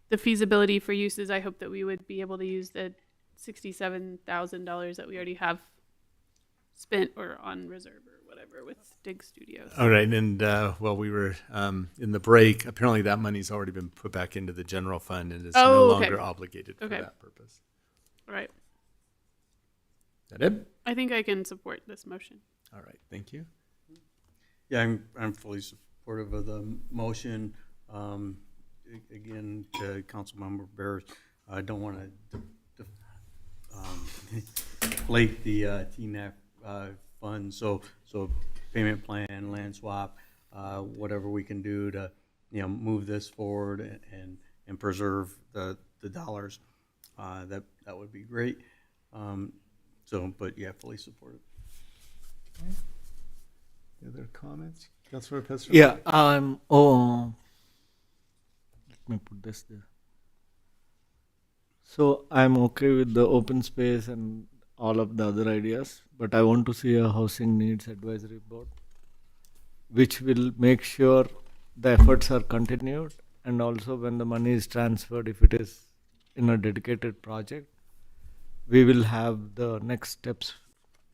the feasibility for uses, I hope that we would be able to use the $67,000 that we already have spent or on reserve or whatever with Dig Studios. All right, and while we were in the break, apparently that money's already been put back into the general fund and is no longer obligated for that purpose. All right. Is that it? I think I can support this motion. All right, thank you. Yeah, I'm fully supportive of the motion. Again, to Councilmember Bears, I don't want to deflate the TNAC fund. So payment plan, land swap, whatever we can do to, you know, move this forward and preserve the dollars, that would be great. But yeah, fully supportive. Okay. Any other comments? Councilor Pester? Yeah, let me put this there. So I'm okay with the open space and all of the other ideas, but I want to see a housing needs advisory board, which will make sure the efforts are continued, and also when the money is transferred, if it is in a dedicated project, we will have the next steps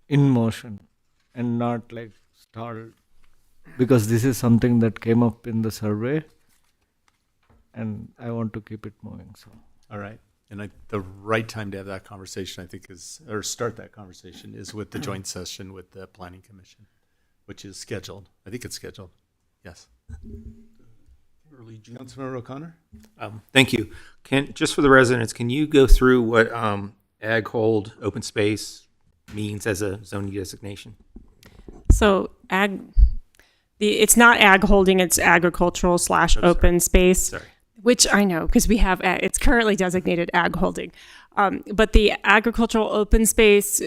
in motion and not like stalled, because this is something that came up in the survey and I want to keep it moving. So, all right. And the right time to have that conversation, I think, start that conversation is with the joint session with the Planning Commission, which is scheduled. I think it's scheduled. Yes. Early June. Councilmember O'Connor? Thank you. Just for the residents, can you go through what ag hold open space means as a zoning designation? So it's not ag holding, it's agricultural / open space. Sorry. Which I know, because we have, it's currently designated ag holding. But the agricultural open space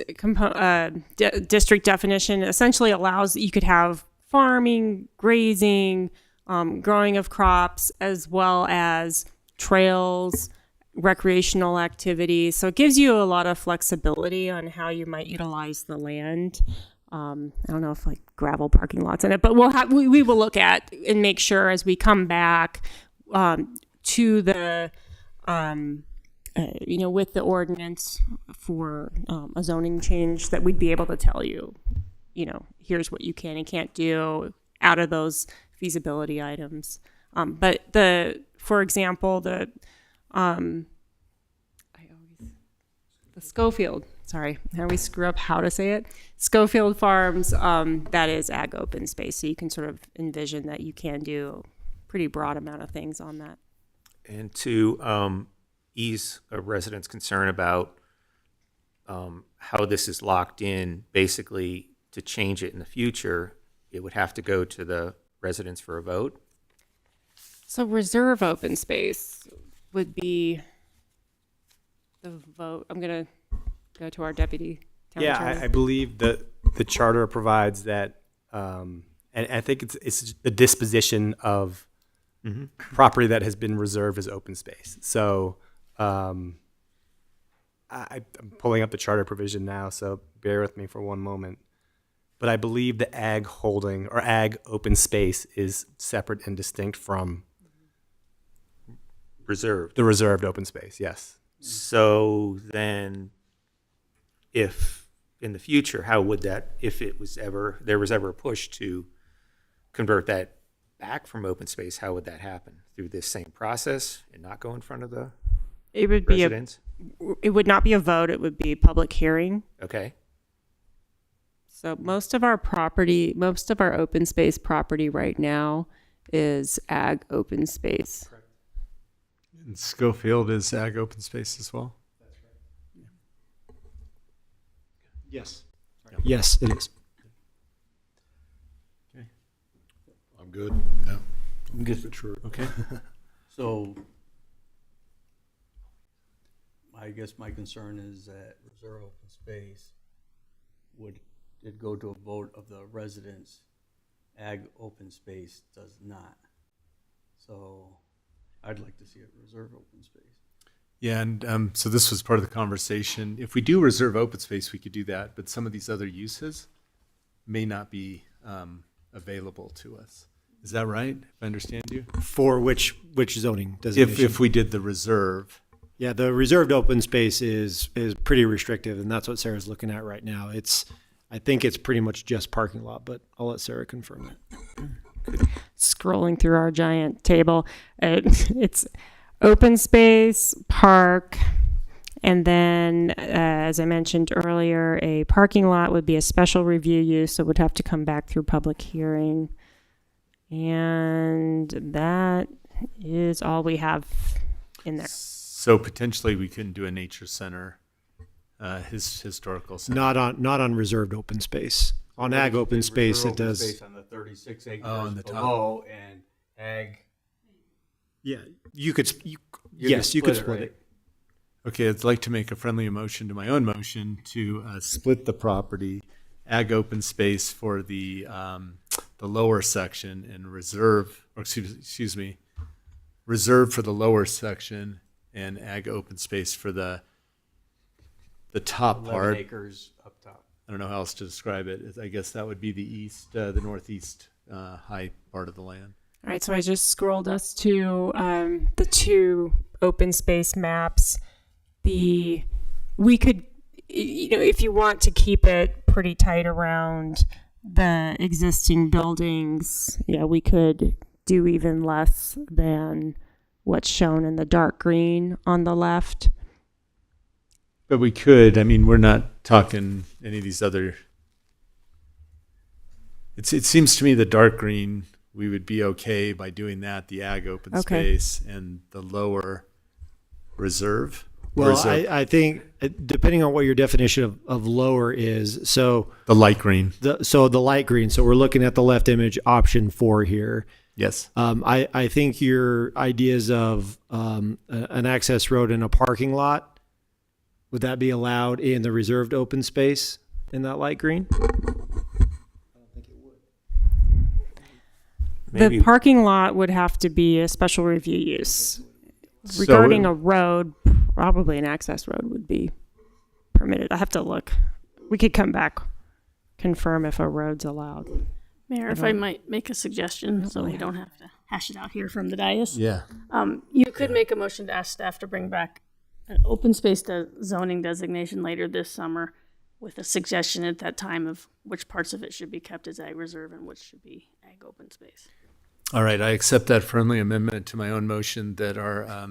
district definition essentially allows, you could have farming, grazing, growing of crops, as well as trails, recreational activities. So it gives you a lot of flexibility on how you might utilize the land. I don't know if like gravel parking lots in it, but we will look at and make sure as we come back to the with the ordinance for a zoning change, that we'd be able to tell you, here's what you can and can't do out of those feasibility items. But for example, the Schofield, sorry, I always screw up how to say it. Schofield Farms, that is ag open space. So you can sort of envision that you can do a pretty broad amount of things on that. And to ease a resident's concern about how this is locked in, basically to change it in the future, it would have to go to the residents for a vote. So reserve open space would be the vote. I'm going to go to our deputy town attorney. I believe that the charter provides that, and I think it's the disposition of property that has been reserved as open space. So I'm pulling up the charter provision now, so bear with me for one moment. But I believe the ag holding or ag open space is separate and distinct from Reserved. the reserved open space. Yes. So then, if in the future, how would that, if there was ever a push to convert that back from open space, how would that happen? Through this same process and not go in front of the It would residents? it would not be a vote. It would be a public hearing. Okay. So most of our open space property right now is ag open space. And Schofield is ag open space as well? Yes. Yes, it is. Okay. I'm good. Yeah. I'm good. Sure. Okay. So I guess my concern is that reserve open space would it go to a vote of the residents. Ag open space does not. So I'd like to see it reserve open space. Yeah, and so this was part of the conversation. If we do reserve open space, we could do that, but some of these other uses may not be available to us. Is that right? If I understand you? For which zoning designation? If we did the reserve. Yeah, the reserved open space is pretty restrictive, and that's what Sarah's looking at right now. I think it's pretty much just parking lot, but I'll let Sarah confirm that. Scrolling through our giant table, it's open space, park, and then, as I mentioned earlier, a parking lot would be a special review use, so it would have to come back through public hearing. And that is all we have in there. So potentially we couldn't do a nature center, historical center. Not on reserved open space. On ag open space, it does. Space on the 36 acres on the top. below and ag. Yeah, you could split it. Okay, I'd like to make a friendly motion to my own motion to split the property, ag open space for the lower section and reserve, or excuse me, reserve for the lower section and ag open space for the top 11 part. acres up top. I don't know how else to describe it. I guess that would be the northeast high part of the land. All right, so I just scrolled us to the two open space maps. We could, if you want to keep it pretty tight around the existing buildings, we could do even less than what's shown in the dark green on the left. But we could, we're not talking any of these other. It seems to me the dark green, we would be okay by doing that, the ag open space and the lower reserve. Well, I think depending on what your definition of lower is, so the light green. The light green. So we're looking at the left image, option 4 here. Yes. I think your ideas of an access road and a parking lot, would that be allowed in the reserved open space in that light green? maybe. The parking lot would have to be a special review use. Regarding a road, probably an access road would be permitted. I have to look. We could come back, confirm if a road's allowed. Mayor, if I might make a suggestion, so we don't have to hash it out here from the dais. Yeah. You could make a motion to ask staff to bring back an open space zoning designation later this summer with a suggestion at that time of which parts of it should be kept as ag reserve and which should be ag open space. All right, I accept that friendly amendment to my own motion that our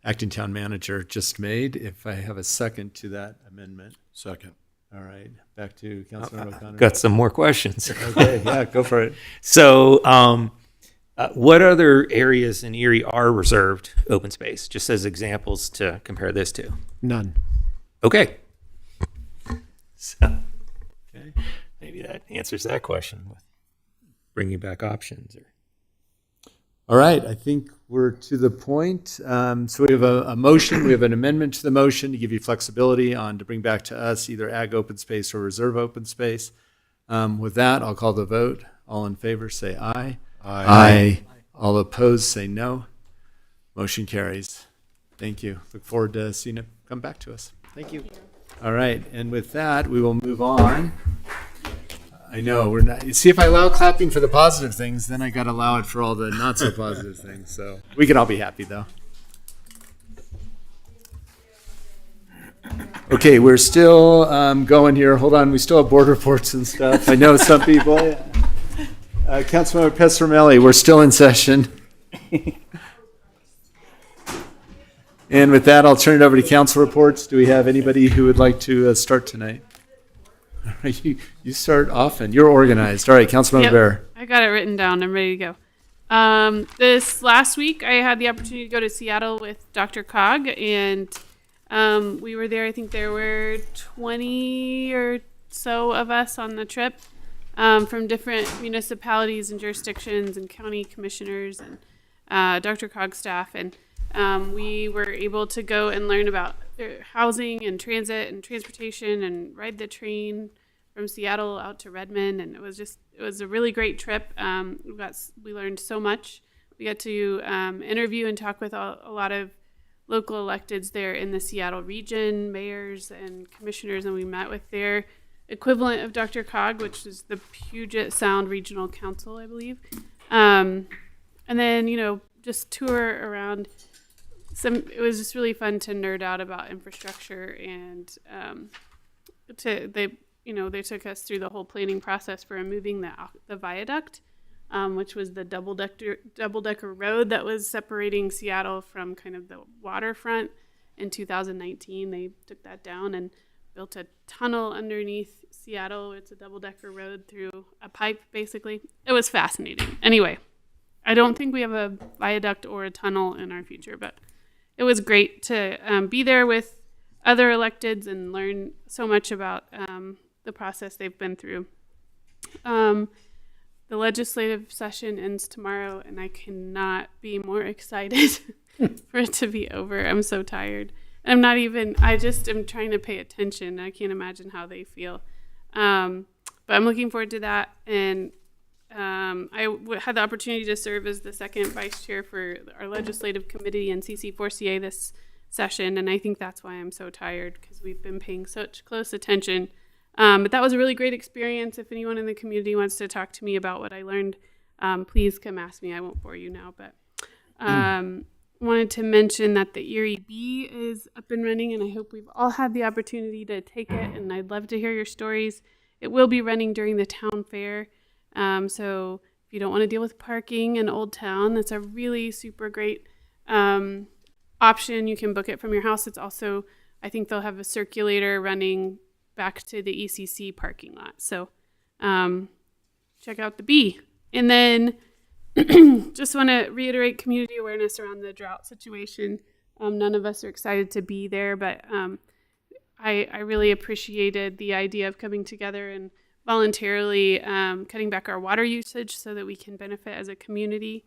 acting town manager just made. If I have a second to that amendment. Second. All right, back to Councilmember O'Connor. Got some more questions. Okay, yeah, go for it. So, what other areas in Erie are reserved open space? Just as examples to compare this to. None. Okay. So, okay, maybe that answers that question with bringing back options. All right, I think we're to the point. So we have a motion, we have an amendment to the motion to give you flexibility on to bring back to us either ag open space or reserve open space. With that, I'll call the vote. All in favor, say aye. Aye. All opposed, say no. Motion carries. Thank you. Look forward to seeing it come back to us. Thank you. All right, and with that, we will move on. I know we're not. See, if I allow clapping for the positive things, then I got to allow it for all the not so positive things. So we can all be happy, though. Okay, we're still going here. Hold on, we still have board reports and stuff. I know some people. Councilmember Pestromelli, we're still in session. And with that, I'll turn it over to council reports. Do we have anybody who would like to start tonight? All right, you start often. You're organized. All right, Councilmember Yep, Bear. I got it written down. I'm ready to go. This last week, I had the opportunity to go to Seattle with Dr. Cog, and we were there. I think there were 20 or so of us on the trip from different municipalities and jurisdictions and county commissioners and Dr. Cog staff. And we were able to go and learn about housing and transit and transportation and ride the train from Seattle out to Redmond. And it was a really great trip. We learned so much. We got to interview and talk with a lot of local electeds there in the Seattle region, mayors and commissioners, and we met with their equivalent of Dr. Cog, which is the Puget Sound Regional Council, I believe. And then, just tour around. It was just really fun to nerd out about infrastructure, and they took us through the whole planning process for removing the viaduct, which was the double decker road that was separating Seattle from kind of the waterfront. In 2019, they took that down and built a tunnel underneath Seattle. It's a double decker road through a pipe, basically. It was fascinating. Anyway, I don't think we have a viaduct or a tunnel in our future, but it was great to be there with other electeds and learn so much about the process they've been through. The legislative session ends tomorrow, and I cannot be more excited for it to be over. I'm so tired. I just am trying to pay attention. I can't imagine how they feel. But I'm looking forward to that. And had the opportunity to serve as the second vice chair for our legislative committee and CC4CA this session, and I think that's why I'm so tired, because we've been paying such close attention. But that was a really great experience. If anyone in the community wants to talk to me about what I learned, please come ask me. I won't bore you now, but wanted to mention that the Erie Bee is up and running, and I hope we've all had the opportunity to take it, and I'd love to hear your stories. It will be running during the town fair. So if you don't want to deal with parking in Old Town, that's a really super great option. You can book it from your house. It's also, I think they'll have a circulator running back to the ECC parking lot. So check out the Bee. And then just want to reiterate community awareness around the drought situation. None of us are excited to be there, but I really appreciated the idea of coming together and voluntarily cutting back our water usage so that we can benefit as a community,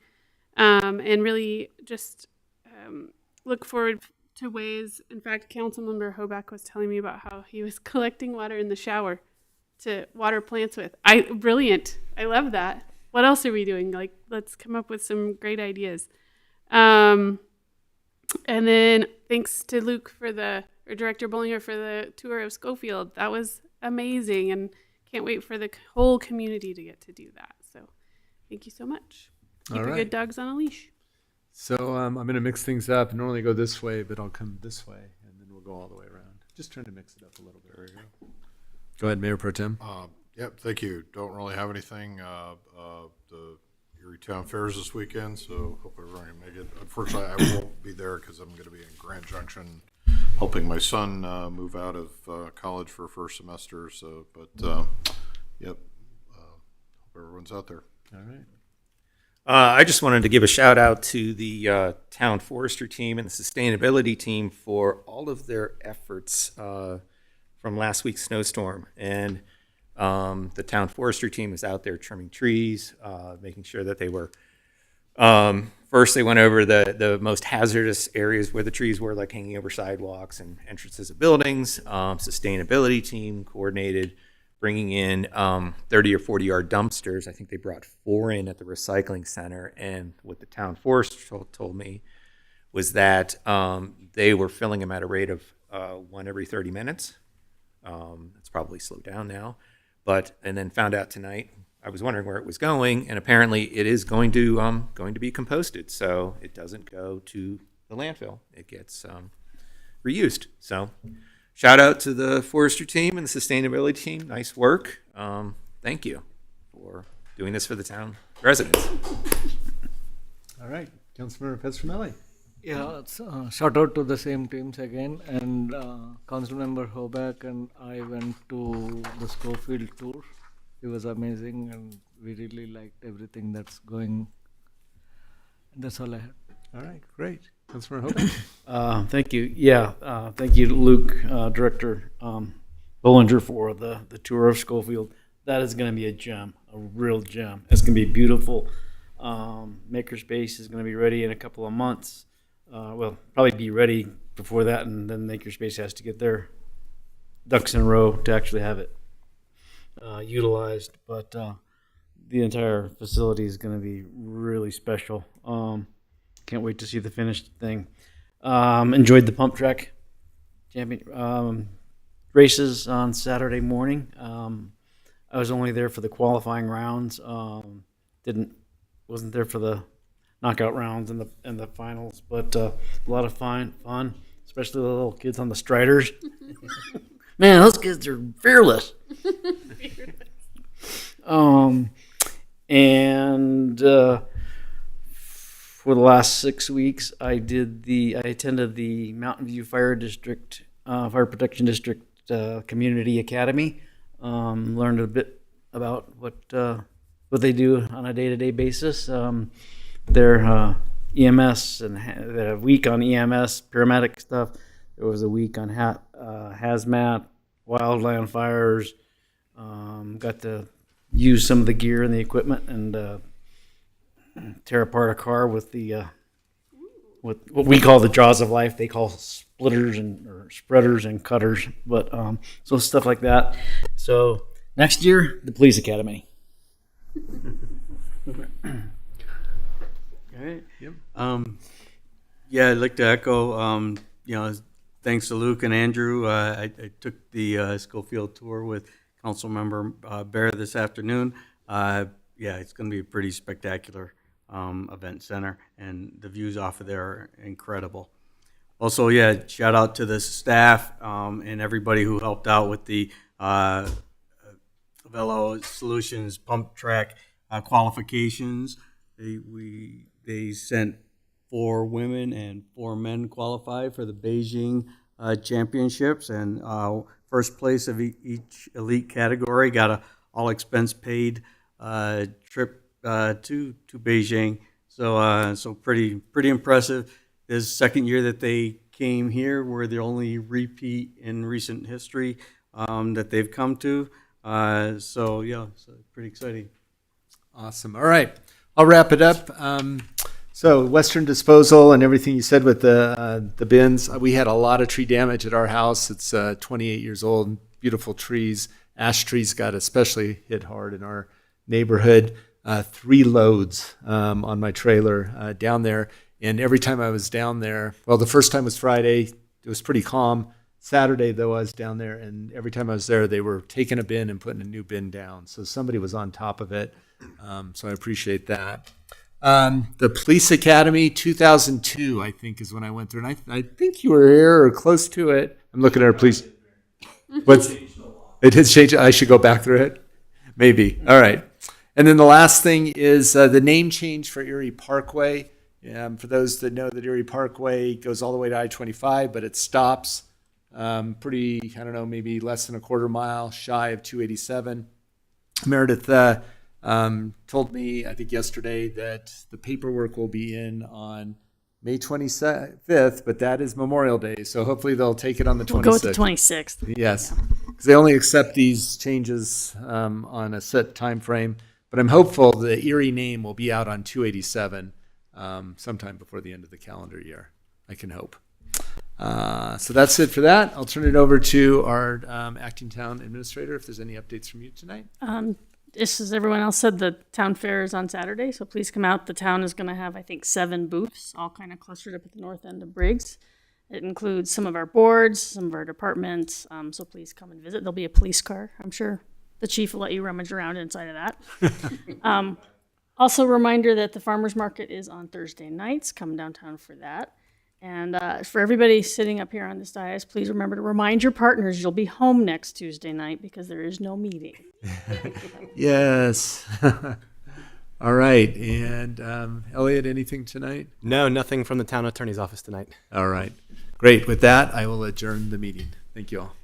and really just look forward to ways. In fact, Councilmember Hoback was telling me about how he was collecting water in the shower to water plants with. Brilliant. I love that. what else are we doing? Like, let's come up with some great ideas. And then thanks to Luke or Director Bollinger for the tour of Schofield. That was amazing, and can't wait for the whole community to get to do that. So thank you so much. Keep All your right. good dogs on a leash. So I'm going to mix things up. Normally go this way, but I'll come this way, and then we'll go all the way around. Just trying to mix it up a little bit. There we go. Go ahead, Mayor Pro Tem. Yep, thank you. Don't really have anything. The Erie Town Fair is this weekend, so hope everyone can make it. Unfortunately, I won't be there because I'm going to be in Grand Junction helping my son move out of college for first semester. So, but yep, hope everyone's out there. All right. I just wanted to give a shout out to the town forestry team and the sustainability team for all of their efforts from last week's snowstorm. And the town forestry team was out there trimming trees, making sure that they were, first they went over the most hazardous areas where the trees were, like hanging over sidewalks and entrances of buildings. Sustainability team coordinated bringing in 30 or 40 yard dumpsters. I think they brought 4 in at the recycling center. And what the town forester told me was that they were filling them at a rate of 1 every 30 minutes. It's probably slowed down now. And then found out tonight, I was wondering where it was going, and apparently it is going to be composted. So it doesn't go to the landfill. It gets reused. So shout out to the forestry team and the sustainability team. Nice work. Thank you for doing this for the town residents. All right, Councilmember Pestromelli. Yeah, it's, shout out to the same teams again. And Councilmember Hoback and I went to the Schofield tour. It was amazing, and we really liked everything that's going. That's all I had. All right, great. Councilmember Hoback. Thank you. Yeah, thank you, Luke, Director Bollinger, for the tour of Schofield. That is going to be a gem, a real gem. It's going to be beautiful. Makerspace is going to be ready in a couple of months. Well, probably be ready before that, and then Makerspace has to get their ducks in a row to actually have it utilized. But the entire facility is going to be really special. Can't wait to see the finished thing. Enjoyed the pump track champion races on Saturday morning. I was only there for the qualifying rounds. Wasn't there for the knockout rounds and the finals, but a lot of fun, especially the little kids on the Striders. Man, those kids are fearless. And for the last 6 weeks, I attended the Mountain View Fire District, Fire Protection District Community Academy. Learned a bit about what they do on a day-to-day basis. Their EMS, and they have a week on EMS, paramedic stuff. There was a week on hazmat, wildland fires. Got to use some of the gear and the equipment and tear apart a car with the what we call the jaws of life. They call splitters or spreaders and cutters, but so stuff like that. So next year, the police academy. All right. Yep. Yeah, I'd like to echo, thanks to Luke and Andrew. I took the Schofield tour with Councilmember Bear this afternoon. Yeah, it's going to be a pretty spectacular event center, and the views off of there are incredible. Also, yeah, shout out to the staff and everybody who helped out with the Velo Solutions pump track qualifications. They sent 4 women and 4 men qualified for the Beijing championships, and first place of each elite category got a all expense paid trip to Beijing. So pretty impressive. This is the second year that they came here. We're the only repeat in recent history that they've come to. So yeah, so pretty exciting. Awesome. All right, I'll wrap it up. So Western Disposal and everything you said with the bins, we had a lot of tree damage at our house. It's 28 years old, beautiful trees. Ash trees got especially hit hard in our neighborhood. 3 loads on my trailer down there. And every time I was down there, well, the first time was Friday. It was pretty calm. Saturday, though, I was down there, and every time I was there, they were taking a bin and putting a new bin down. So somebody was on top of it. So I appreciate that. The Police Academy, 2002, I think, is when I went through. And I think you were here or close to it. I'm looking at our police. It has changed. I should go back through it? Maybe. All right. And then the last thing is the name change for Erie Parkway. For those that know that Erie Parkway goes all the way to I-25, but it stops pretty, I don't know, maybe less than a quarter mile shy of 287. Meredith told me, I think yesterday, that the paperwork will be in on May 25th, but that is Memorial Day, so hopefully they'll take it on the 26th. We'll go with the 26th. Yes, because they only accept these changes on a set time frame. But I'm hopeful the Erie name will be out on 287 sometime before the end of the calendar year. I can hope. So that's it for that. I'll turn it over to our acting town administrator if there's any updates from you tonight. Just as everyone else said, the town fair is on Saturday, so please come out. The town is going to have, I think, 7 booths, all kind of clustered up at the north end of Briggs. It includes some of our boards, some of our departments, so please come and visit. There'll be a police car. I'm sure the chief will let you rummage around inside of that. Also, a reminder that the farmers market is on Thursday nights. Come downtown for that. And for everybody sitting up here on this dais, please remember to remind your partners you'll be home next Tuesday night because there is no meeting. Yes. All right. And Elliot, anything tonight? No, nothing from the town attorney's office tonight. All right. Great. With that, I will adjourn the meeting. Thank you all.